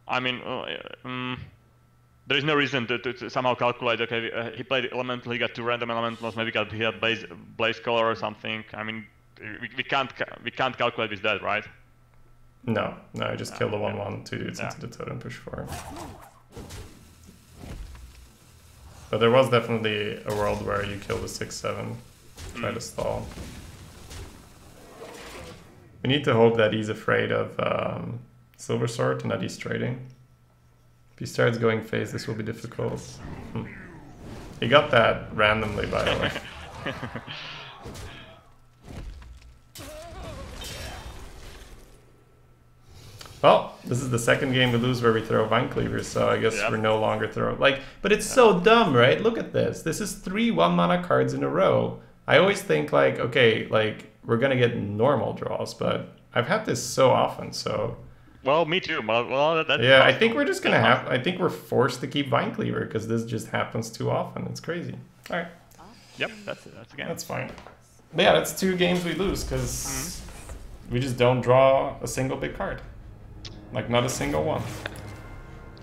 I mean, there is no reason to somehow calculate. Okay, he played elemental, he got 2 random elementals. Maybe he had blaze color or something. I mean, we can't calculate with that, right? No, I just kill the 1/1, 2 dudes into the totem, push 4. But there was definitely a world where you kill the 6/7, try to stall. We need to hope that he's afraid of Silver Sword and that he's trading. If he starts going face, this will be difficult. He got that randomly, by the way. Well, this is the second game we lose where we throw Vine Cleavers, so I guess we're no longer throwing... Like, but it's so dumb, right? Look at this. This is 3 1-mana cards in a row. I always think, like, okay, like, we're gonna get normal draws, but I've had this so often, so... Well, me too. Well, yeah, I think we're just gonna have... I think we're forced to keep Vine Cleaver, because this just happens too often. It's crazy. Alright. Yep, that's a game. That's fine. But yeah, that's 2 games we lose, because we just don't draw a single big card. Like, not a single one.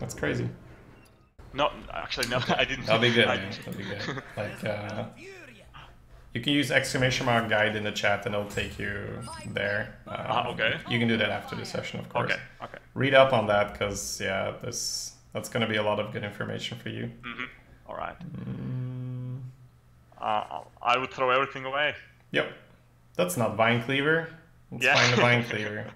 That's crazy. No, actually, no, I didn't. That'll be good, man. That'll be good. Like, you can use > guide in the chat and it'll take you there. Okay. You can do that after the session, of course. Okay. Read up on that, because, yeah, that's going to be a lot of good information for you. All right. I would throw everything away. Yep. That's not Vine Cleaver. Let's find a Vine Cleaver.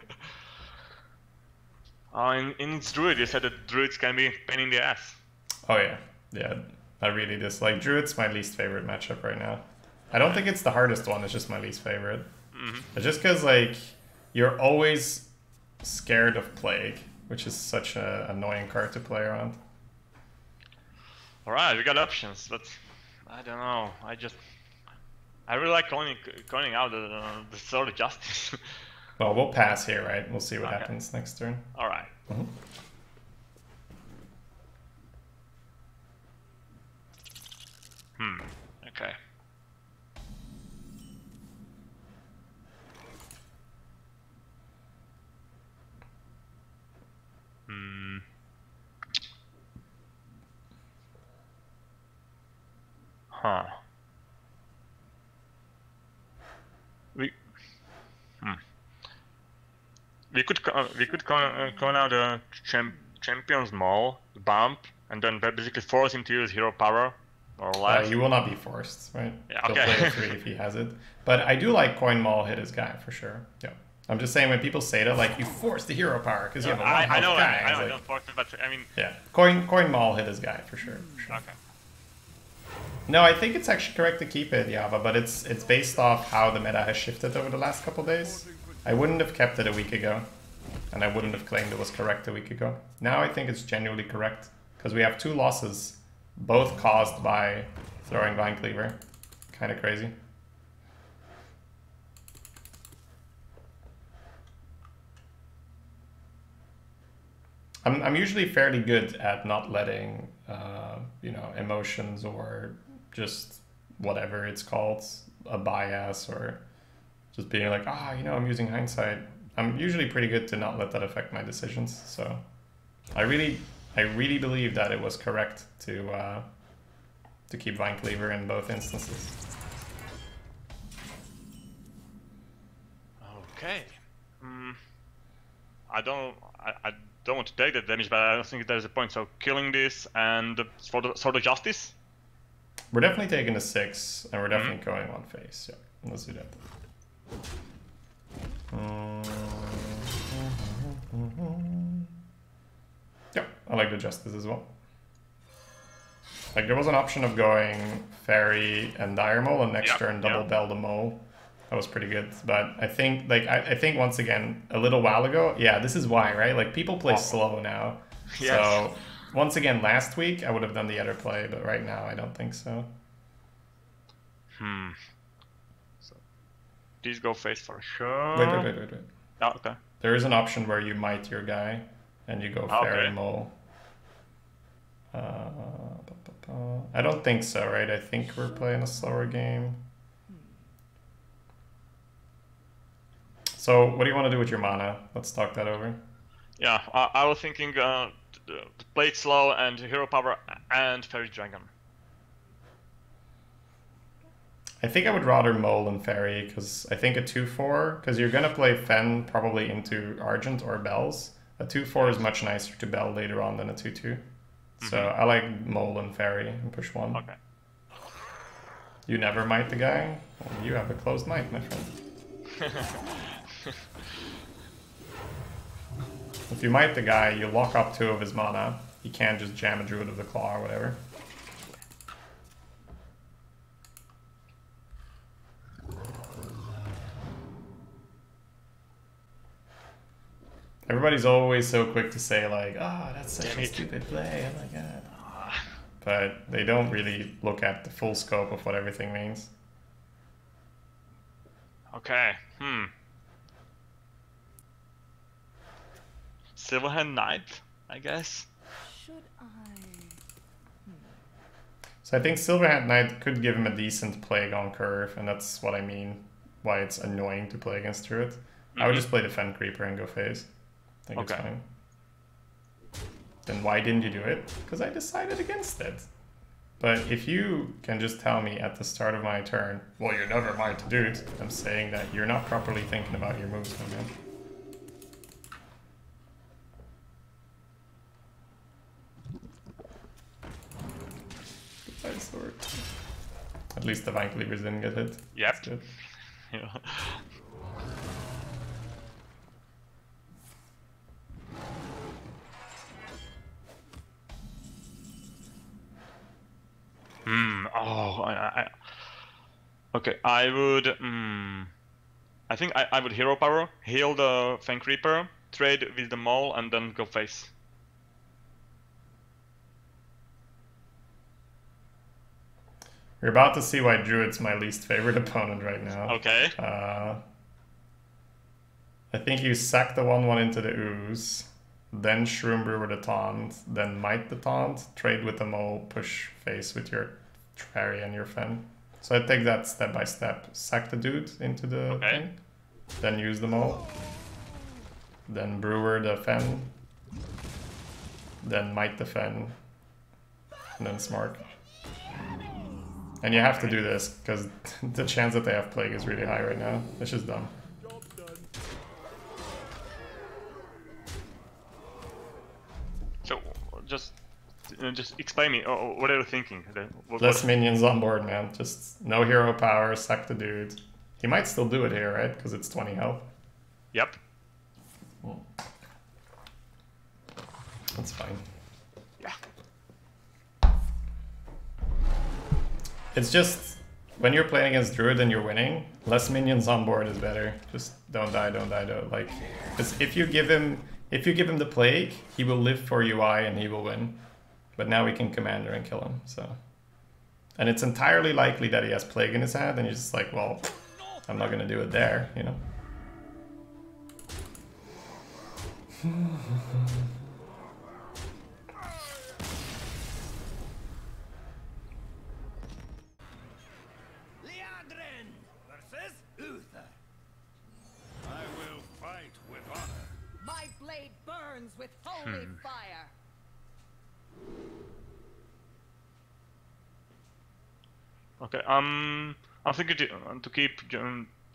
In its Druid, you said that Druids can be a pain in the ass. Oh, yeah. Yeah, I really dislike Druid's my least favorite matchup right now. I don't think it's the hardest one, it's just my least favorite. It's just because, like, you're always scared of Plague, which is such an annoying card to play around. Alright, we got options, but I don't know. I really like coining out the Sword of Justice. Well, we'll pass here, right? We'll see what happens next turn. Alright. Okay. Huh. We could call out the Champion's Maul, bump, and then basically force him to use hero power, or less. You will not be forced, right? Yeah, He'll play a 3 if he has it. But I do like Coin Maul hit his guy, for sure. Yeah. I'm just saying, when people say that, like, you force the hero power, because you have a one-health guy. I know, I don't force it, but I mean... Yeah. Coin Maul hit his guy, for sure. Okay. No, I think it's actually correct to keep it, Java, but it's based off how the meta has shifted over the last couple days. I wouldn't have kept it a week ago, and I wouldn't have claimed it was correct a week ago. Now I think it's genuinely correct, because we have 2 losses, both caused by throwing Vine Cleaver. Kind of crazy. I'm usually fairly good at not letting, you know, emotions or just whatever it's called, a bias, or just being like, you know, I'm using hindsight. I'm usually pretty good to not let that affect my decisions. So I really believe that it was correct to keep Vine Cleaver in both instances. Okay. I don't want to take that damage, but I don't think there's a point. So killing this and for the Sword of Justice? We're definitely taking a 6, and we're definitely going on face. Yeah, let's do that. I like the Justice as well. Like, there was an option of going Fairy and Dire Mole, and next turn double Bell the Mole. That was pretty good. But I think, like, I think once again, a little while ago, yeah, this is why, right? Like, people play slow now. Yes. So, once again, last week, I would have done the other play, but right now, I don't think so. So, these go face for sure. Wait. Oh, okay. There is an option where you might your guy, and you go Fairy Mole. I don't think so, right? I think we're playing a slower game. So, what do you want to do with your mana? Let's talk that over. Yeah, I was thinking play it slow and Hero Power and Fairy Dragon. I think I would rather Mole and Fairy, because I think a 2-4, because you're going to play Fen probably into Argent or Bells. A 2-4 is much nicer to Bell later on than a 2-2. So I like Mole and Fairy and push 1. Okay. You never might the guy? Well, you have a closed might, my friend. If you might the guy, you lock up 2 of his mana. He can't just jam a Druid of the Claw or whatever. Everybody's always so quick to say like, oh, that's such a stupid play, oh my god. But they don't really look at the full scope of what everything means. Okay, Silverhand Knight, I guess. Should I? So I think Silverhand Knight could give him a decent Plague on curve, and that's what I mean, why it's annoying to play against Druid. I would just play the Fen Creeper and go phase. I think it's fine. Then why didn't you do it? Because I decided against it. But if you can just tell me at the start of my turn, well, you never might do it, I'm saying that you're not properly thinking about your moves, my man. Goodbye, sword. At least the Vine Cleavers didn't get hit. Yep. That's good. Yeah. Okay, I would. I think I would Hero Power, heal the Fang Creeper, trade with the Mole, and then go face. You're about to see why Druid's my least favorite opponent right now. Okay. I think you sack the 1/1 into the Ooze, then Shroom Brewer the Taunt, then Might the Taunt, trade with the Mole, push face with your Fairy and your Fen. So I take that step by step. Sack the dude into the thing, then use the Mole, then Brewer the Fen, then Might the Fen, and then Smart. And you have to do this, because the chance that they have Plague is really high right now. It's just dumb. So, just explain me, what are you thinking? Less minions on board, man. Just no hero power, sack the dude. He might still do it here, right? Because it's 20 health. Yep. That's fine. Yeah. It's just, when you're playing against Druid and you're winning, less minions on board is better. Just don't die, don't. Like, if you give him the Plague, he will live for UI and he will win. But now we can Commander and kill him, so. And it's entirely likely that he has Plague in his hand, and you're just like, well, I'm not gonna do it there, you know? Versus Uther. I will fight with honor. My blade burns with holy fire. Okay, I'm thinking to keep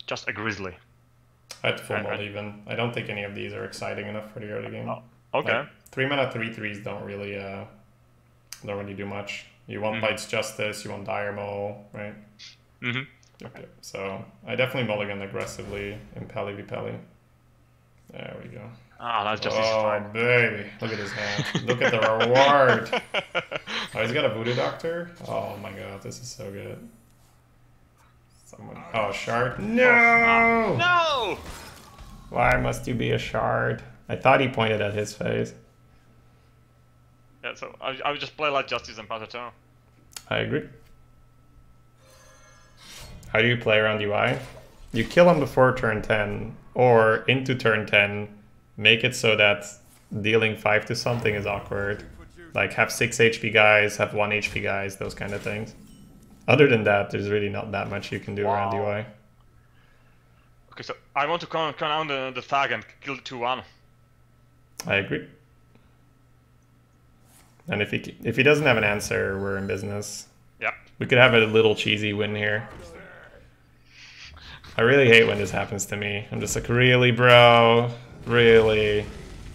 just a Grizzly. I'd full mode even. I don't think any of these are exciting enough for the early game. Oh, okay. Like, 3-mana 3/3s don't really do much. You want Light's Justice, you want Dire Mole, right? Okay, so I definitely mulligan aggressively in Pally v Pally. There we go. Ah, that's just Oh, fine. baby. Look at his hand. Look at the reward. Oh, he's got a voodoo doctor? Oh my god, this is so good. Someone... Oh, shard? No! No! Why must you be a shard? I thought he pointed at his face. Yeah, so I would just play like Justice and pass a turn. I agree. How do you play around UI? You kill him before turn 10, or into turn 10, make it so that dealing 5 to something is awkward. Like have 6 HP guys, have 1 HP guys, those kind of things. Other than that, there's really not that much you can do around UI. Okay, so I want to come down the Thag and kill the 2-1. I agree. And if he doesn't have an answer, we're in business. Yeah. We could have a little cheesy win here. I really hate when this happens to me. I'm just like, really, bro? Really?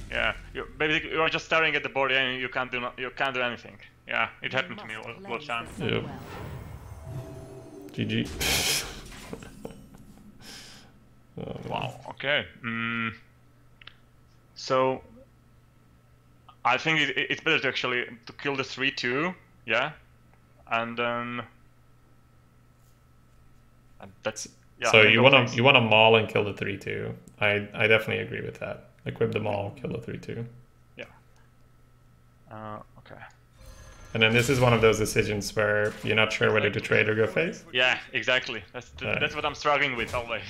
Yeah. Basically, you are just staring at the board and you can't do anything. Yeah, it happened to me all the time. Yep. GG. Oh, wow. Okay. So I think it's better to actually kill the 3-2. Yeah. And then. And that's. Yeah, so you want to maul and kill the 3-2. I definitely agree with that. Equip the maul, kill the 3-2. Yeah. Okay. And then this is one of those decisions where you're not sure whether to trade or go face. Yeah, exactly. That's what I'm struggling with always.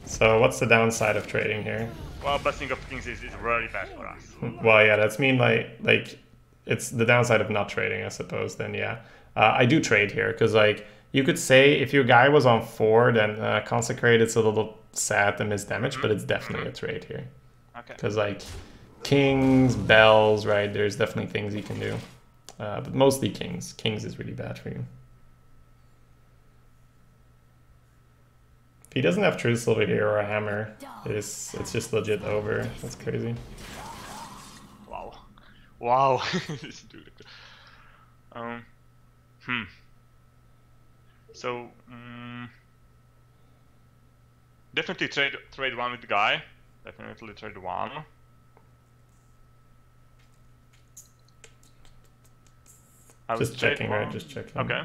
So what's the downside of trading here? Well, Blessing of Kings is really bad for us. Well, yeah, that's mean like it's the downside of not trading, I suppose. Then yeah, I do trade here because like you could say if your guy was on 4, then consecrate. It's a little sad to miss damage, but it's definitely a trade here. Okay. Because like kings, bells, right? There's definitely things you can do, but mostly kings. Kings is really bad for you. If he doesn't have True Silver here or a hammer, it's just legit over. That's crazy. Wow. Wow. This dude. So definitely trade 1 with the guy. Definitely trade 1. Just checking, right? Just checking. Okay.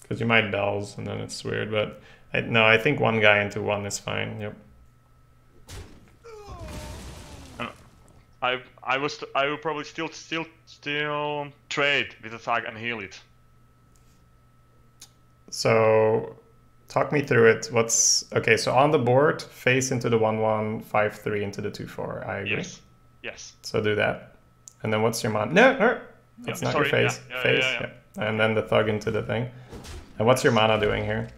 Because you might bells and then it's weird, but no, I think 1 guy into 1 is fine. Yep. I will probably still trade with the Thag and heal it. So talk me through it. Okay? So on the board, face into the 1/1, 5/3 into the 2/4. I agree. Yes. So do that. And then what's your mana? No, that's not your face. Face. Yeah. And then the thug into the thing. And what's your mana doing here?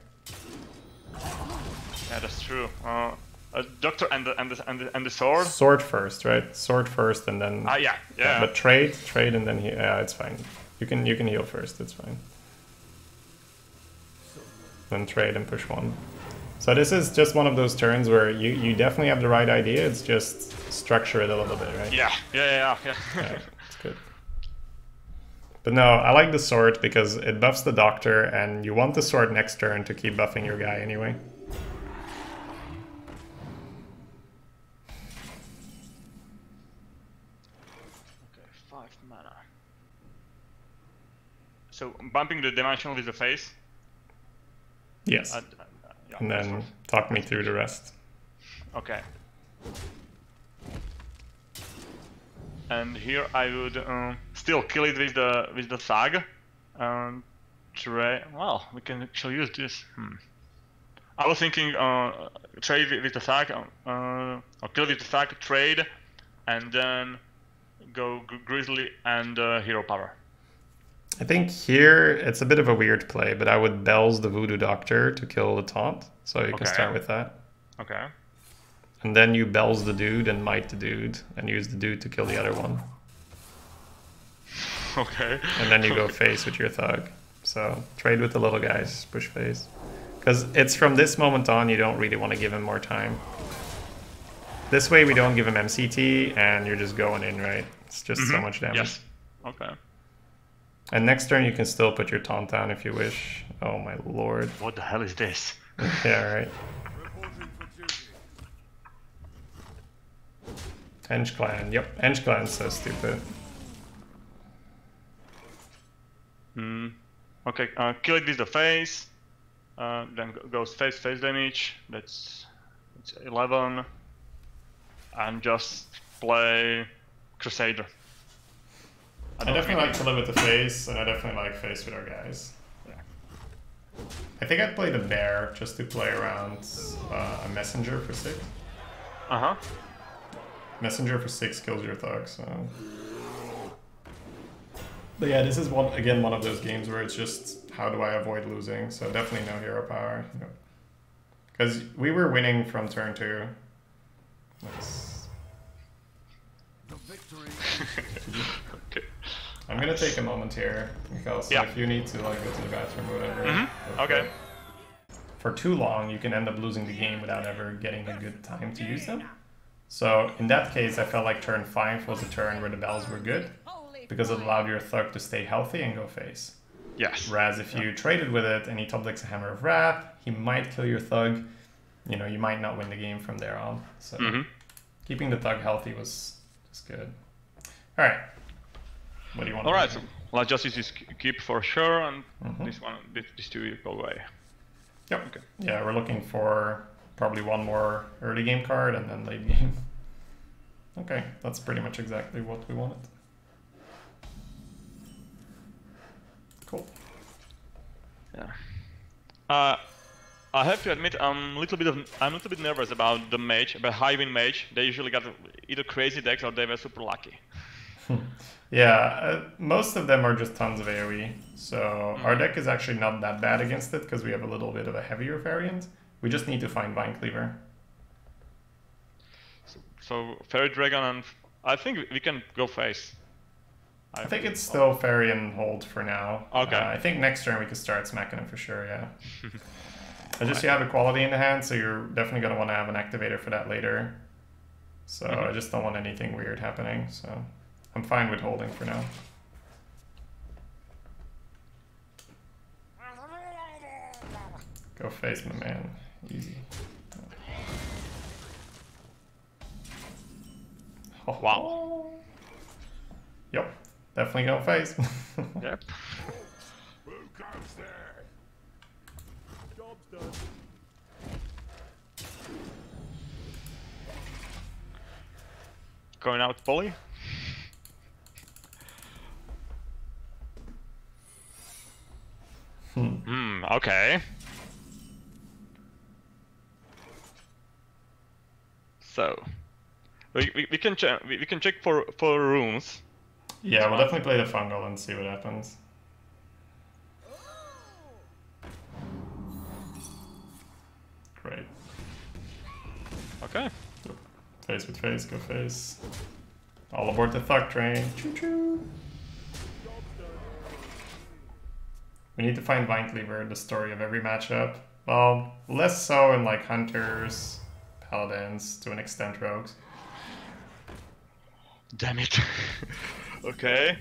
Yeah, that's true. Doctor and the sword. Sword first, right? Sword first, and then. Yeah. But trade, and then yeah, it's fine. You can heal first. It's fine. Then trade and push 1. So this is just one of those turns where you definitely have the right idea. It's just structure it a little bit, right? Yeah. Yeah, it's good. But no, I like the sword because it buffs the doctor, and you want the sword next turn to keep buffing your guy anyway. Okay, 5 mana. So bumping the dimensional with the face. Yes. Yeah, and then talk me through the rest. Okay. And here I would still kill it with the Thag. Well, we can actually use this. I was thinking trade with the Thag, or kill with the Thag, trade, and then go Grizzly and Hero Power. I think here it's a bit of a weird play, but I would bells the Voodoo Doctor to kill the taunt, so you can start with that. Okay. And then you bells the dude and might the dude, and use the dude to kill the other one. Okay. And then you go face with your thug. So trade with the little guys, push face. Because it's from this moment on, you don't really want to give him more time. This way we don't give him MCT, and you're just going in, right? It's just so much damage. Yes. Okay. And next turn you can still put your taunt down if you wish. Oh my lord. What the hell is this? Yeah, right. Henge Clan. Yep, Henge Clan's so stupid. Okay, kill it with the face. Then goes face damage. That's 11. And just play Crusader. I definitely like to live with the face, and I definitely like face with our guys. Yeah. I think I'd play the bear just to play around a messenger for 6. Messenger for 6 kills your thug, so. But yeah, this is one of those games where it's just how do I avoid losing? So definitely no hero power. Because we were winning from turn 2. Nice. The victory. Okay. I'm gonna take a moment here, because if you need to like go to the bathroom or whatever. Okay. For too long, you can end up losing the game without ever getting a good time to use them. So in that case, I felt like turn 5 was a turn where the bells were good, because it allowed your thug to stay healthy and go face. Yes. Whereas if you traded with it and he top decks a Hammer of Wrath, he might kill your thug. You know, you might not win the game from there on. So keeping the thug healthy was just good. All right. What do you want? All right. So let's just use this keep for sure, and these two go away. Yep. Okay. Yeah, we're looking for probably one more early game card and then late game. Okay, that's pretty much exactly what we wanted. Cool. Yeah. I have to admit, I'm a little bit nervous about the mage, about high-win mage. They usually got either crazy decks or they were super lucky. Yeah, most of them are just tons of AoE. So our deck is actually not that bad against it because we have a little bit of a heavier variant. We just need to find Vine Cleaver. So Fairy Dragon, and I think we can go face. I think it's still Fairy and hold for now. Okay. I think next turn we can start smacking him for sure, yeah. I just you have equality in the hand, so you're definitely going to want to have an activator for that later. So I just don't want anything weird happening, so I'm fine with holding for now. Go face, my man. Easy. Oh, wow. Yep. Definitely go face. Yep. Who comes there? Job's done. Going out poly. Okay. So we can check for runes. Yeah, we'll definitely play the fungal and see what happens. Great. Okay. Face with face, go face. All aboard the thug train. Choo choo. We need to find Vine Cleaver, the story of every matchup. Well, less so in like Hunters, Paladins, to an extent Rogues. Damn it. Okay.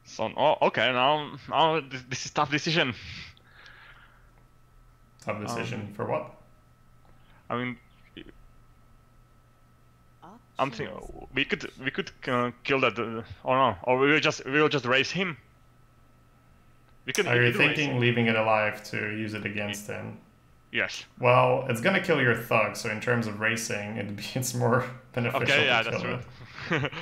So, okay, now this is tough decision. Tough decision for what? I mean, I'm thinking we could kill that, or no, or we will just raise him. Are you thinking leaving it alive to use it against him? Yes. Well, it's gonna kill your thug, so in terms of racing, it's more beneficial to kill true. it.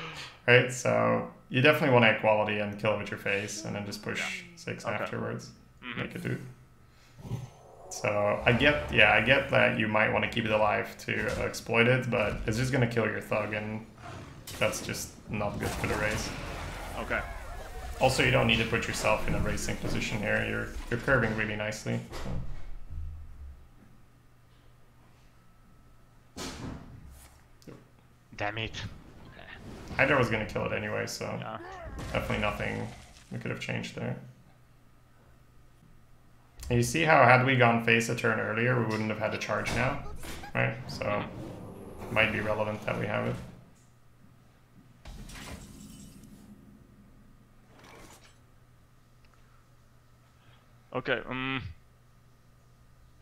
Right, so you definitely want equality and kill it with your face, and then just push 6 afterwards. Make it do. So I get that you might want to keep it alive to exploit it, but it's just gonna kill your thug, and that's just not good for the race. Okay. Also, you don't need to put yourself in a racing position here. You're curving really nicely. So. Damn it. Hydra was gonna kill it anyway, so definitely nothing we could have changed there. And you see how had we gone face a turn earlier, we wouldn't have had to charge now, right? So it might be relevant that we have it. Okay.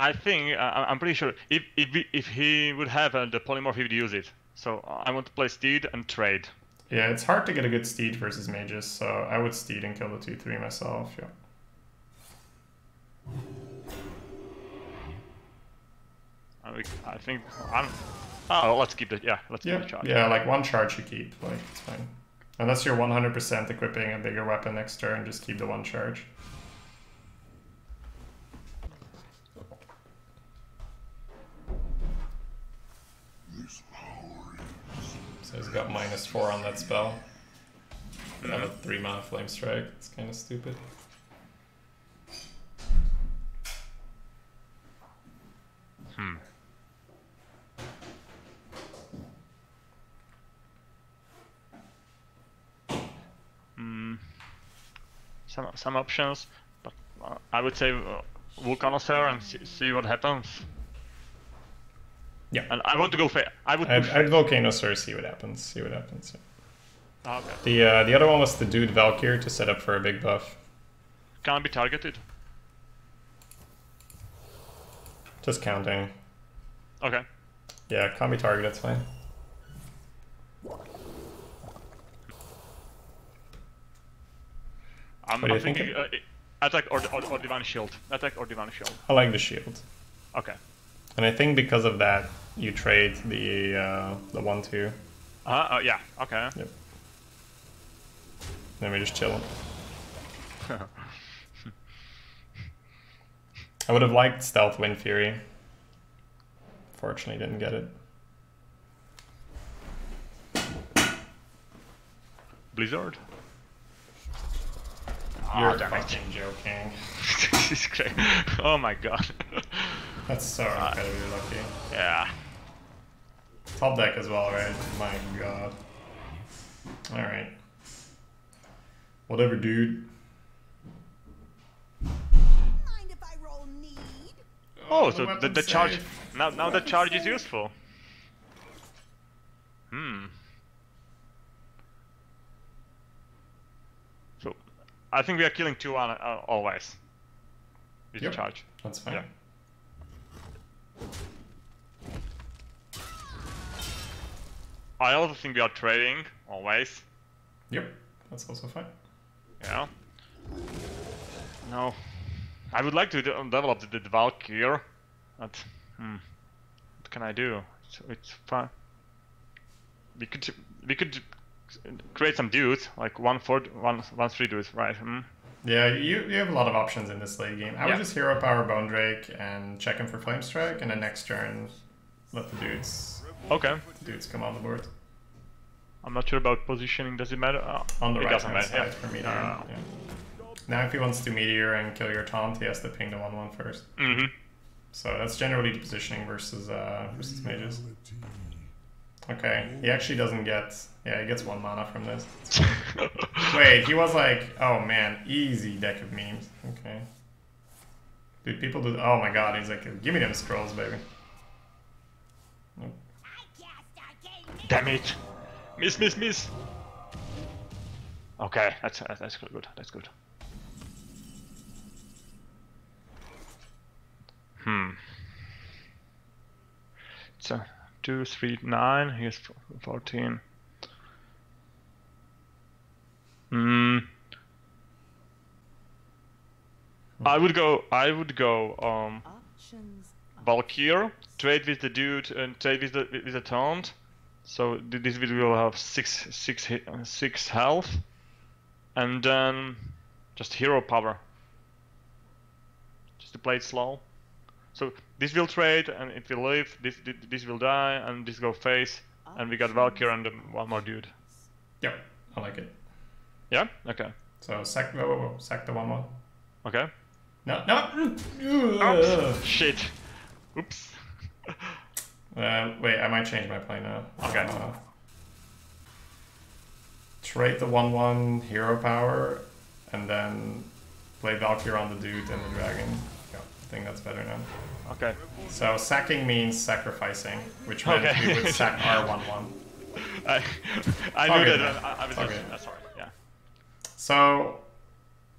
I think I'm pretty sure if he would have the polymorph, he would use it. So I want to play Steed and trade. Yeah, it's hard to get a good Steed versus mages, so I would Steed and kill the 2/3 myself. Yeah. I think I'm. Oh, let's keep the let's keep the charge. Yeah, like 1 charge you keep, like it's fine. Unless you're 100% equipping a bigger weapon next turn, just keep the 1 charge. So he's got -4 on that spell. Another 3 mana flame strike. It's kind of stupid. Some options, but I would say Vulcanosaur and see what happens. Yeah, and I want to go fair. I'd Volcanosaur, see what happens. See what happens. Yeah. Okay. The other one was the dude Valkyr to set up for a big buff. Can't be targeted. Just counting. Okay. Yeah, can't be targeted. It's fine. I'm thinking attack or divine shield. Attack or divine shield. I like the shield. Okay. And I think because of that, you trade the 1/2. Yeah. Okay. Yep. Then we just chill. I would have liked Stealth Wind Fury. Fortunately, didn't get it. Blizzard. You're fucking joking. This is great. Oh my god. That's so incredibly lucky. Yeah. Top deck as well, right? My god. Alright. Whatever, dude. Mind if I roll need? Oh, so the charge... Now the charge is useful. So, I think we are killing 2-1 always. With the charge. That's fine. Yeah. I also think we are trading always. Yep, that's also fine. Yeah. No, I would like to develop the Valkyr, but what can I do? It's fun. We could create some dudes like 1/3 dudes, right? Yeah, you have a lot of options in this late game. I would just hero power Bone Drake and check him for Flame Strike, and then next turn let the dudes come on the board. I'm not sure about positioning. Does it matter? On the it right hand side yeah. for Meteor. Yeah. Now if he wants to Meteor and kill your taunt, he has to ping the 1/1 first. So that's generally the positioning versus mages. Okay, he actually doesn't get... Yeah, he gets 1 mana from this. Wait, he was like... Oh man, easy deck of memes. Okay. Dude, people do... Oh my god, he's like, give me them scrolls, baby. Nope. Damn it! Miss! Okay, that's good. That's good. So 2, 3, 9. Here's 14. I would go. Valkyr, trade with the dude and trade with the taunt. So this will have 6 health, and then just hero power. Just to play it slow. So this will trade and it will live. This will die and this go face, and we got Valkyr and one more dude. Yep, I like it. Yeah. Okay. So sack the 1/1. Okay. No. Oops. Shit. Oops. Wait, I might change my play now. Okay. Trade the 1/1 hero power, and then play Valkyr on the dude and the dragon. Yeah, I think that's better now. Okay. So sacking means sacrificing, which meant we would sack our 1/1. I knew that. I was just sorry. Yeah. So,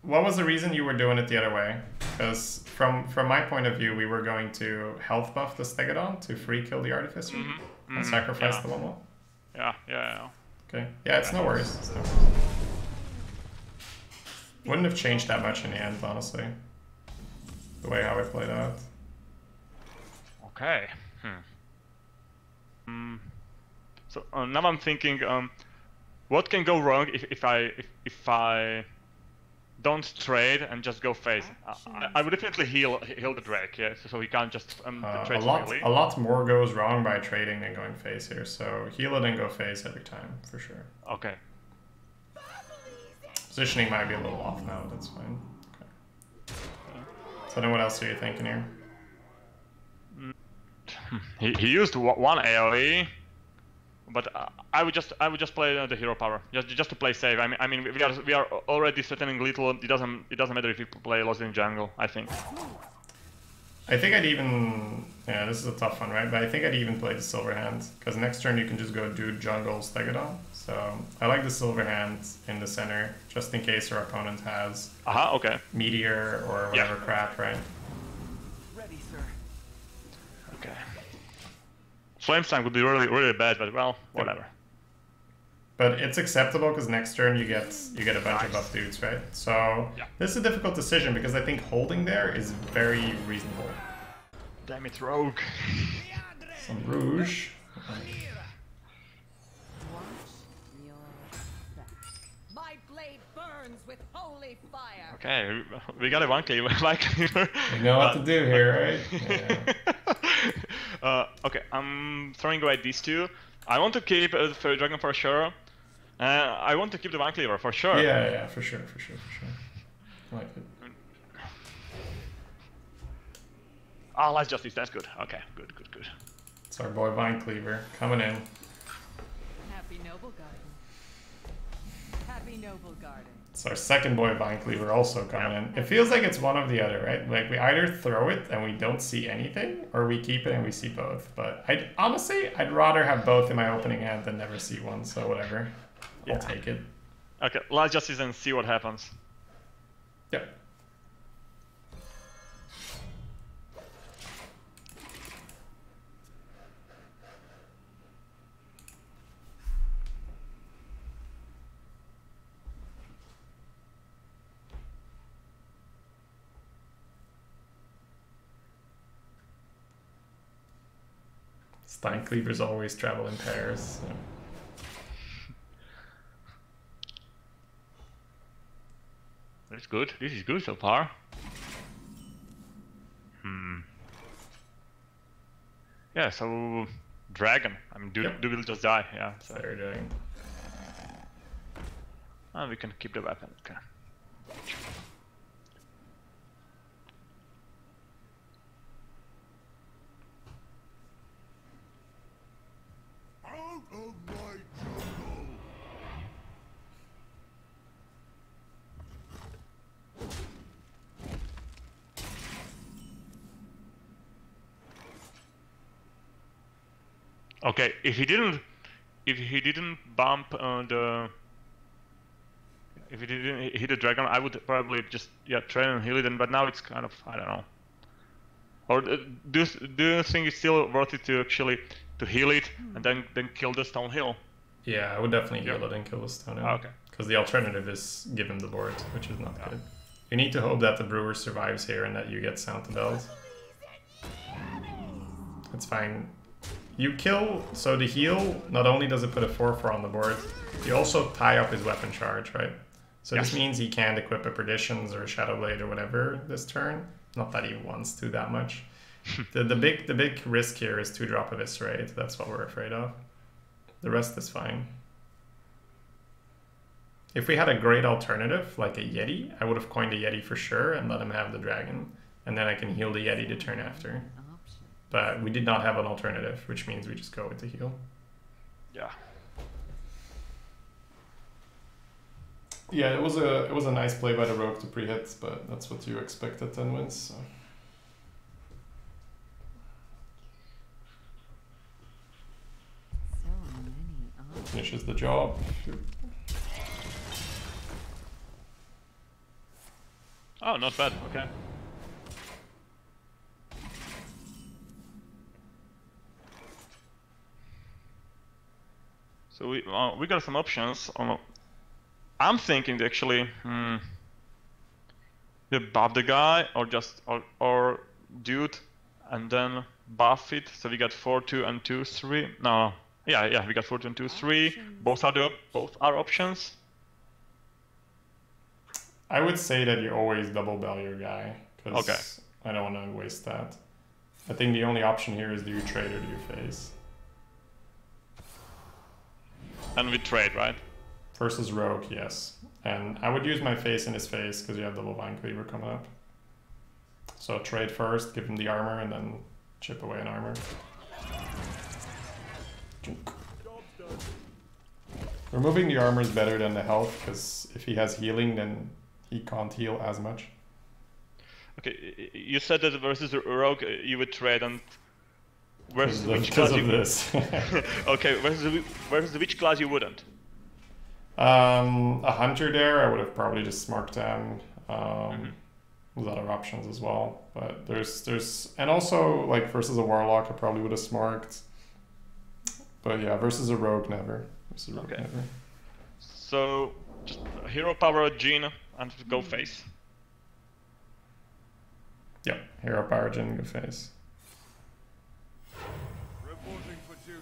what was the reason you were doing it the other way? Because from my point of view, we were going to health buff the Stegodon to free kill the Artificer and sacrifice the 1/1. Yeah. Okay. Yeah, it's no worries. It's no worries. Wouldn't have changed that much in the end, honestly. The way how it played out. Okay. So now I'm thinking, what can go wrong if I don't trade and just go face? I would definitely heal the Drake, yeah, so he can't just trade a lot more goes wrong by trading than going face here. So heal it and go face every time for sure. Okay. Positioning might be a little off now, but that's fine. Okay. So then what else are you thinking here? He used one AoE, but I would just play the hero power just to play safe. I mean we are already threatening little. It doesn't matter if you play Lost in Jungle, I think. I think I'd even this is a tough one, right? But I think I'd even play the Silver Hand because next turn you can just go do jungle Stegodon. So I like the Silver Hand in the center just in case your opponent has okay. Meteor or whatever crap, right? Ready, sir. Okay. Flamestang would be really bad, but well, whatever. But it's acceptable because next turn you get a bunch of buff dudes, right? So this is a difficult decision because I think holding there is very reasonable. Damn it, Rogue. Some Rouge. My blade burns with holy fire. Okay, we got a one cleaver. You know what to do here, right? Yeah. Okay, I'm throwing away these two. I want to keep the Fairy Dragon for sure. I want to keep the one cleaver for sure. Yeah, for sure. I like it. Oh, Last Justice, that's good. Okay, good. It's our boy Vine Cleaver coming in. Happy Noble Garden. Happy Noble Garden. It's our second boy Vine Cleaver also coming in. It feels like it's one of the other, right? Like we either throw it and we don't see anything, or we keep it and we see both. But honestly, I'd rather have both in my opening hand than never see one, so whatever. I'll take it. Okay, Last Justice and see what happens. Yep. Vine Cleavers always travel in pairs. So. That's good. This is good so far. Yeah, so Dragon. I mean, Dude will just die. Yeah. So. Fair doing. Oh, we can keep the weapon. Okay. Out of my jungle! Okay, if he didn't bump if he didn't hit the dragon, I would probably just train and heal it. But now it's kind of, I don't know. Or do you think it's still worth it to actually heal it and then kill the stone hill? Yeah, I would definitely heal it and kill the stone hill. Okay. Because the alternative is give him the board, which is not good. You need to hope that the brewer survives here and that you get Sound the Bells. That's fine. You kill, so the heal, not only does it put a 4/4 on the board, you also tie up his weapon charge, right? So this means he can't equip a Perditions or a Shadow Blade or whatever this turn. Not that he wants to that much. The big risk here is 2-drop Eviscerate. That's what we're afraid of. The rest is fine. If we had a great alternative, like a Yeti, I would have coined a Yeti for sure and let him have the dragon. And then I can heal the Yeti the turn after. But we did not have an alternative, which means we just go with the heal. Yeah. Yeah, it was a nice play by the Rogue to pre-hit, but that's what you expect at 10 wins. So. Finishes the job. Oh, not bad. Okay. So we got some options. I'm thinking actually, you buff the guy or just or dude, and then buff it. So we got 4, 2, and 2, 3. No, yeah, we got 4, 2, and 2, 3. Both are options. I would say that you always double bell your guy, because Okay. I don't want to waste that. I think the only option here is do you trade or do you face? And we trade, right? Versus rogue, yes. And I would use my face in his face because you have double Vine Cleaver coming up. So trade first, give him the armor, and then chip away an armor. Removing the armor is better than the health, because if he has healing, then he can't heal as much. Okay, you said that versus a rogue you would trade, and versus which Because class of you... this. Okay, versus which class you wouldn't? A hunter there, I would have probably just smarked down. There's other options as well, but there's and also like versus a warlock, I probably would have smarked. But yeah, versus a rogue, never. Versus a rogue, Okay. never. So just hero power Jean and go face. Yeah, hero power Jin, go face. Reporting for duty.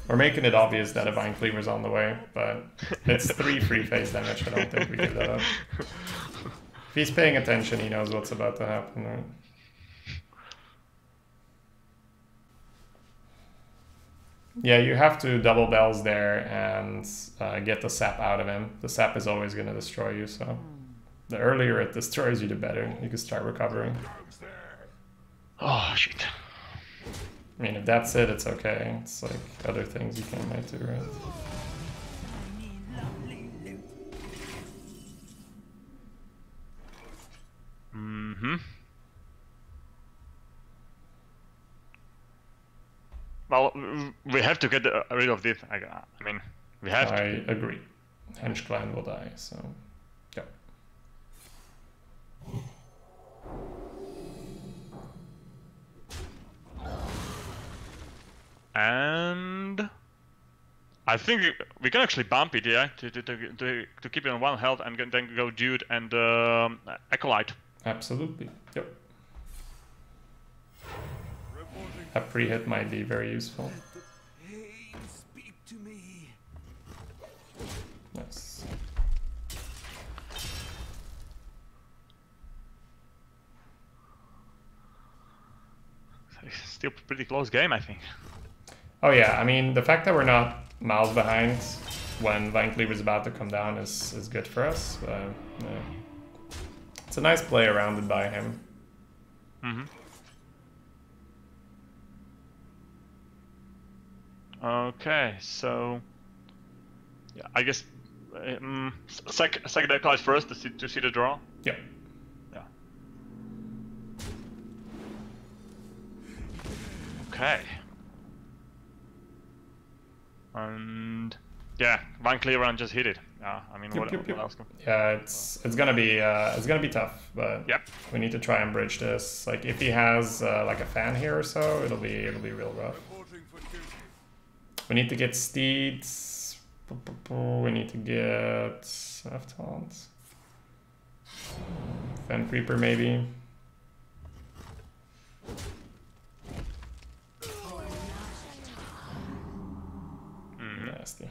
We're making it obvious that a Vine Cleaver's on the way, but it's 3 free face damage. I don't think we give that up. If he's paying attention, he knows what's about to happen, right? Yeah, you have to double bells there and get the sap out of him. The sap is always going to destroy you, so the earlier it destroys you, the better. You can start recovering. Oh shit. I mean, if that's it, it's okay. It's like other things you can might do, right? Well, we have to get rid of this. I mean, we have I to. agree. Hench Clan will die, so yeah. And I think we can actually bump it, yeah, to keep it on 1 health and then go Dude and Acolyte. Absolutely. Yep. Reporting. A pre-hit might be very useful. Hey, speak to me. Nice. Still pretty close game, I think. Oh yeah, I mean, the fact that we're not miles behind when Vine Cleaver's about to come down is good for us. Yeah. It's a nice play around it by him. Okay, so yeah, I guess second Acolyte first to see the draw. Yep. Yeah. Okay. And yeah, Vine Cleaver and just hit it. Yeah, I mean, what else? Yeah, it's gonna be tough, but Yep. we need to try and bridge this. Like if he has like a fan here or so, it'll be real rough. Reporting for duty. We need to get steeds. We need to get Taunt. Fen Creeper maybe. Nasty.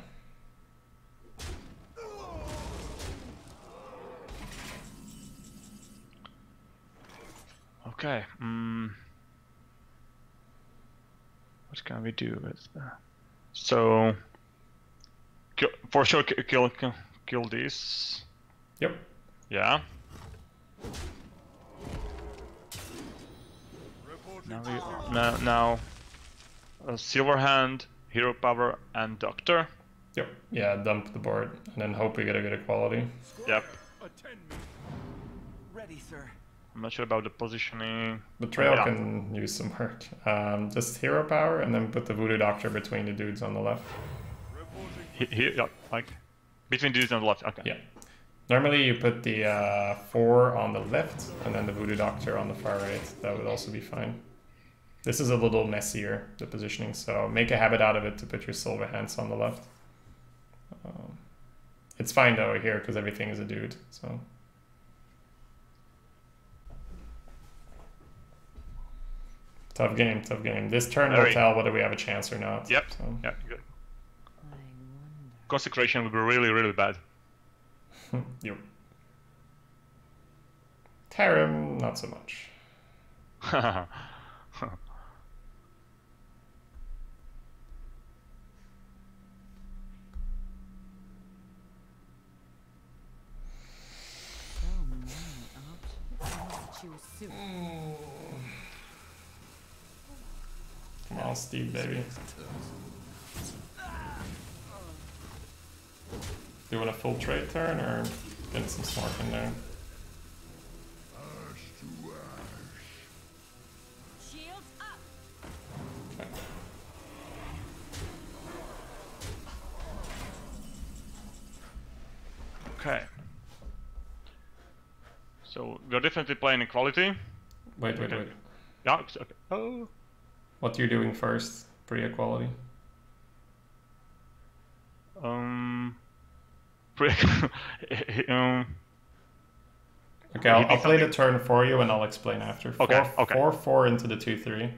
Okay. What can we do with that? So, for sure, kill this. Yep. Yeah. Reporting. Now, Silverhand, Hero Power, and Doctor. Yep. Yeah, dump the board and then hope we get a good equality. Yep. Attend me. Ready, sir. I'm not sure about the positioning. Betrayal Yeah. can use some work. Just hero power and then put the Voodoo Doctor between the dudes on the left. Reporting. Here, yeah, like between these on the left. Okay. Yeah. Normally you put the 4 on the left and then the Voodoo Doctor on the far right. That would also be fine. This is a little messier, the positioning, so make a habit out of it to put your silver hands on the left. It's fine though here because everything is a dude, so. Tough game, tough game. This turn will tell whether we have a chance or not. Yep, so. yeah, good. Consecration will be really, really bad. Yep. Tarim, not so much. Come on, Steve, baby. Doing a full trade turn or getting some smart in there? Okay. So we're definitely playing equality. Wait. Yeah, okay. Oh. What you're doing first, pre-equality? Okay, I'll play the turn for you and I'll explain after. Okay. 4/4 into the 2/3.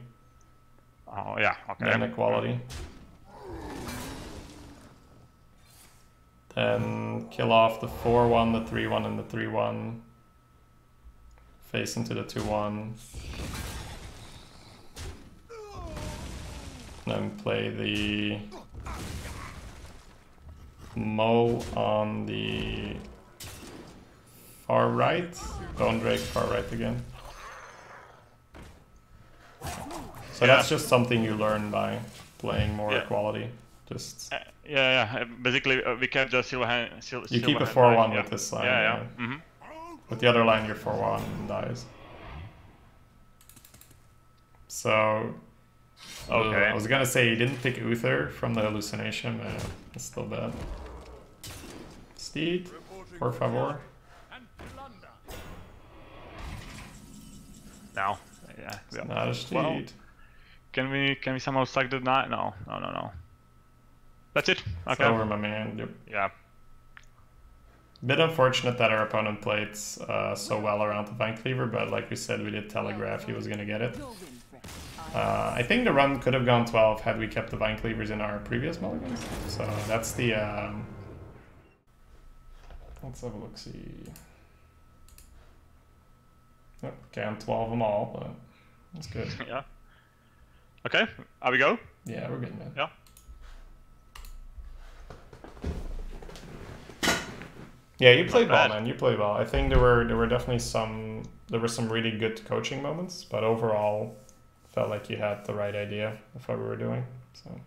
Oh yeah, okay. Then equality. Then kill off the 4/1, the 3/1, and the 3/1. Face into the 2/1. Then play the Mo on the far right. Bone Drake far right again. So that's just something you learn by playing more equality. Just yeah. Basically, we kept the silver hand. You keep a 4/1 with this line. Yeah. With the other line, your 4/1 dies. So. Okay. I was gonna say you didn't pick Uther from the hallucination, but it's still bad. Steed, por favor. No. Yeah. It's not a Steed. Well, can we somehow suck the knight? No. That's it. Okay. It's over, my man. Yep. Yeah. Bit unfortunate that our opponent played so well around the Vine Cleaver, but like we said, we did telegraph he was gonna get it. I think the run could have gone 12 had we kept the Vine Cleavers in our previous mulligans. So that's the... let's have a look-see. Yep, can't 12 them all, but that's good. Yeah. Okay, are we go? Yeah, we're good, man. Yeah. Yeah, you played well, man. You played well. I think there were definitely some really good coaching moments, but overall, felt like you had the right idea of what we were doing. So.